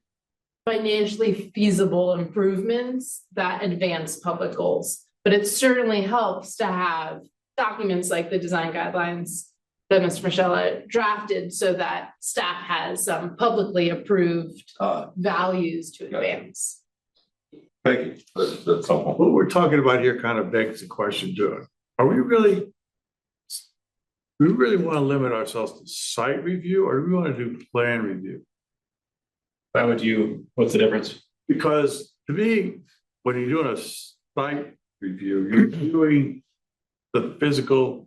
financially feasible improvements that advance public goals. But it certainly helps to have documents like the design guidelines that Mr. Michelle drafted so that staff has some publicly approved values to advance. Thank you. That's helpful. What we're talking about here kind of begs the question, are we really want to limit ourselves to site review, or do we want to do plan review? What's the difference? Because to me, when you're doing a site review, you're viewing the physical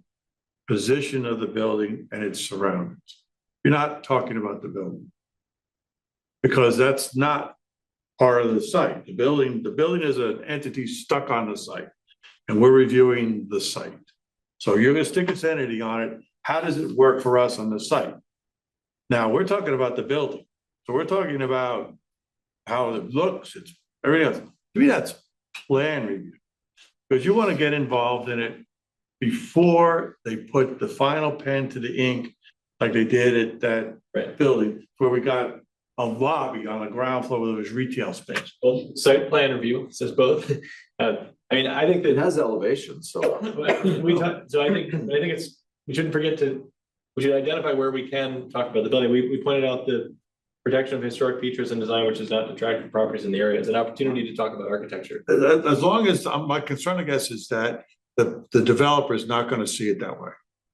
position of the building and its surroundings. You're not talking about the building, because that's not part of the site. The building is an entity stuck on the site, and we're reviewing the site. So you're going to stick this entity on it. How does it work for us on the site? Now we're talking about the building. So we're talking about how it looks, it's everything else. To me, that's plan review, because you want to get involved in it before they put the final pen to the ink, like they did at that building where we got a lobby on the ground floor where there was retail space. Well, site plan review says both. I mean, I think It that has elevation, so. we shouldn't forget we should identify where we can talk about the building. We pointed out the protection of historic features and design, which is not detracting from properties in the area. It's an opportunity to talk about architecture. As long as, my concern, I guess, is that the developer is not going to see it that way.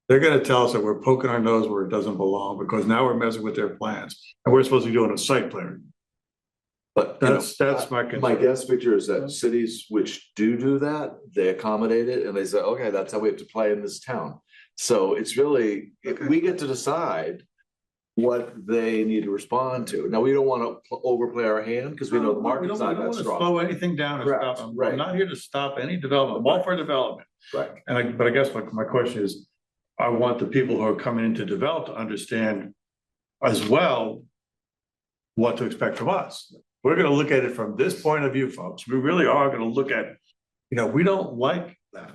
They're going to tell us that we're poking our nose where it doesn't belong, because now we're messing with their plans, and we're supposed to be doing a site plan. But That's my concern. My guess, Victor, is that cities which do that, they accommodate it and they say, okay, that's how we have to play in this town. So it's really, we get to decide what they need to respond to. Now, we don't want to overplay our hand because we know the market's not that strong. Slow anything down. Correct, right. I'm not here to stop any development. I'm all for development. Right. But I guess my question is, I want the people who are coming in to develop to understand as well what to expect from us. We're going to look at it from this point of view, folks. We really are going to look at, we don't like that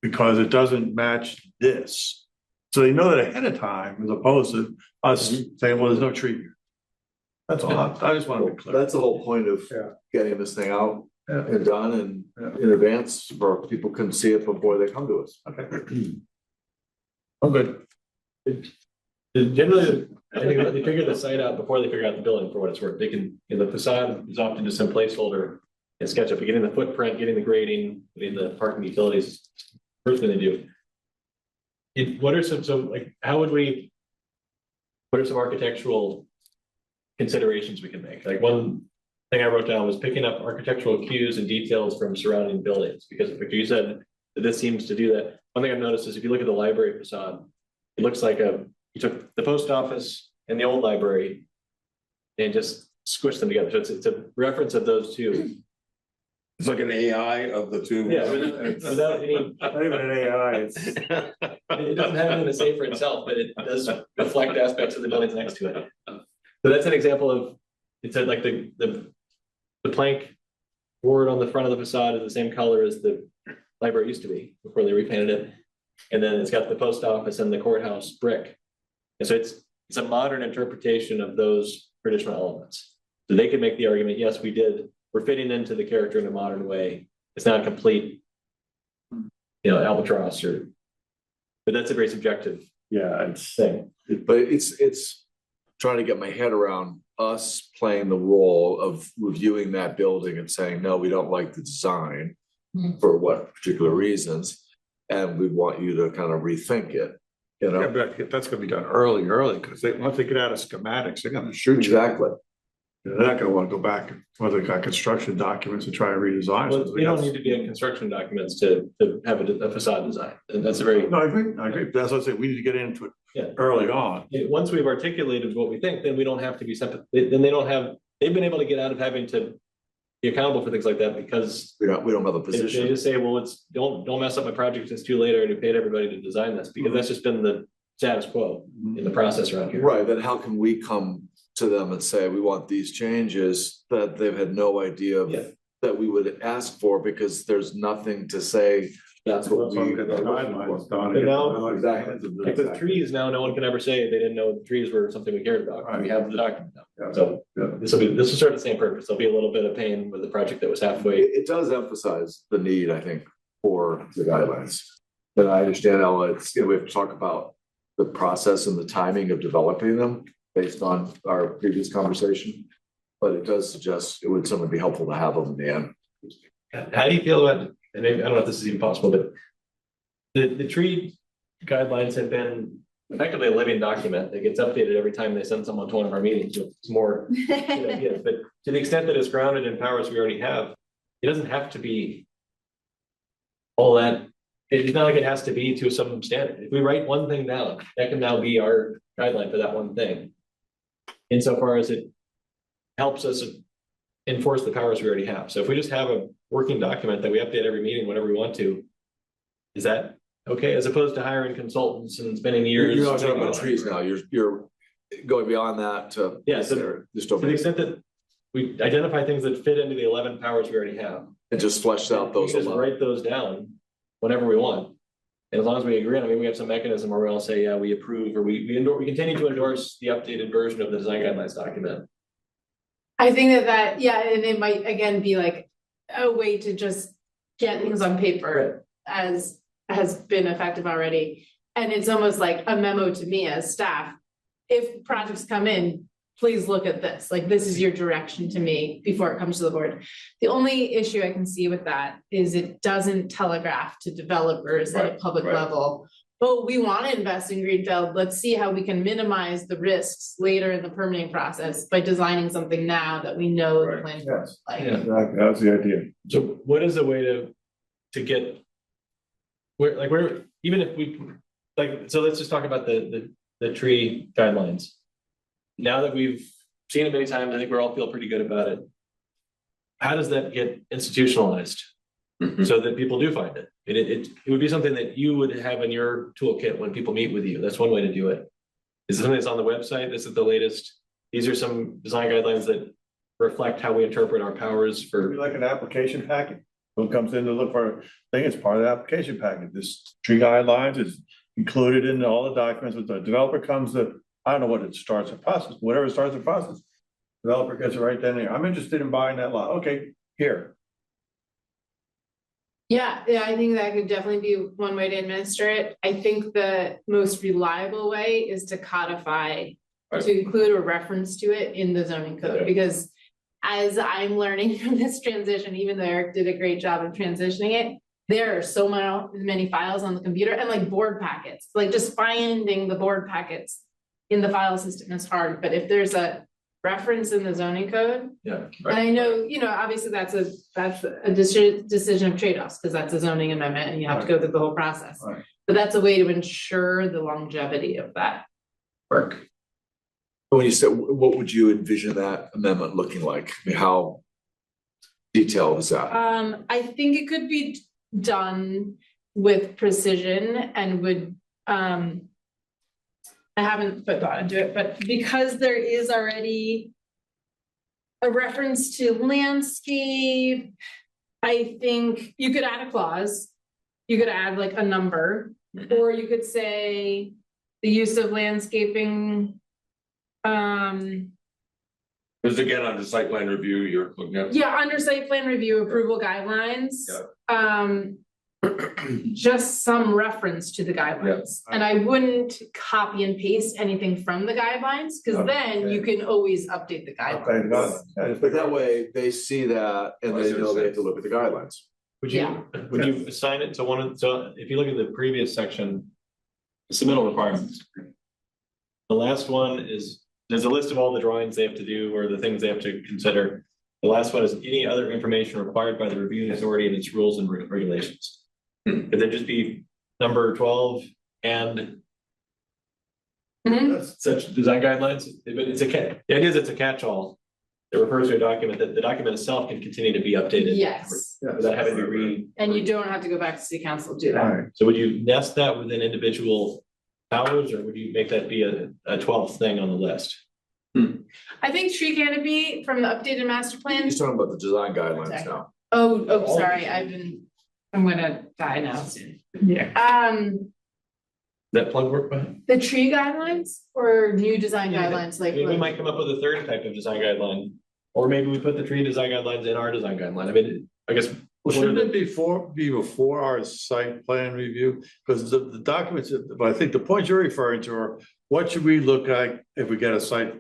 because it doesn't match this. So they know that ahead of time, as opposed to us saying, well, there's no tree here. That's all. I just want to be clear. That's the whole point of getting this thing out and done and in advance, where people can see it before they come to us. Okay. I'm good. Generally, I think they figure the site out before they figure out the building for what it's worth. They can, the facade is often just some placeholder and sketch up, getting the footprint, getting the grading, getting the parking utilities. First thing they do. What are some architectural considerations we can make? Like, one thing I wrote down was picking up architectural cues and details from surrounding buildings, because you said that this seems to do that. One thing I've noticed is if you look at the library facade, it looks like you took the post office and the old library and just squished them together. So it's a reference of those two. It's like an AI of the two. Yeah, without any. Not even an AI. It doesn't have anything to say for itself, but it does reflect aspects of the buildings next to it. So that's an example of, it said like the plank board on the front of the facade is the same color as the library used to be before they repainted it. And then it's got the post office and the courthouse brick. And so it's a modern interpretation of those traditional elements. So they could make the argument, yes, we're fitting into the character in a modern way. It's not a complete, albatross but that's a very subjective thing. But it's trying to get my head around us playing the role of reviewing that building and saying, no, we don't like the design for what particular reasons. And we want you to kind of rethink it, Yeah, but that's gonna be done early, because once they get out of schematics, they're gonna shoot you. Exactly. They're not gonna wanna go back, whether they got construction documents and try to redesign. Well, something. you don't need to be in construction documents to have a facade design, and that's a very, No, I agree, that's what I said, we need to get into it Yeah. early on. once we've articulated what we think, then we don't have to be then they don't have, they've been able to get out of having to be accountable for things like that because We don't have a they position. just say, well, don't mess up my project, it's too late, I already paid everybody to design this, because that's just been the status quo in the process around here. Right, then how can we come to them and say, we want these changes that they've had no idea of, Yeah. that we would ask for, because there's nothing to say that's what we. Get the guidelines done. But now- Exactly. Like the trees now, no one can ever say they didn't know the trees were something we cared about, we have the document now. Yeah. So Yeah. this will serve the same purpose, there'll be a little bit of pain with the project that was halfway. It does emphasize the need, I think, for the guidelines. And I understand, Ella, it's, we have to talk about the process and the timing of developing them based on our previous conversation. But it does suggest it would certainly be helpful to have them in the end. How do you feel about, and I don't know if this is even possible, but the tree guidelines have been effectively a living document that gets updated every time they send someone to one of our meetings with more good ideas. But to the extent that it's grounded in powers we already have, it doesn't have to be all that, it's not like it has to be to some standard. If we write one thing down, that can now be our guideline for that one thing. Insofar as it helps us enforce the powers we already have. So if we just have a working document that we update every meeting whenever we want to, is that okay? As opposed to hiring consultants and spending years. You're not talking about trees now, you're going beyond that to. Yeah, so Just to the over, extent that we identify things that fit into the 11 powers we already have. and just fleshed out We those. just 11. write those down whenever we want. And as long as we agree on it, maybe we have some mechanism where we all say, yeah, we approve, or we continue to endorse the updated version of the design guidelines document. I think that, yeah, and it might again be like a way to just get things on paper as has been effective already. And it's almost like a memo to me as staff. If projects come in, please look at this, like this is your direction to me before it comes to the board. The only issue I can see with that is it doesn't telegraph to developers at a public level. Oh, we want to invest in Greenfield. Let's see how we can minimize the risks later in the permitting process by designing something now that we know the Right, plan. yes. Like, Yeah. Exactly, that's the idea. So what is a way to get where even if we so let's just talk about the tree guidelines. Now that we've seen it many times, I think we all feel pretty good about it. How does that get institutionalized so that people do find it? It would be something that you would have in your toolkit when people meet with you. That's one way to do it. Is it something that's on the website? This is the latest. These are some design guidelines that reflect how we interpret our powers It'd for. be like an application packet. Who comes in to look for a thing, it's part of the application packet. This tree guidelines is included in all the documents. When the developer comes to, I don't know what it starts the process, whatever starts the process. Developer gets it right then and there. I'm interested in buying that lot. Okay, here. yeah, I think that could definitely be one way to administer it. I think the most reliable way is to codify, to include a reference to it in the zoning code, Okay. because as I'm learning from this transition, even though Eric did a great job of transitioning it, there are so many files on the computer and like board packets, like just finding the board packets in the file system is hard, but if there's a reference in the zoning code, Yeah. and I know, obviously that's a decision of trade-offs, because that's a zoning amendment and you have to go through the whole process. Right. But that's a way to ensure the longevity of that work. When you said, what would you envision that amendment looking like? I mean, how detailed is that? I think it could be done with precision and would, I haven't put thought into it, but because there is already a reference to landscape, I think you could add a clause. You could add like a number, or you could say the use of landscaping. Because again, on the site plan review, you're looking at. Yeah, under site plan review approval guidelines. Just some reference to the guidelines. And I wouldn't copy and paste anything from the guidelines, because then you can always update the guidelines. But that way, they see that and they know they have to look at the guidelines. Would Yeah. you assign it to one of, so if you look at the previous section, the submittal requirements. The last one is there's a list of all the drawings they have to do or the things they have to consider. The last one is any other information required by the reviewing authority and its rules and regulations. Could there just be number 12 and such design guidelines? But it's the idea is it's a catch-all. It refers to a document that the document itself can continue to be updated. Yes, Without having to read. and you don't have to go back to city council to do that. Alright, So would you nest that within individual powers, or would you make that be a 12th thing on the list? I think tree canopy from the updated master plan. He's talking about the design guidelines now. Oh, sorry, I'm gonna die now soon. Yeah. That plug work, but The tree guidelines or new design guidelines, like. we might come up with a third type of design guideline. Or maybe we put the tree design guidelines in our design guideline. I mean, I guess. well, shouldn't it be before our site plan review? Because the documents, but I think the points you're referring to are, what should we look like if we get a site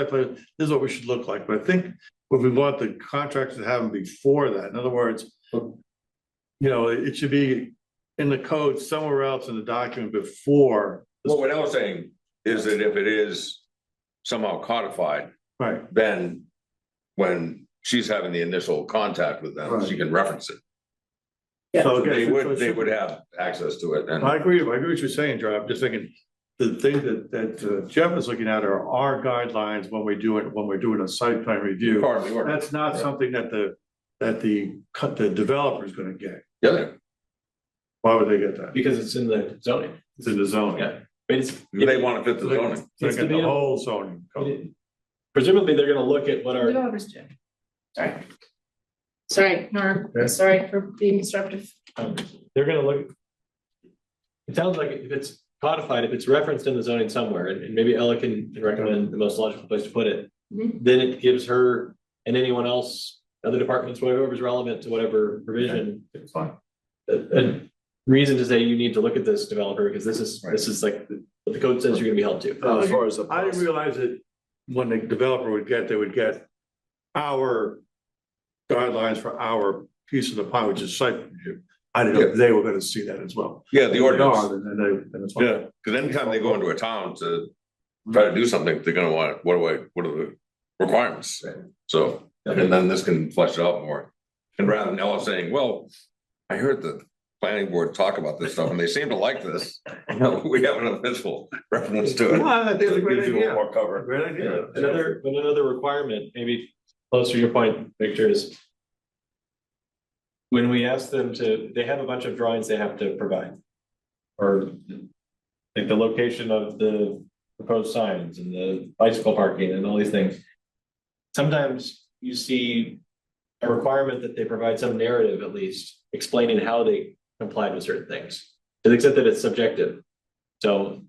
plan, this is what we should look like, but I think if we want the contractors to have them before that, in other words, it should be in the code somewhere else in the document before. Well, what I was saying is that if it is somehow codified, Right, then when she's having the initial contact with them, she can reference it. so They okay, would have access to it and. I agree what you're saying, Joe, I'm just thinking, the thing that Jeff is looking at are our guidelines when we're doing a site plan review. Part of the ordinance. That's not something that the developer is gonna get. Yeah, Why would they get that? Because it's in the zoning. It's in the zoning. Yeah. But it's. they want to fit the zoning. They It's get to be the able- whole zoning code. Presumably, they're gonna look at what our. Developers do. Sorry, Nora, Yeah. sorry for being disruptive. They're gonna look. It sounds like if it's codified, if it's referenced in the zoning somewhere, and maybe Ella can recommend the most logical place to put it. Mhm. Then it gives her and anyone else, other departments, whatever's relevant to whatever provision. It's fine. A reason to say you need to look at this developer, because this is like what the code says you're gonna be held to. As far as the. I didn't realize that when the developer they would get our guidelines for our piece of the pie, which is site review. I didn't know if they were gonna see that as well. Yeah, the If they ordinance. are, then it's fine. Yeah, because anytime they go into a town to try to do something, they're gonna want, what are the requirements? So, and then this can flesh it out more. And rather than Ella saying, well, I heard the planning board talk about this stuff and they seem to like this. We have an official reference to it. Well, I think it's a So it great gives you idea. more cover. Great idea. Another requirement, maybe closer to your point, Victor, is. When we ask them they have a bunch of drawings they have to provide. Or like the location of the proposed signs and the bicycle parking and all these things. Sometimes you see a requirement that they provide some narrative at least explaining how they complied with certain things. To the extent that it's subjective. So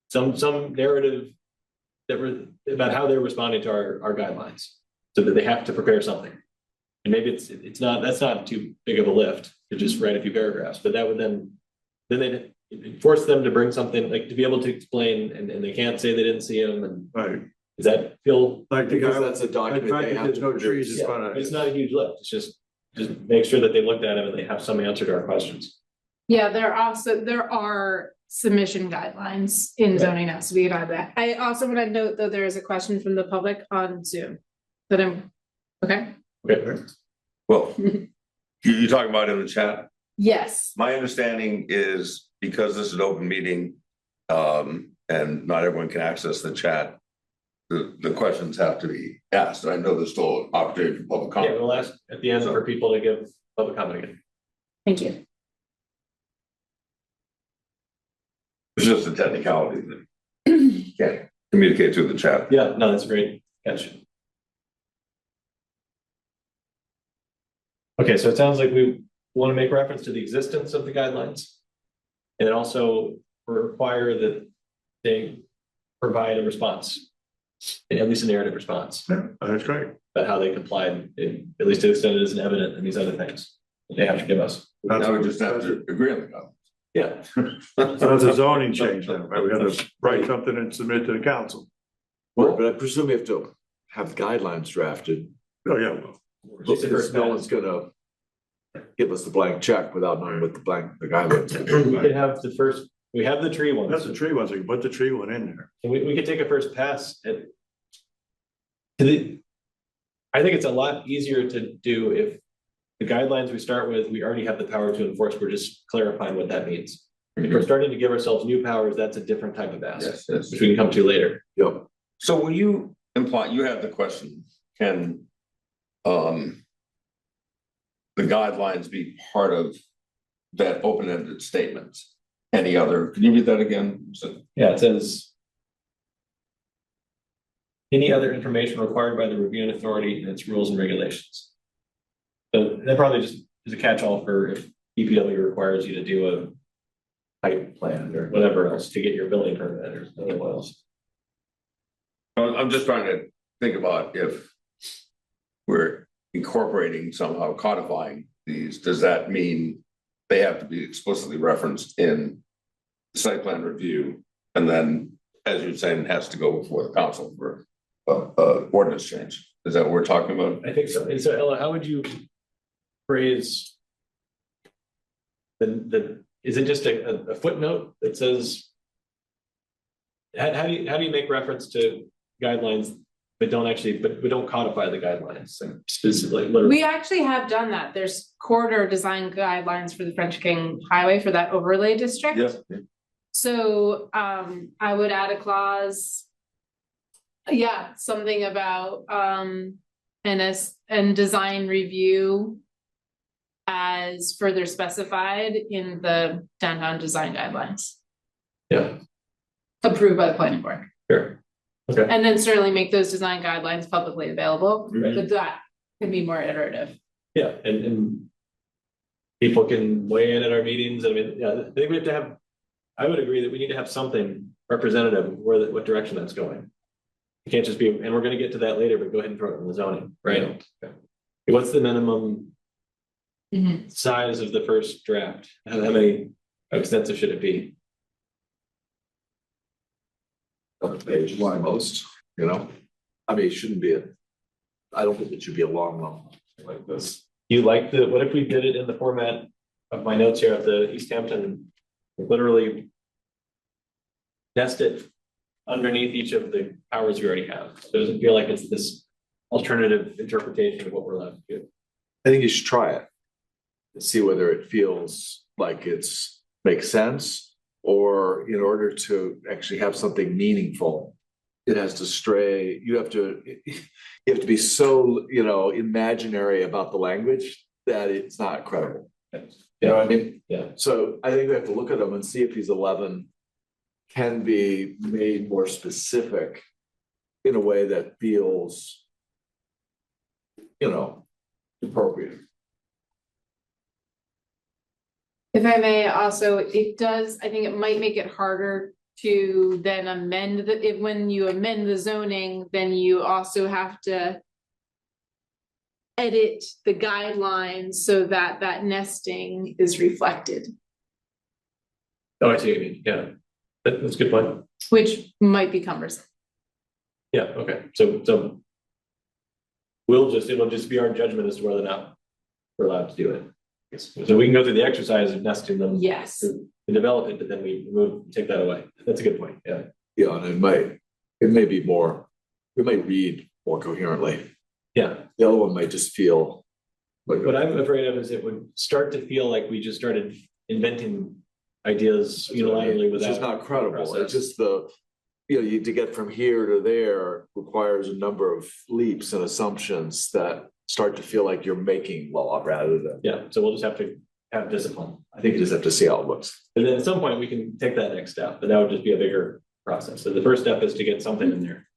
some narrative about how they're responding to our guidelines, so that they have to prepare something. And maybe that's not too big of a lift to just write a few paragraphs, but that would then they'd force them to bring something, like to be able to explain, and they can't say they didn't see them, and Right, does that feel? like the Because guy, that's a the document fact they that have there's to no trees produce. in front of It's it. not a huge lift, it's just make sure that they looked at them and they have some answer to our questions. Yeah, there are submission guidelines in zoning now, so we could add that. I also want to note that there is a question from the public on Zoom. Okay, Okay. Well, you talking about in the chat? yes, My understanding is because this is an open meeting, and not everyone can access the chat. The questions have to be asked. I know there's still an opportunity for public Yeah, comment. we'll ask at the end for people to give public comment again. thank you. It's just a technicality that you can't communicate through the chat. Yeah, no, that's a great catch. Okay, so it sounds like we want to make reference to the existence of the guidelines. And then also require that they provide a response, at least a narrative response, Yeah, that's great. about how they complied, at least to the extent it isn't evident in these other things that they have to give us. Now we just have to agree on the comment. Yeah. So that's a zoning change then, right? We gotta write something and submit to the council. Well, but I presume we have to have guidelines drafted. Oh, yeah, well, Just the Because first no pass. one's gonna give us the blank check without knowing what the guidelines We are. could have the first we have the tree ones. That's the tree ones, we can put the tree one in there. And we could take a first pass at. I think it's a lot easier to do if the guidelines we start with, we already have the power to enforce, we're just clarifying what that means. If we're starting to give ourselves new powers, that's a different type of ask, Yes, yes. which we can come to later. Yep. So when you imply, you have the question, can the guidelines be part of that open-ended statement? Any other, can you read that again? Yeah, it says. Any other information required by the reviewing authority and its rules and regulations. So that probably just is a catch-all for if DPW requires you to do a height plan or whatever else to get your building permit or whatever else. I'm just trying to think about if we're incorporating somehow codifying these, does that mean they have to be explicitly referenced in the site plan review? And then, as you're saying, it has to go before the council for ordinance change. Is that what we're talking about? I think so. And so Ella, how would you phrase is it just a footnote that says how do you make reference to guidelines but don't codify the guidelines specifically? We actually have done that. There's corridor design guidelines for the French King Highway for that overlay district. Yeah. So I would add a clause. Yeah, something about and design review as further specified in the downtown design guidelines. Yeah. Approved by the planning board. Sure. Okay. And then certainly make those design guidelines publicly available, Right. but that can be more iterative. Yeah, and people can weigh in at our meetings. I mean, yeah, I think we have to have, I would agree that we need to have something representative of what direction that's going. It can't just be, and we're gonna get to that later, but go ahead and throw it in the zoning, right? Okay. What's the minimum size of the first draft? How many, how extensive should it be? On the page, why most, you know? I mean, it shouldn't be I don't think it should be a long one like this. You like what if we did it in the format of my notes here at the East Hampton, literally nest it underneath each of the powers we already have. So it doesn't feel like it's this alternative interpretation of what we're allowed to do. I think you should try it. And see whether it feels like makes sense, or in order to actually have something meaningful, it has to stray, you have to be so, imaginary about the language that it's not credible. You know what I mean? Yeah. So I think we have to look at them and see if these 11 can be made more specific in a way that feels, appropriate. If I may also, I think it might make it harder to then amend when you amend the zoning, then you also have to edit the guidelines so that nesting is reflected, Oh, I see what you mean. Yeah, that's a good point. which might be cumbersome. Yeah, okay, so it'll just be our judgment as to whether or not we're allowed to do it. So we can go through the exercise of nesting them. Yes. And develop it, but then we take that away. That's a good point, yeah. Yeah, and it may read more coherently. Yeah, The other one might just feel like. what I'm afraid of is it would start to feel like we just started inventing ideas unilaterally Which without. is not credible. process. It's just to get from here to there requires a number of leaps and assumptions that start to feel like you're making law rather than. Yeah, so we'll just have to have discipline. I think you just have to see how it looks. And then at some point we can take that next step, but that would just be a bigger process. So the first step is to get something in there.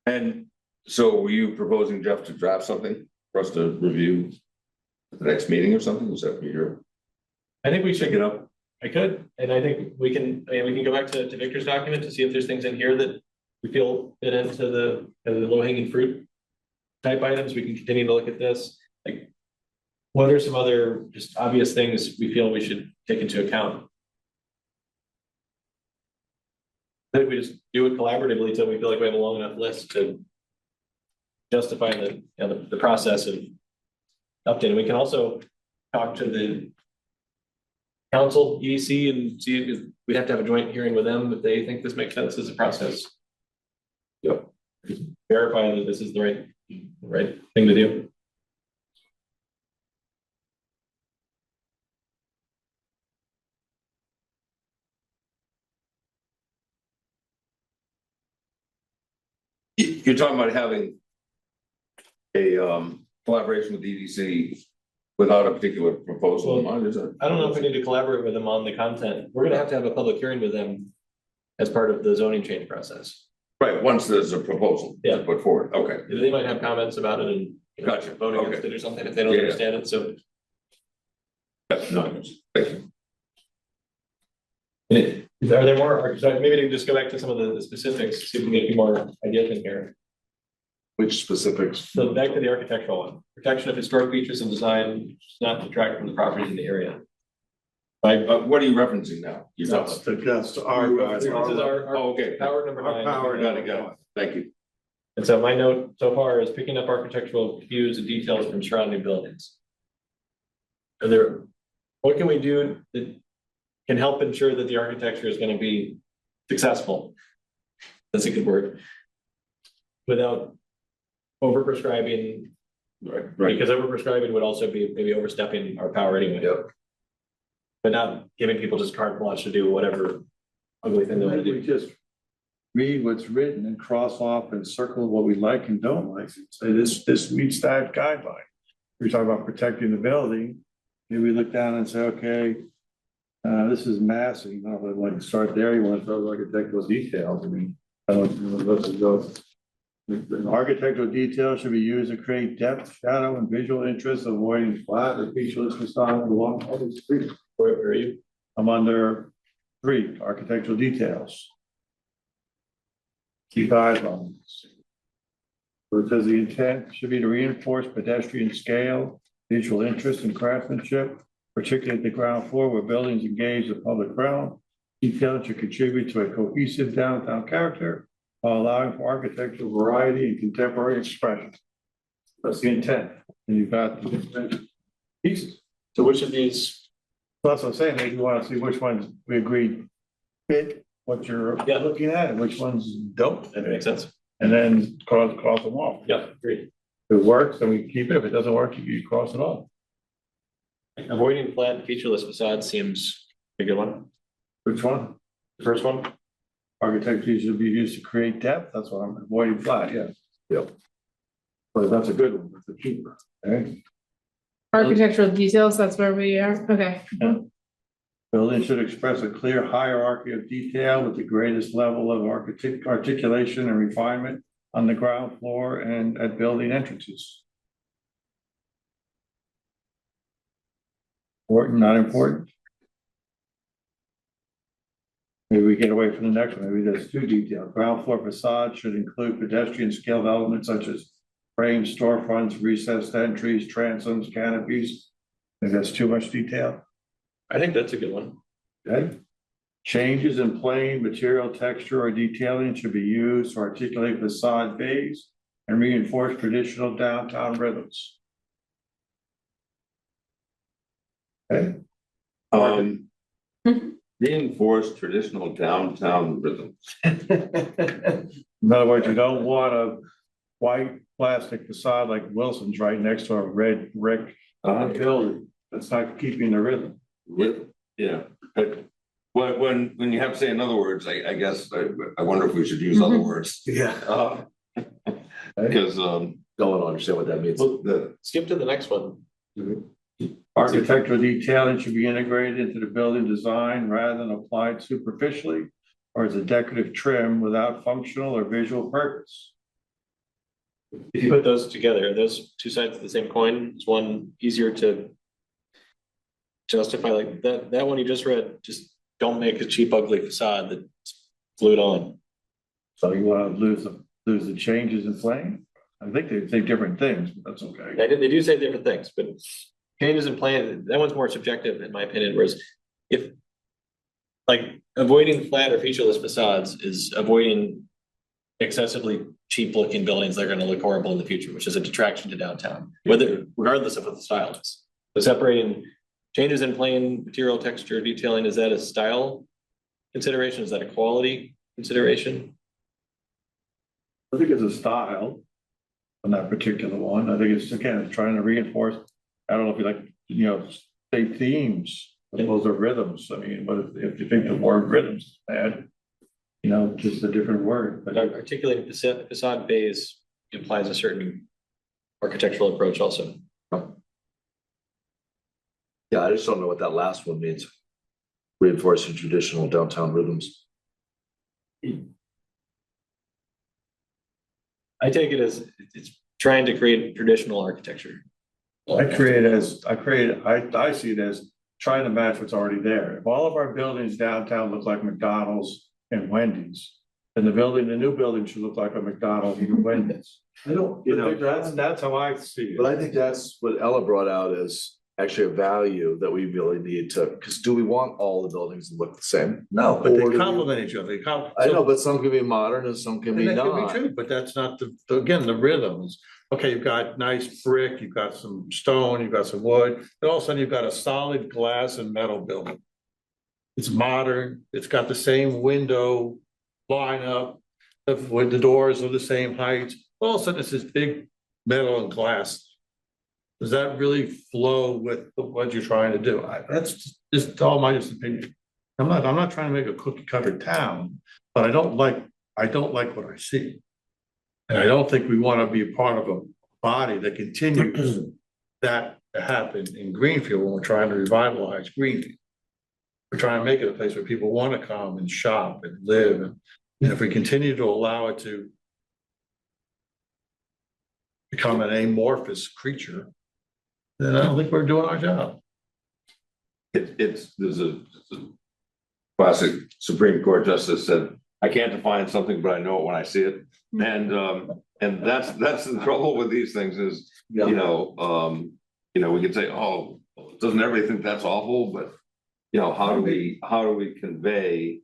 And so were you proposing, Jeff, to draft something for us to review at the next meeting or something? Was that what you're? I think we should get up. I could, and I think we can go back to Victor's document to see if there's things in here that we feel fit into the low hanging fruit type items. We can continue to look at this. Like, what are some other just obvious things we feel we should take into account? I think we just do it collaboratively until we feel like we have a long enough list to justify the process of updating. We can also talk to the council, EDC, and see if we'd have to have a joint hearing with them if they think this makes sense as a process. Yep. Verify that this is the right thing to do. You're talking about having a collaboration with EDC without a particular proposal in mind, is it? I don't know if we need to collaborate with them on the content. We're gonna have to have a public hearing with them as part of the zoning change process. Right, once there's a proposal Yeah. put forward, okay. They might have comments about it and you know, Gotcha. vote against Okay. it or something if they don't Yeah. understand it, so. No, thank you. Are there more, so maybe to just go back to some of the specifics, see if we can get a few more ideas in here. Which specifics? So back to the architectural one, protection of historic features and design, does not detract from the properties in the area. What are you referencing now? You're That's talking our guys. This is our Oh, okay. power number Our 9. power Got it. Thank you. And so my note so far is picking up architectural cues and details from surrounding buildings. What can we do that can help ensure that the architecture is going to be successful? That's a good word. Without overprescribing, Right. because overprescribing would also be maybe overstepping our power anyway. Yep. But not giving people just carte blanche to do whatever ugly thing they want to We do. just read what's written and cross off and circle what we like and don't like. Say this meets that guideline. We talk about protecting the building. Maybe we look down and say, okay, this is massing. I would like to start there. You want to throw architectural details. I mean, I don't know, let's go. The architectural details should be used to create depth, shadow, and visual interest, avoiding flat or featureless facade along public streets. Where are you? I'm under 3, architectural details. Key guidelines. Where it says the intent should be to reinforce pedestrian scale, visual interest and craftsmanship, particularly at the ground floor where buildings engage the public realm. Detail should contribute to a cohesive downtown character while allowing for architectural variety and contemporary expression. That's the intent. And you've got the different pieces. So which of these? So that's what I'm saying, maybe you want to see which ones we agreed fit what you're Yeah. looking at and which ones don't, That makes sense. and then cross them off. Yeah, great. If it works, then we keep it. If it doesn't work, you cross it off. Avoiding flat and featureless facades seems a good one. Which one? The first one? Architecture should be used to create depth. That's what I'm avoiding flat, yeah. Yep. But that's a good one. That's a cheaper. Okay. Architectural details, that's where we are, okay. Building should express a clear hierarchy of detail with the greatest level of articulation and refinement on the ground floor and at building entrances. Important, not important? Maybe we get away from the next one, maybe that's too detailed. Ground floor facade should include pedestrian scale elements such as frames, storefronts, recessed entries, transoms, canopies. Maybe that's too much detail. I think that's a good one. Okay. Changes in plane, material, texture, or detailing should be used to articulate facade bays and reinforce traditional downtown rhythms. Okay. Reinforce traditional downtown rhythms. In other words, you don't want a white plastic facade like Wilson's right next to a red brick building. That's not keeping the rhythm. Yeah, but when you have to say in other words, I guess, I wonder if we should use other words. Yeah. Because, Don't understand what that means. the, Skip to the next one. Architectural detailing should be integrated into the building design rather than applied superficially or as a decorative trim without functional or visual purpose. If you put those together, those two sides of the same coin, is one easier to justify, like that one you just read, just don't make a cheap, ugly facade that's glued on. So you want to lose the changes in plane? I think they say different things, but that's okay. They do say different things, but changes in plan, that one's more subjective in my opinion, whereas if like avoiding flat or featureless facades is avoiding excessively cheap looking buildings that are going to look horrible in the future, which is a detraction to downtown, whether regardless of what the style is. So separating Changes in plane, material, texture, detailing, is that a style consideration? Is that a quality consideration? I think it's a style on that particular one. I think it's, again, it's trying to reinforce, I don't know if you like, say themes, as opposed to rhythms. I mean, but if you think the word rhythms is bad, just a different word, But but articulating facade bays implies a certain architectural approach also. Yeah, I just don't know what that last one means. Reinforcing traditional downtown rhythms. I take it as it's trying to create traditional architecture. I see it as trying to match what's already there. If all of our buildings downtown look like McDonald's and Wendy's, then the new building should look like a McDonald's and a Wendy's. I don't, That's how I see it. but I think that's what Ella brought out as actually a value that we really need to, because do we want all the buildings to look the same? No, but Or they do we- complement each other. I know, but some can be modern and some can And be that could be not. true, but that's not again, the rhythms. Okay, you've got nice brick, you've got some stone, you've got some wood, then all of a sudden you've got a solid glass and metal building. It's modern, it's got the same window lineup, the doors are the same height, all of a sudden it's this big metal and glass. Does that really flow with what you're trying to do? That's just all my opinion. I'm not trying to make a cookie cutter town, but I don't like what I see. And I don't think we want to be a part of a body that continues that to happen in Greenfield when we're trying to revitalize Greenfield. We're trying to make it a place where people want to come and shop and live. And if we continue to allow it to become an amorphous creature, then I don't think we're doing our job. There's a classic Supreme Court justice said, I can't define something, but I know it when I see it. And that's the trouble with these things is, we can say, oh, doesn't everybody think that's awful? But, how do we convey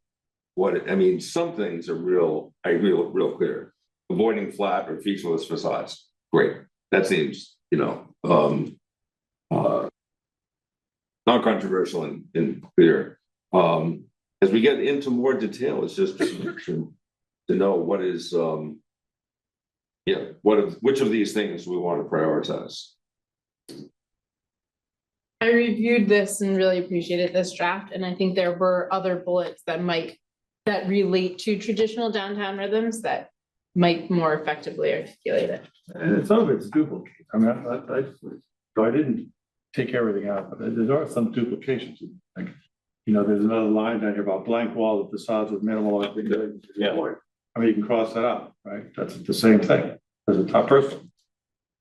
some things are real clear. Avoiding flat or featureless facades, great. That seems, non-controversial and clear. As we get into more detail, it's just to know what is, which of these things we want to prioritize. I reviewed this and really appreciated this draft, and I think there were other bullets that relate to traditional downtown rhythms that might more effectively articulate it. And some of it's duplicate. I mean, I didn't take everything out, but there are some duplications. Like, there's another line down here about blank wall of facades with minimal. Yeah. I mean, you can cross that out, right? That's the same thing as a top person.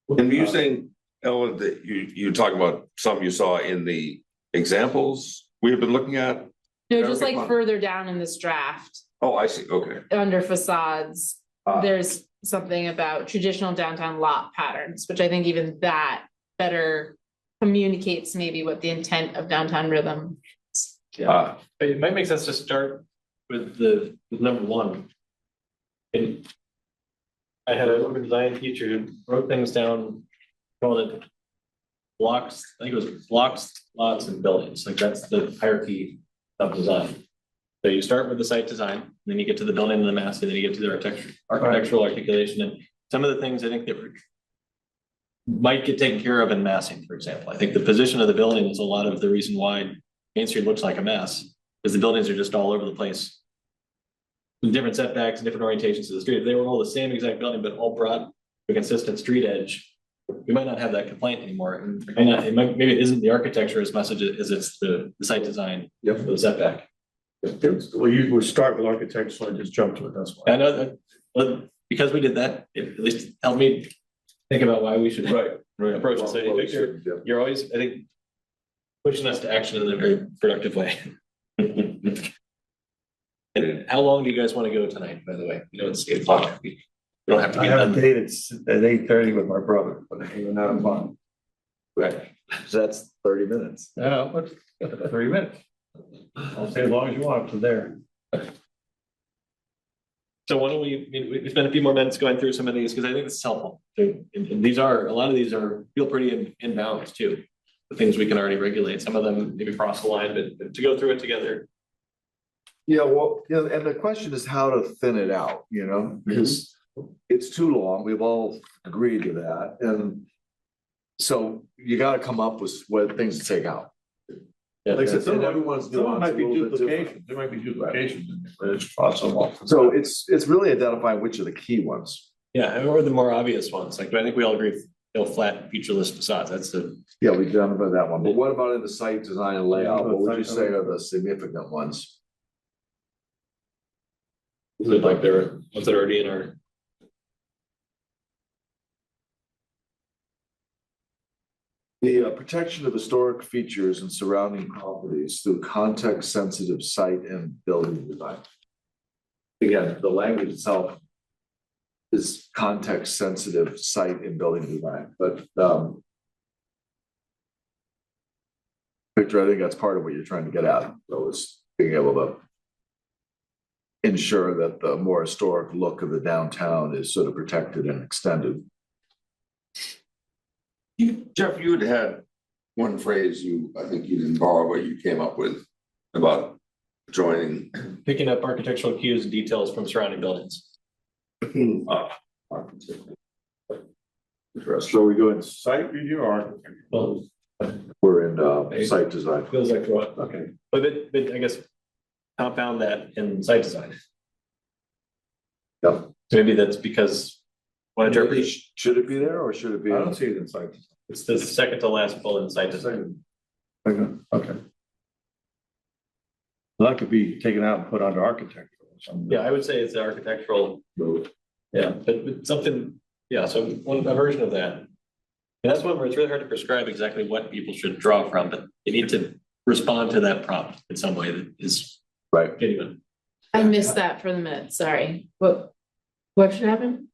And were you saying, Ellen, that you talk about some you saw in the examples we have been looking at? No, just Okay, like fine. further down in this draft, Oh, I see, okay. under facades, Ah. there's something about traditional downtown lot patterns, which I think even that better communicates maybe what the intent of downtown rhythm is. Yeah, it might make sense to start with number one. And I had an urban design teacher who wrote things down, called it blocks, I think it was blocks, lots, and buildings, like that's the hierarchy of design. So you start with the site design, then you get to the building and the mass, and then you get to the architectural articulation, and some of the things I think that might get taken care of in massing, for example. I think the position of the building is a lot of the reason why Main Street looks like a mess, because the buildings are just all over the place. With different setbacks and different orientations to the street. If they were all the same exact building, but all brought to a consistent street edge, we might not have that complaint anymore. And maybe it isn't the architecture as much as it's the site design for the setback. Well, you would start with architecture and just jump to it, that's why. I know that, but because we did that, it at least helped me think about why we should approach the city. Victor, you're always, I think, pushing us to action in a very productive way. And how long do you guys want to go tonight, by the way? It's 8 o'clock. We don't have to I be have a done. date at 8:30 with my brother, but we're not in fun. Right. So that's 30 minutes. Yeah, but 3 minutes. I'll stay as long as you want up to there. So why don't we spend a few more minutes going through some of these, because I think this is helpful. And a lot of these feel pretty in bounds too. the things we can already regulate. Some of them maybe cross the line, but to go through it together. Yeah, well, yeah, and the question is how to thin it out, you know, because it's too long. We've all agreed to that, and so you gotta come up with what things to take out. Yeah. Like I said, some And of everyone's them nuance might a be little bit different. duplications, there might be duplications in there, but it's possible. So it's really identifying which are the key ones. Yeah, or the more obvious ones, like, I think we all agree, flat featureless facades, that's the, Yeah, we've done about that one, but what about in the site design and layout? What would you say are the significant ones? like they're, what's already in our. The protection of historic features and surrounding properties through context-sensitive site and building design. Again, the language itself is context-sensitive site and building design, but Victor, I think that's part of what you're trying to get at, though, is being able to ensure that the more historic look of the downtown is sort of protected and extended. Jeff, you had one phrase I think you didn't borrow, but you came up with about joining. Picking up architectural cues and details from surrounding buildings. So we go in site review or architecture? Well, We're in site design. feels like what, Okay. but I guess compound that in site design. Yep. So maybe that's because one interpretation, Should it be there or should it be? I don't see it in site. it's the second to last bullet in site design. Okay. That could be taken out and put under architecture or something. Yeah, I would say it's the architectural move. Yeah, but something, yeah, so a version of that. And that's one where it's really hard to prescribe exactly what people should draw from, but they need to respond to that prompt in some way that is Right. genuine. I missed that for the minute, sorry. What should happen?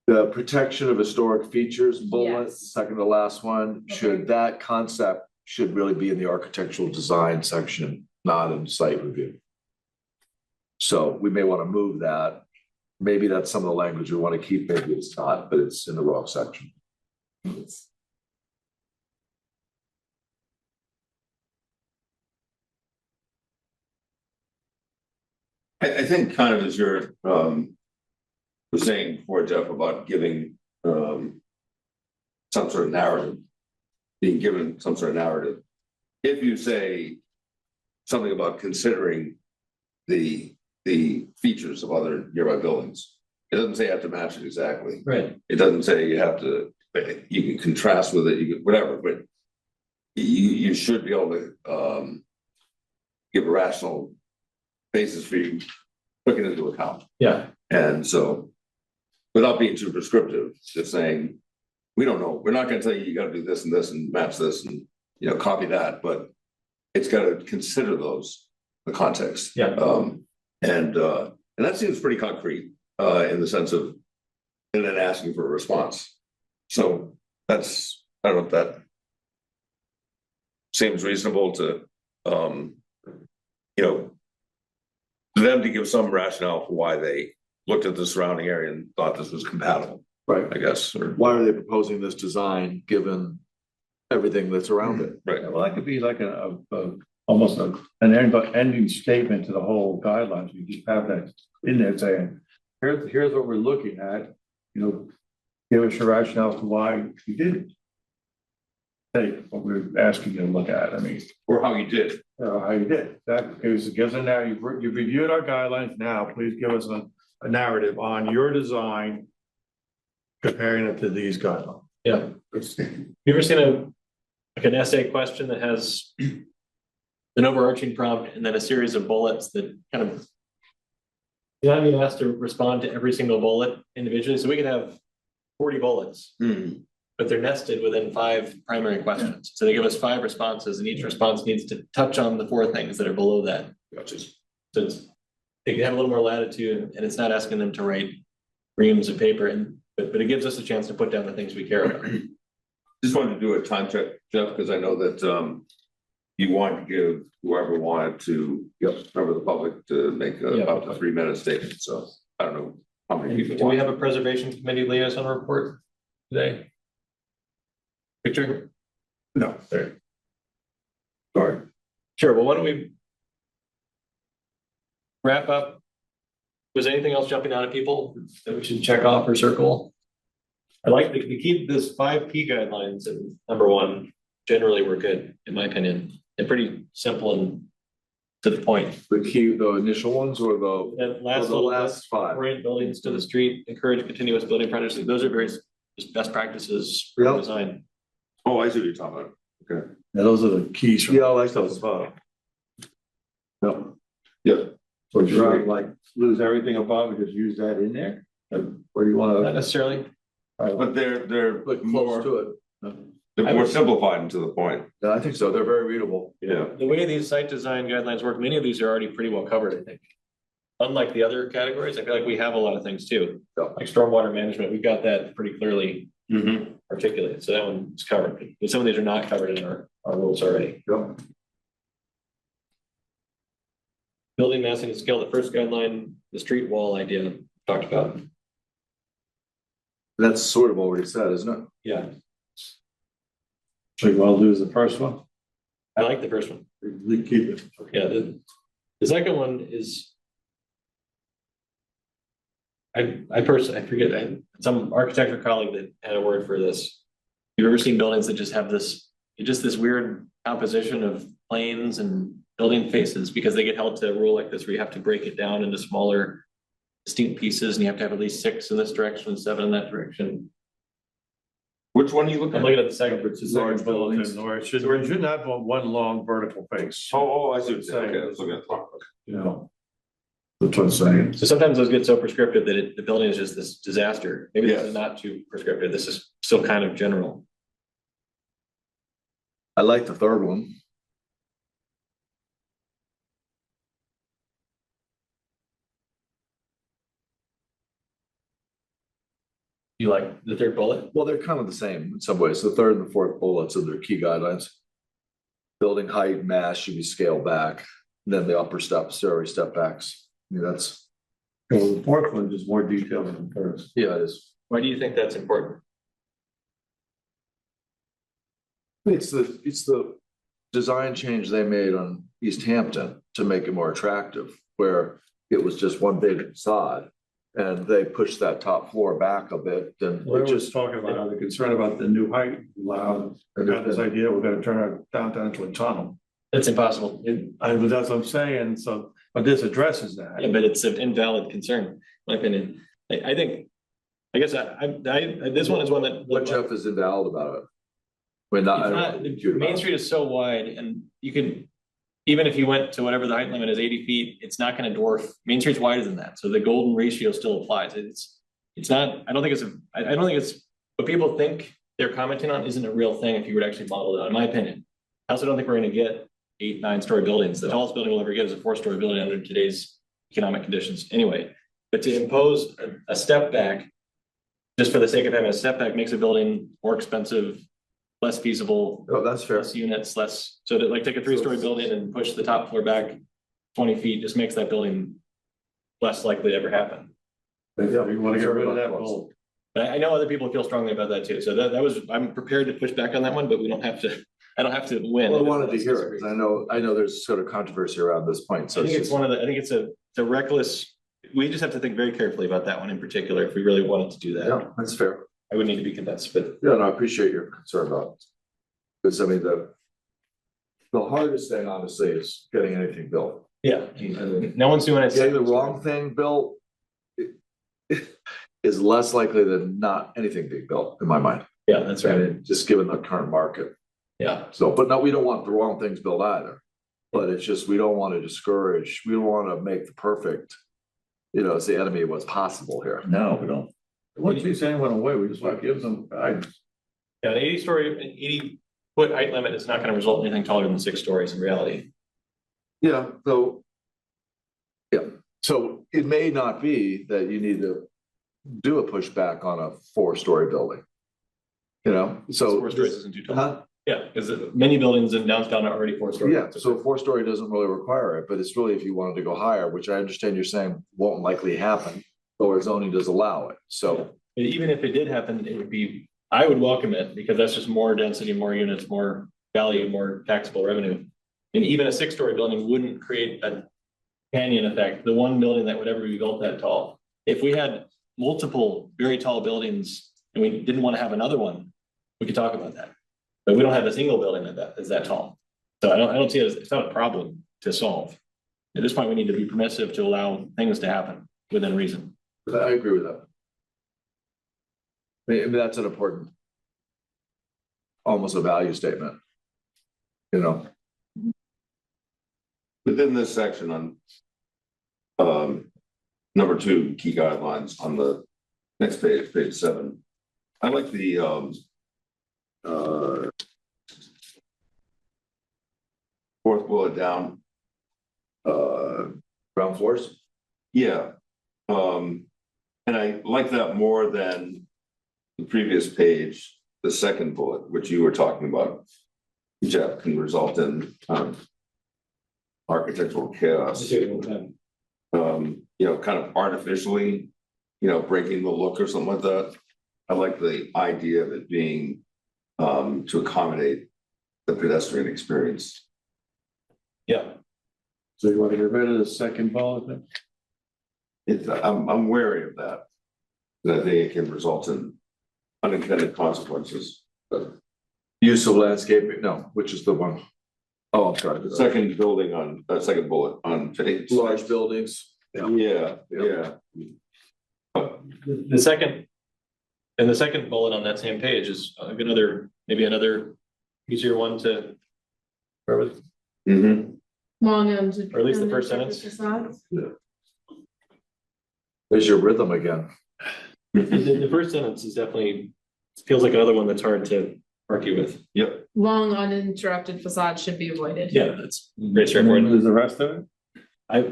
The protection of historic features bullet, Yes. second to last one, Okay. should that concept should really be in the architectural design section, not in site review. So we may want to move that. Maybe that's some of the language we want to keep, maybe it's not, but it's in the wrong section. I think kind of as you're, was saying before, Jeff, about giving, some sort of narrative, being given some sort of narrative. If you say something about considering the features of other nearby buildings, it doesn't say you have to match it exactly. Right. It doesn't say you have to, you can contrast with it, you can, whatever, but you should be able to, give a rational basis for you looking into account. Yeah, And so, without being too prescriptive, just saying, we don't know, we're not gonna tell you, you gotta do this and match this and, copy that, but it's gotta consider those, the context. Yeah. And that seems pretty concrete, in the sense of, and then asking for a response. So that's, I don't know if that seems reasonable to, them to give some rationale for why they looked at the surrounding area and thought this was compatible, Right. I guess, or. Why are they proposing this design, given everything that's around it? Right. Well, that could be like almost an ending statement to the whole guidelines. You just have that in there saying, here's what we're looking at, give us your rationale for why you did take what we're asking you to look at. I mean, Or how you did. how you did. That gives a now, you've reviewed our guidelines. Now, please give us a narrative on your design, comparing it to these guidelines. yeah. You ever seen an essay question that has an overarching prompt and then a series of bullets that kind of, you're not being asked to respond to every single bullet individually, so we could have 40 bullets, but they're nested within 5 primary questions. So they give us 5 responses, and each response needs to touch on the 4 things that are below that. Gotcha. So they can have a little more latitude, and it's not asking them to write reams of paper, but it gives us a chance to put down the things we care about. Just wanted to do a time check, Jeff, because I know that you wanted to give whoever wanted to, remember the public to make up to 3-minute statement, so I don't know how many people. Do we have a preservation committee liaison report today? Victor? No. Sorry. Sure, well, why don't we wrap up? Was anything else jumping out at people that we should check off or circle? I like to keep this 5P guidelines and number one, generally we're good, in my opinion. They're pretty simple and to the point. The initial ones or the, And last the little last five? orient buildings to the street, encourage continuous building projects. Those are very just best practices for Yep. design. Oh, I see what you're talking about. Okay. Yeah, those are the keys. Yeah, I like those. No. Yeah. So you rather like lose everything above and just use that in there? Or do you Not wanna? necessarily. But they're But close more, to it. they're more simplified and to the point. Yeah, I think so. They're very readable. Yeah. The way these site design guidelines work, many of these are already pretty well covered, I think. Unlike the other categories, I feel like we have a lot of things too. Yeah. Like stormwater management, we've got that pretty clearly Mm-hmm. articulated, so that one's covered. But some of these are not covered in our rules already. Yeah. Building massing and scale, the first guideline, the street wall idea talked about. That's sort of already said, isn't it? Yeah, So you wanna lose the first one? I like the first one. We keep it. Yeah, the second one is. I personally, I forget, some architecture colleague that had a word for this. You've ever seen buildings that just have this, just this weird composition of planes and building faces because they get held to a rule like this where you have to break it down into smaller distinct pieces and you have to have at least 6 in this direction and 7 in that direction. Which one are you looking I'm at? looking at the second, It's it's large large buildings. or it shouldn't have one long vertical face. Oh, I see what you're saying. Okay, let's look at that. You know. That's what I'm saying. So sometimes those get so prescriptive that the building is just this disaster. Maybe this Yes. is not too prescriptive. This is still kind of general. I like the third one. You like the third bullet? Well, they're kind of the same in some ways. The third and the fourth bullets are their key guidelines. Building height, mass should be scaled back. Then the upper steps, area step backs. I mean, that's, So the fourth one is more detailed than the first. yeah, it is. Why do you think that's important? It's the design change they made on East Hampton to make it more attractive, where it was just one big facade. And they pushed that top floor back a bit, and We're it just just, talking about the concern about the new height. Loud, I got this idea, we're gonna turn our downtown into a tunnel. That's impossible. That's what I'm saying, so, but this addresses that. Yeah, but it's an invalid concern, in my opinion. I think, I guess this one is one that. what Jeff is invalid about it. I mean, It's not, Main Street is so wide and you can, even if you went to whatever the height limit is, 80 feet, it's not gonna dwarf, Main Street's wider than that, so the golden ratio still applies. It's not, I don't think it's, what people think they're commenting on isn't a real thing if you were to actually model it out, in my opinion. I also don't think we're gonna get 8, 9-story buildings. The tallest building we'll ever get is a 4-story building under today's economic conditions anyway. But to impose a step back, just for the sake of having a step back, makes a building more expensive, less feasible, Oh, that's fair. less units, less, so to like take a 3-story building and push the top floor back 20 feet just makes that building less likely to ever happen. Yeah, we wanna get rid of that bulb. But I know other people feel strongly about that too, so that was, I'm prepared to push back on that one, but we don't have to, I don't have to win. Well, I wanted to hear it, because I know there's sort of controversy around this point, I so think it's it's just, one of the, I think it's a reckless, we just have to think very carefully about that one in particular, if we really wanted to do that. yeah, that's fair. I would need to be convinced, but Yeah, no, I appreciate your concern about it. Because I mean, the hardest thing honestly is getting anything built. yeah, no one's doing it. Getting the wrong thing built is less likely than not anything being built, in my mind. Yeah, that's right. And just given the current market. Yeah, So, but no, we don't want the wrong things built either. But it's just, we don't want to discourage, we don't want to make the perfect, it's the enemy of what's possible here. No, we don't. Once you say anyone away, we just want to give them guidance. yeah, an 80-foot height limit is not gonna result in anything taller than 6 stories in reality. Yeah, so. Yeah, so it may not be that you need to do a pushback on a 4-story building. So. 4 stories isn't too tall. Huh? Yeah, because many buildings in downtown are already 4 stories. Yeah, so 4-story doesn't really require it, but it's really if you wanted to go higher, which I understand you're saying won't likely happen. Or zoning does allow it, so, But even if it did happen, it would be I would welcome it because that's just more density, more units, more value, more taxable revenue. And even a 6-story building wouldn't create a canyon effect, the one building that would ever be built that tall. If we had multiple very tall buildings and we didn't want to have another one, we could talk about that. But we don't have a single building that is that tall. So I don't see it as, it's not a problem to solve. At this point, we need to be permissive to allow things to happen within reason. I agree with that. I mean, that's an important, almost a value statement. You know, Within this section on number 2, key guidelines on the next page, page 7. I like the fourth bullet down. ground floors. Yeah. And I like that more than the previous page, the second bullet, which you were talking about, Jeff, can result in architectural chaos. You know, kind of artificially, you know, breaking the look or something like that. I like the idea of it being to accommodate the pedestrian experience. Yeah. So you want to get rid of the second bullet then? I'm wary of that. That I think it can result in unintended consequences. But Use of landscaping, no, which is the one? Oh, I'm sorry. the second building on, second bullet on page. Large buildings. Yeah, yeah. The second, and the second bullet on that same page is another, maybe another easier one to. Mm-hmm. Long and. Or at least the first sentence. There's your rhythm again. The first sentence is definitely, feels like another one that's hard to argue with. Yep. Long uninterrupted facade should be avoided. Yeah, that's very straightforward. There's the rest of it? I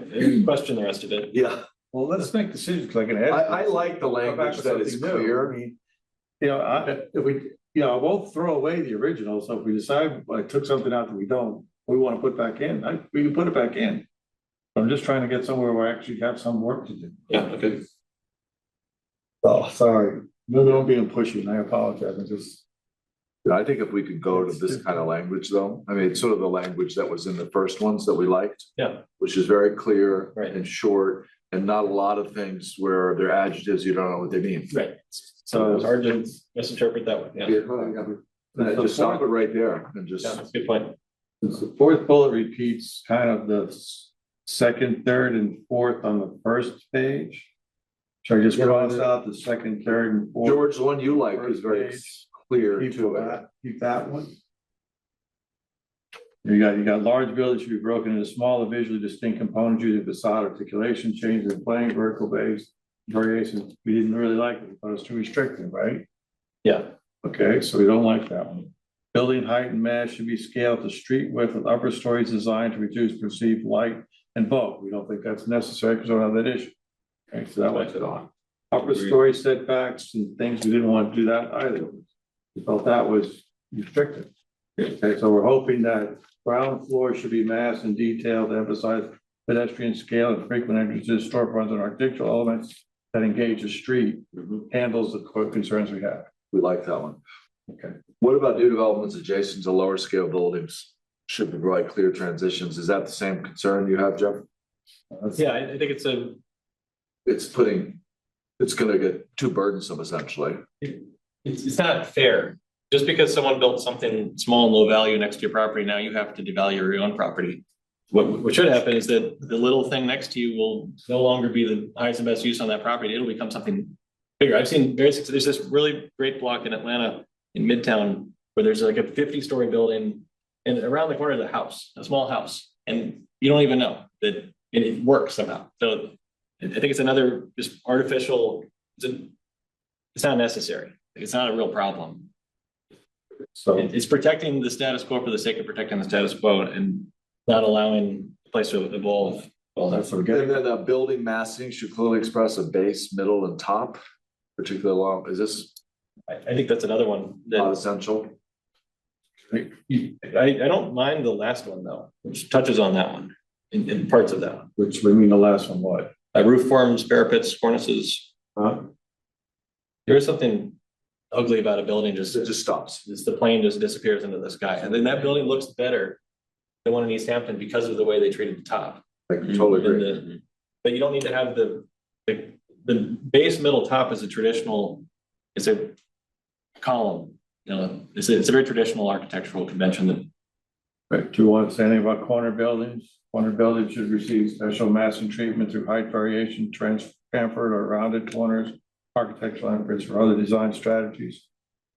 question the rest of it. Yeah, Well, let's make decisions like an. I like the language that is clear. You know, if we, you know, I won't throw away the original, so if we decide I took something out that we want to put back in, we can put it back in. I'm just trying to get somewhere where I actually have some work to do. Yeah, okay. Oh, sorry, maybe I'm being pushy, and I apologize, I'm just. I think if we could go to this kind of language though, I mean, it's sort of the language that was in the first ones that we liked. Yeah. Which is very clear Right. and short and not a lot of things where they're adjectives, you don't know what they mean. Right. So it's hard to misinterpret that one. Yeah, Just stop it right there and just. yeah, that's a good point. The fourth bullet repeats kind of the second, third, and fourth on the first page. Should I just cross out the second, third, and fourth? George, the one you like is very Page. clear Keep to it. that, keep that one. You got large buildings should be broken into smaller visually distinct components using facade articulation, changes in plane, vertical base, variations. We didn't really like it, we thought it was too restrictive, right? Yeah. Okay, so we don't like that one. Building height and mass should be scaled to street width with upper stories designed to reduce perceived light and bulk. We don't think that's necessary because we don't have that issue. Okay, so that was it on. Upper story setbacks and things, we didn't want to do that either. We felt that was restrictive. Okay, so we're hoping that ground floor should be mass and detailed to emphasize pedestrian scale and frequent entrances, storefronts, and architectural elements that engage the street, handles the concerns we have. We like that one. Okay. What about new developments adjacent to lower scale buildings? Should provide clear transitions. Is that the same concern you have, Jeff? Yeah, I think It's gonna get too burdensome essentially. it's not fair. Just because someone built something small and low value next to your property, now you have to devalue your own property. What should happen is that the little thing next to you will no longer be the highest and best use on that property. It'll become something bigger. I've seen there's this really great block in Atlanta in Midtown where there's like a 50-story building and around the corner of the house, a small house, and you don't even know that it works somehow. So I think it's another just artificial, it's not necessary. It's not a real problem. So It's protecting the status quo for the sake of protecting the status quo and not allowing the place to evolve. well, that's what we're And getting. then building massing should clearly express a base, middle, and top, particularly along, is this I think that's another one not that essential? I don't mind the last one though, which touches on that one in parts of that one. Which we mean the last one, what? Roof forms, parapets, cornices. Huh? There is something ugly about a building just, It just stops. the plane just disappears into the sky. And then that building looks better than one in East Hampton because of the way they treated the top. I totally And agree. the- But you don't need to have the base middle top is a traditional, it's a column. You know, it's a very traditional architectural convention that Right, do you want to say anything about corner buildings? Corner buildings should receive special massing treatment through height variation, chamfered or rounded corners, architectural efforts or other design strategies.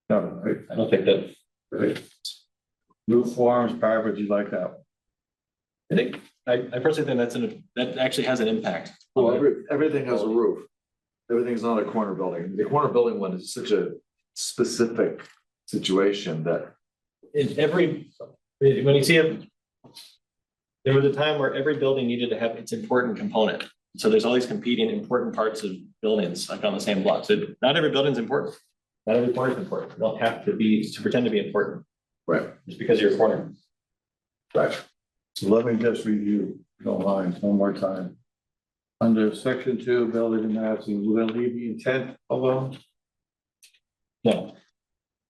No, right, I don't think that, right. Roof forms, parapets, you like that? I think, I personally think that actually has an impact. Well, everything has a roof. Everything's not a corner building. The corner building one is such a specific situation that, In every, when you see it, there was a time where every building needed to have its important component. So there's all these competing important parts of buildings like on the same block. So not every building's important. Not every corner is important. You don't have to pretend to be important right, just because you're a corner. right. So let me just review, if you don't mind, one more time. Under section 2, building and massing, will it leave the intent alone? No.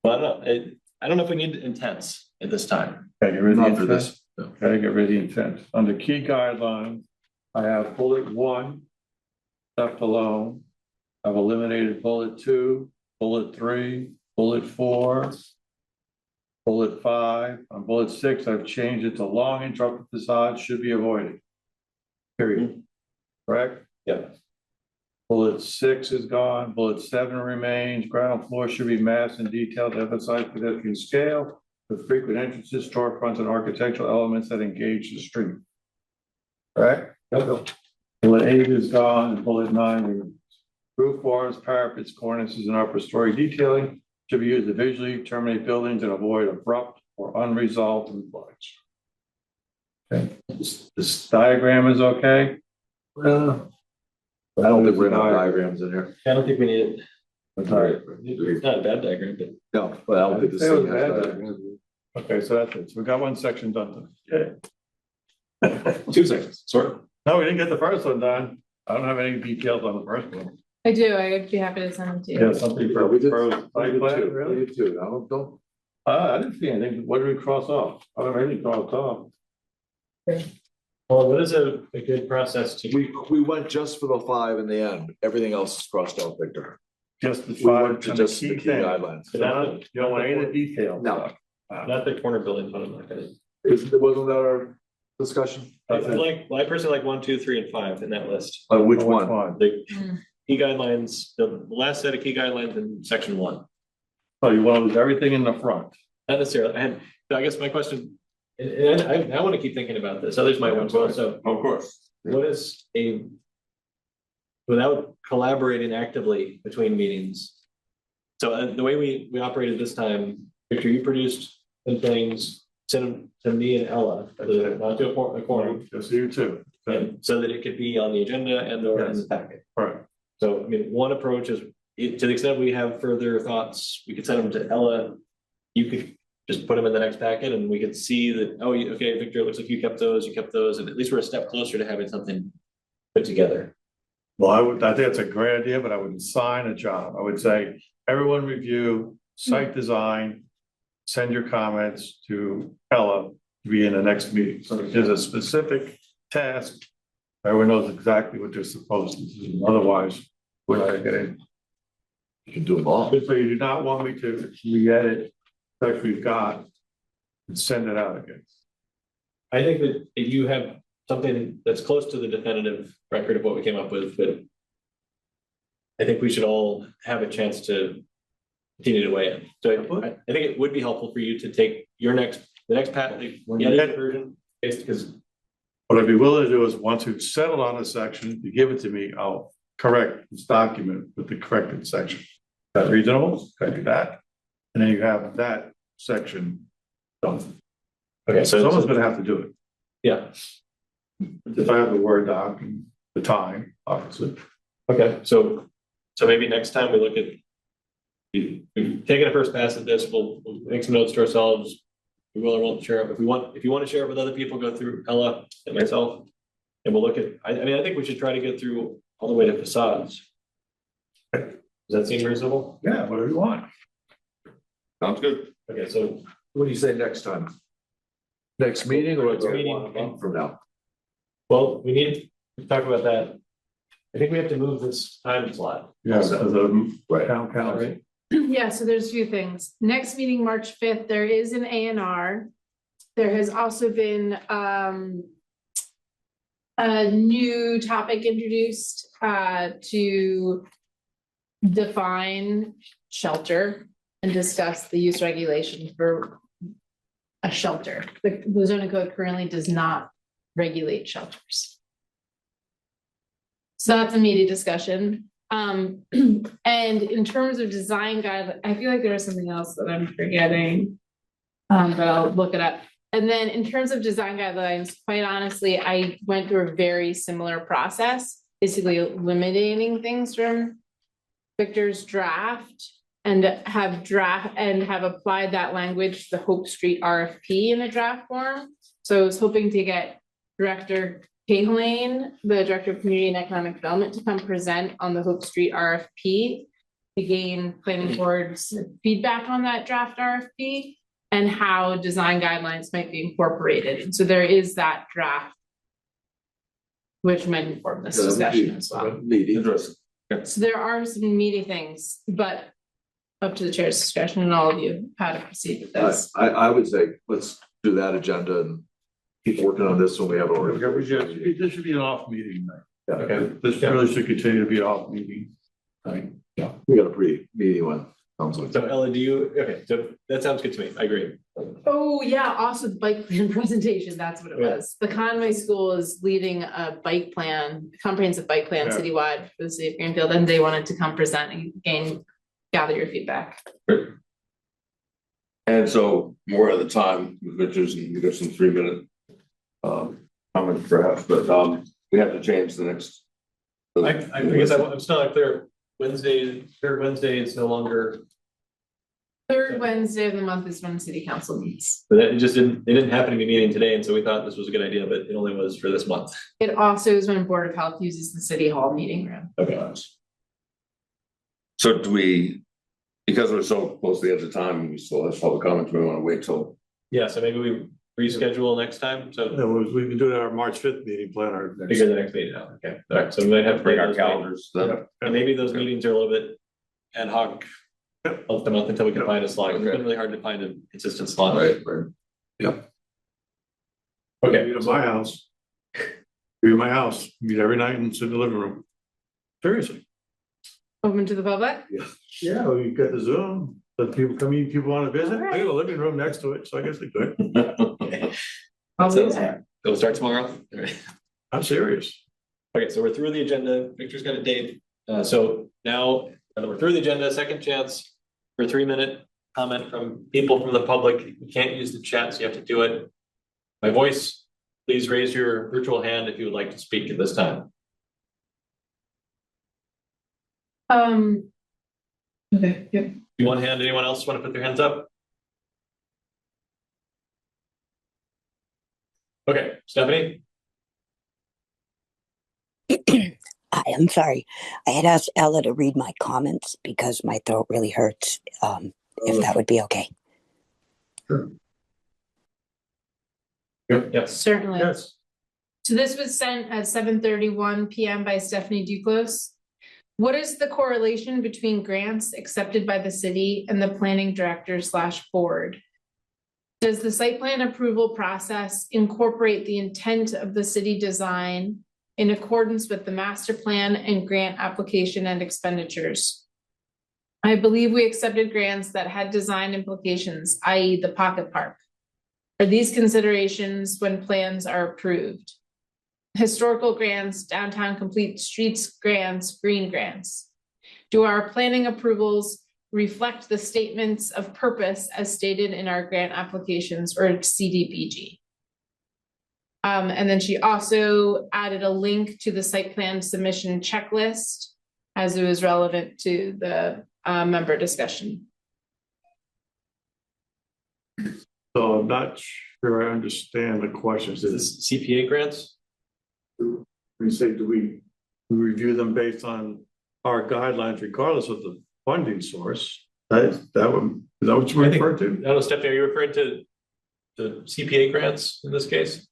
Well, I don't know. I don't know if we need intents at this time. Okay, get rid of the Not for intent. this. No. Okay, get rid of the intent. Under key guidelines, I have bullet 1, left alone. I've eliminated bullet 2, bullet 3, bullet 4, bullet 5. On bullet 6, I've changed it to long interrupted facades should be avoided. Period. Correct? Yeah. Bullet 6 is gone. Bullet 7 remains. Ground floor should be massed and detailed to emphasize pedestrian scale with frequent entrances, storefronts, and architectural elements that engage the street. Correct? Bullet 8 is gone and bullet 9 remains. Roof forms, parapets, cornices, and upper story detailing should be used to visually terminate buildings and avoid abrupt or unresolved rooflines. Okay, this diagram is okay? I don't think we're gonna have diagrams in here. I don't think we need it. Okay. It's not a bad diagram, but No, but I don't think this thing has diagrams. Okay, so that's it. So we got one section done. Yeah. 2 seconds, sort of. No, we didn't get the first one done. I don't have any details on the first one. I do, I'd be happy to send them to you. Yeah, something Yeah, for, we did, for we site did plan, two, really? we did two. I don't, I didn't see anything. What did we cross off? I don't have anything crossed off. Well, what is a good process to? we went just for the 5 in the end. Everything else is crossed out, Victor. Just the We went five to and the just the key key thing. guidelines. You don't want any of the details. No. Not the corner buildings, but I'm not gonna. Wasn't that our discussion? I I personally like 1, 2, 3, and 5 in that list. Which one? The Mm. key guidelines, the last set of key guidelines in section 1. So you want to lose everything in the front. Not necessarily, so I guess my question, and I want to keep thinking about this, others might want to also, Of course. what is without collaborating actively between meetings? So the way we operated this time, Victor, you produced some things, sent them to me and Ella, not to a corner, Just you too. and so that it could be on the agenda and or in the packet. Right. So, I mean, one approach is, to the extent we have further thoughts, we could send them to Ella. You could just put them in the next packet and we could see that, oh, okay, Victor, it looks like you kept those, and at least we're a step closer to having something put together. Well, I think that's a great idea, but I would assign a job. I would say, everyone review site design. Send your comments to Ella to be in the next meeting. So there's a specific task. Everyone knows exactly what they're supposed to do. Otherwise, we're not gonna get in. You can do them all. So you do not want me to re-edit that we've got and send it out again. I think that if you have something that's close to the definitive record of what we came up with, but I think we should all have a chance to continue to weigh in. So I think it would be helpful for you to take the next path, the edited version, because What I'd be willing to do is, once we've settled on a section, you give it to me, I'll correct this document with the corrected section. Is that reasonable? Can I do that? And then you have that section done. okay, Someone's so gonna have to do it. yeah, If I have the Word doc and the time, obviously. okay, so maybe next time we look at. We've taken a first pass at this, we'll make some notes to ourselves. We will or won't share it. If you want to share it with other people, go through Ella and myself. And we'll look at, I mean, I think we should try to get through all the way to facades. Does that seem reasonable? Yeah, whatever you want. Sounds good. Okay, so What do you say next time? Next meeting or Next meeting. 1 month from now? well, we need to talk about that. I think we have to move this time slot. Yeah, so the Right. town council. Right? Yeah, so there's a few things. Next meeting, March fifth, there is an A&R. There has also been a new topic introduced to define shelter and discuss the use regulation for a shelter. The zoning code currently does not regulate shelters. So that's a meaty discussion. And in terms of design guide, I feel like there was something else that I'm forgetting. But I'll look it up. And then in terms of design guidelines, quite honestly, I went through a very similar process, basically eliminating things from Victor's draft and have applied that language to the Hope Street RFP in a draft form. So I was hoping to get Director Kahlane, the Director of Community and Economic Development, to come present on the Hope Street RFP to gain planning board's feedback on that draft RFP and how design guidelines might be incorporated. And so there is that draft, which might inform this discussion as well. Meeting. Interesting. So there are some meaty things, but up to the chair's discretion and all of you how to proceed with this. I would say, let's do that agenda and keep working on this when we have a. This should be an off meeting night. Yeah, Okay. This really should continue to be an off meeting. we got a pre-meeting one. Sounds like. So Ella, do you, okay, so that sounds good to me. I agree. Oh, yeah, also the bike plan presentation, that's what it Yeah. was. The Conway School is leading a bike plan, comprehensive bike plan Yeah. citywide for the city of Greenfield, and they wanted to come present and gather your feedback. And so more at the time with Richards and we got some 3-minute comments perhaps, but we have to change the next. I guess I'm still not clear. Third Wednesday is no longer, Third Wednesday of the month is when city council meets. but it didn't happen to be meeting today, and so we thought this was a good idea, but it only was for this month. It also is when Board of Health uses the city hall meeting room. Okay. So do we, because we're so close to the end of time, we still have public comment, do we want to wait till? Yeah, so maybe we reschedule next time, so We can do it at our March 5th meeting, plan our. next- figure the next meeting out. Okay, all right, so we might have to Bring our those calendars then. meetings. And maybe those meetings are a little bit ad hoc. Month to month until we can find a slot. It's been really hard to find a consistent slot. Right. Okay, Meet at my house. Be at my house, meet every night and sit in the living room. Seriously. Open to the public? Yeah, we got the Zoom, let people come in, people want to visit. I got a living room next to it, so I guess they could. I'll be Sounds there. It'll start tomorrow. All right. I'm serious. Okay, so we're through the agenda. Victor's got a date. So now that we're through the agenda, second chance for a 3-minute comment from people from the public. You can't use the chat, so you have to do it by voice. Please raise your virtual hand if you would like to speak at this time. Okay, yep. You want hand, anyone else want to put their hands up? Okay, Stephanie? Hi, I'm sorry. I had asked Ella to read my comments because my throat really hurts. If that would be okay. Yes. Certainly. Yes. So this was sent at 7:31 PM by Stephanie Duclos. What is the correlation between grants accepted by the city and the planning director / board? Does the site plan approval process incorporate the intent of the city design in accordance with the master plan and grant application and expenditures? I believe we accepted grants that had design implications, i.e. the pocket park. Are these considerations when plans are approved? Historical grants, downtown complete streets grants, green grants. Do our planning approvals reflect the statements of purpose as stated in our grant applications or CDBG? And then she also added a link to the site plan submission checklist as it was relevant to the member discussion. So I'm not sure I understand the questions. Is this CPA grants? We say, do we review them based on our guidelines regardless of the funding source? That would Is that what you I think- refer to? I don't know, Stephanie, are you referring to the CPA grants in this case?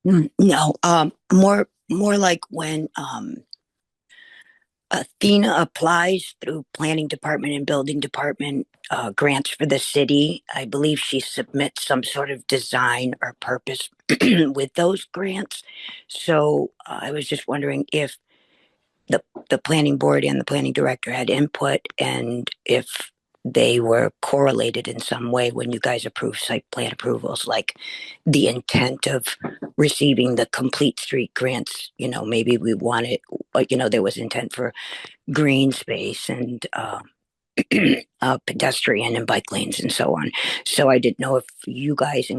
No, more like when, Athena applies through planning department and building department, grants for the city. I believe she submits some sort of design or purpose with those grants. So I was just wondering if the planning board and the planning director had input and if they were correlated in some way when you guys approve site plan approvals, like the intent of receiving the complete street grants. Maybe we wanted, there was intent for green space and pedestrian and bike lanes and so on. So I didn't know if you guys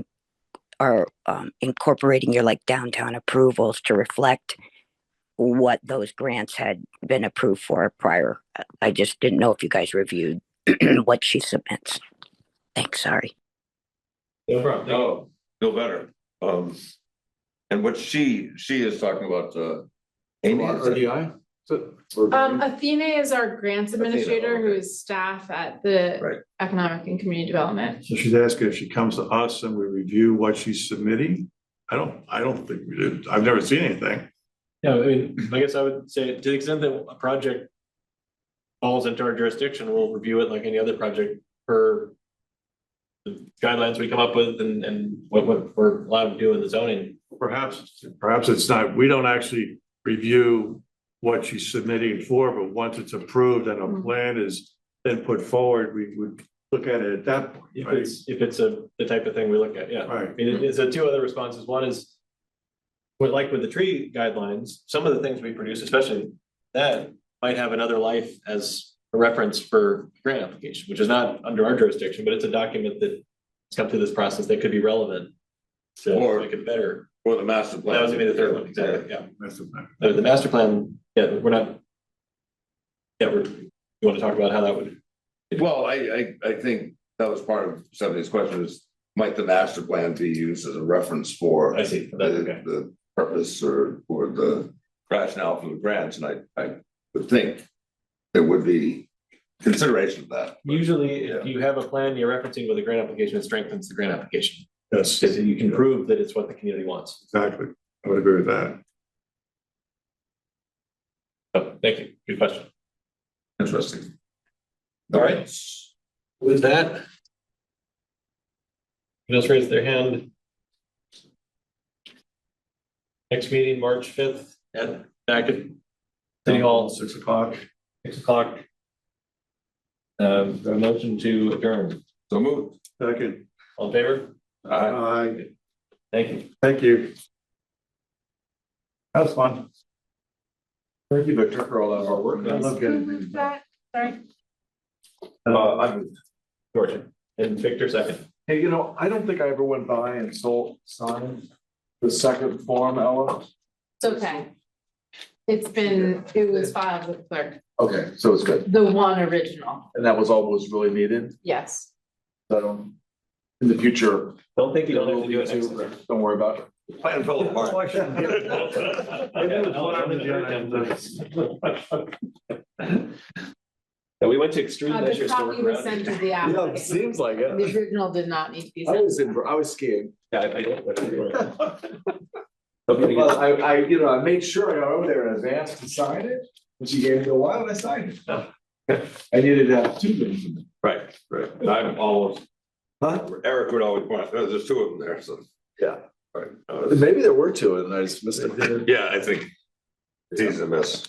are incorporating your like downtown approvals to reflect what those grants had been approved for prior. I just didn't know if you guys reviewed what she submits. Thanks, sorry. No problem. No, feel better. And what she is talking about, Amy, is that- RDI? Athena is our grants administrator, who okay. is staff at the Right. Economic and Community Development. So she's asking if she comes to us and we review what she's submitting? I don't think we did. I've never seen anything. Yeah, I mean, I guess I would say to the extent that a project falls into our jurisdiction, we'll review it like any other project per the guidelines we come up with and what we're allowed to do in the zoning. Perhaps it's not, we don't actually review what she's submitting for, but once it's approved and a plan is then put forward, we would look at it at that point, If right? it's the type of thing we look at, yeah. Right. I mean, it's two other responses. One is, like with the tree guidelines, some of the things we produce, especially that, might have another life as a reference for grant application, which is not under our jurisdiction, but it's a document that's come through this process that could be relevant to Or- make it better. or the master plan. That was gonna be the third one, exactly, yeah. That's the thing. The master plan, yeah, we're not. Yeah, you want to talk about how that would, Well, I think that was part of Stephanie's question is, might the master plan be used as a reference for I see, that's okay. the purpose or the rationale for the grants? And I would think there would be consideration of that. Usually, Yeah. if you have a plan you're referencing with a grant application, it strengthens the grant application. Yes, Because you can prove that it's what the community wants. exactly. I would agree with that. So, thank you, good question. Interesting. All right. With that. Who else raised their hand? Next meeting, March 5th, back at City Hall, 6 o'clock. 6 o'clock. A motion to adjourn. So moved. Second. All in favor? Aye. Thank you. Thank you. That was fun. Thank you, Victor, for all that hard work. I love Who getting moved things. that? Sorry. I'm Georgia and Victor second. Hey, I don't think I ever went by and signed the second form, Ella. It's okay. It was filed with clerk, Okay, so it's good. the one original, And that was all was really needed. yes. So in the future. Don't think you don't have to do it next time. Don't worry about it. plan fell apart. Yeah, we went to extreme The measures to work copy was around sent it. to the applicant. Seems like The it. original did not need to be I sent. was skiing. Yeah, I don't. Well, I made sure I got over there in advance to sign it, and she gave me a while and I signed it. I needed to have two things. Right. I'm almost, Huh? Eric would always point, out, there's two of them there, so. Yeah. Right. Maybe there were two and I just missed it. Yeah, I think it's easy to miss.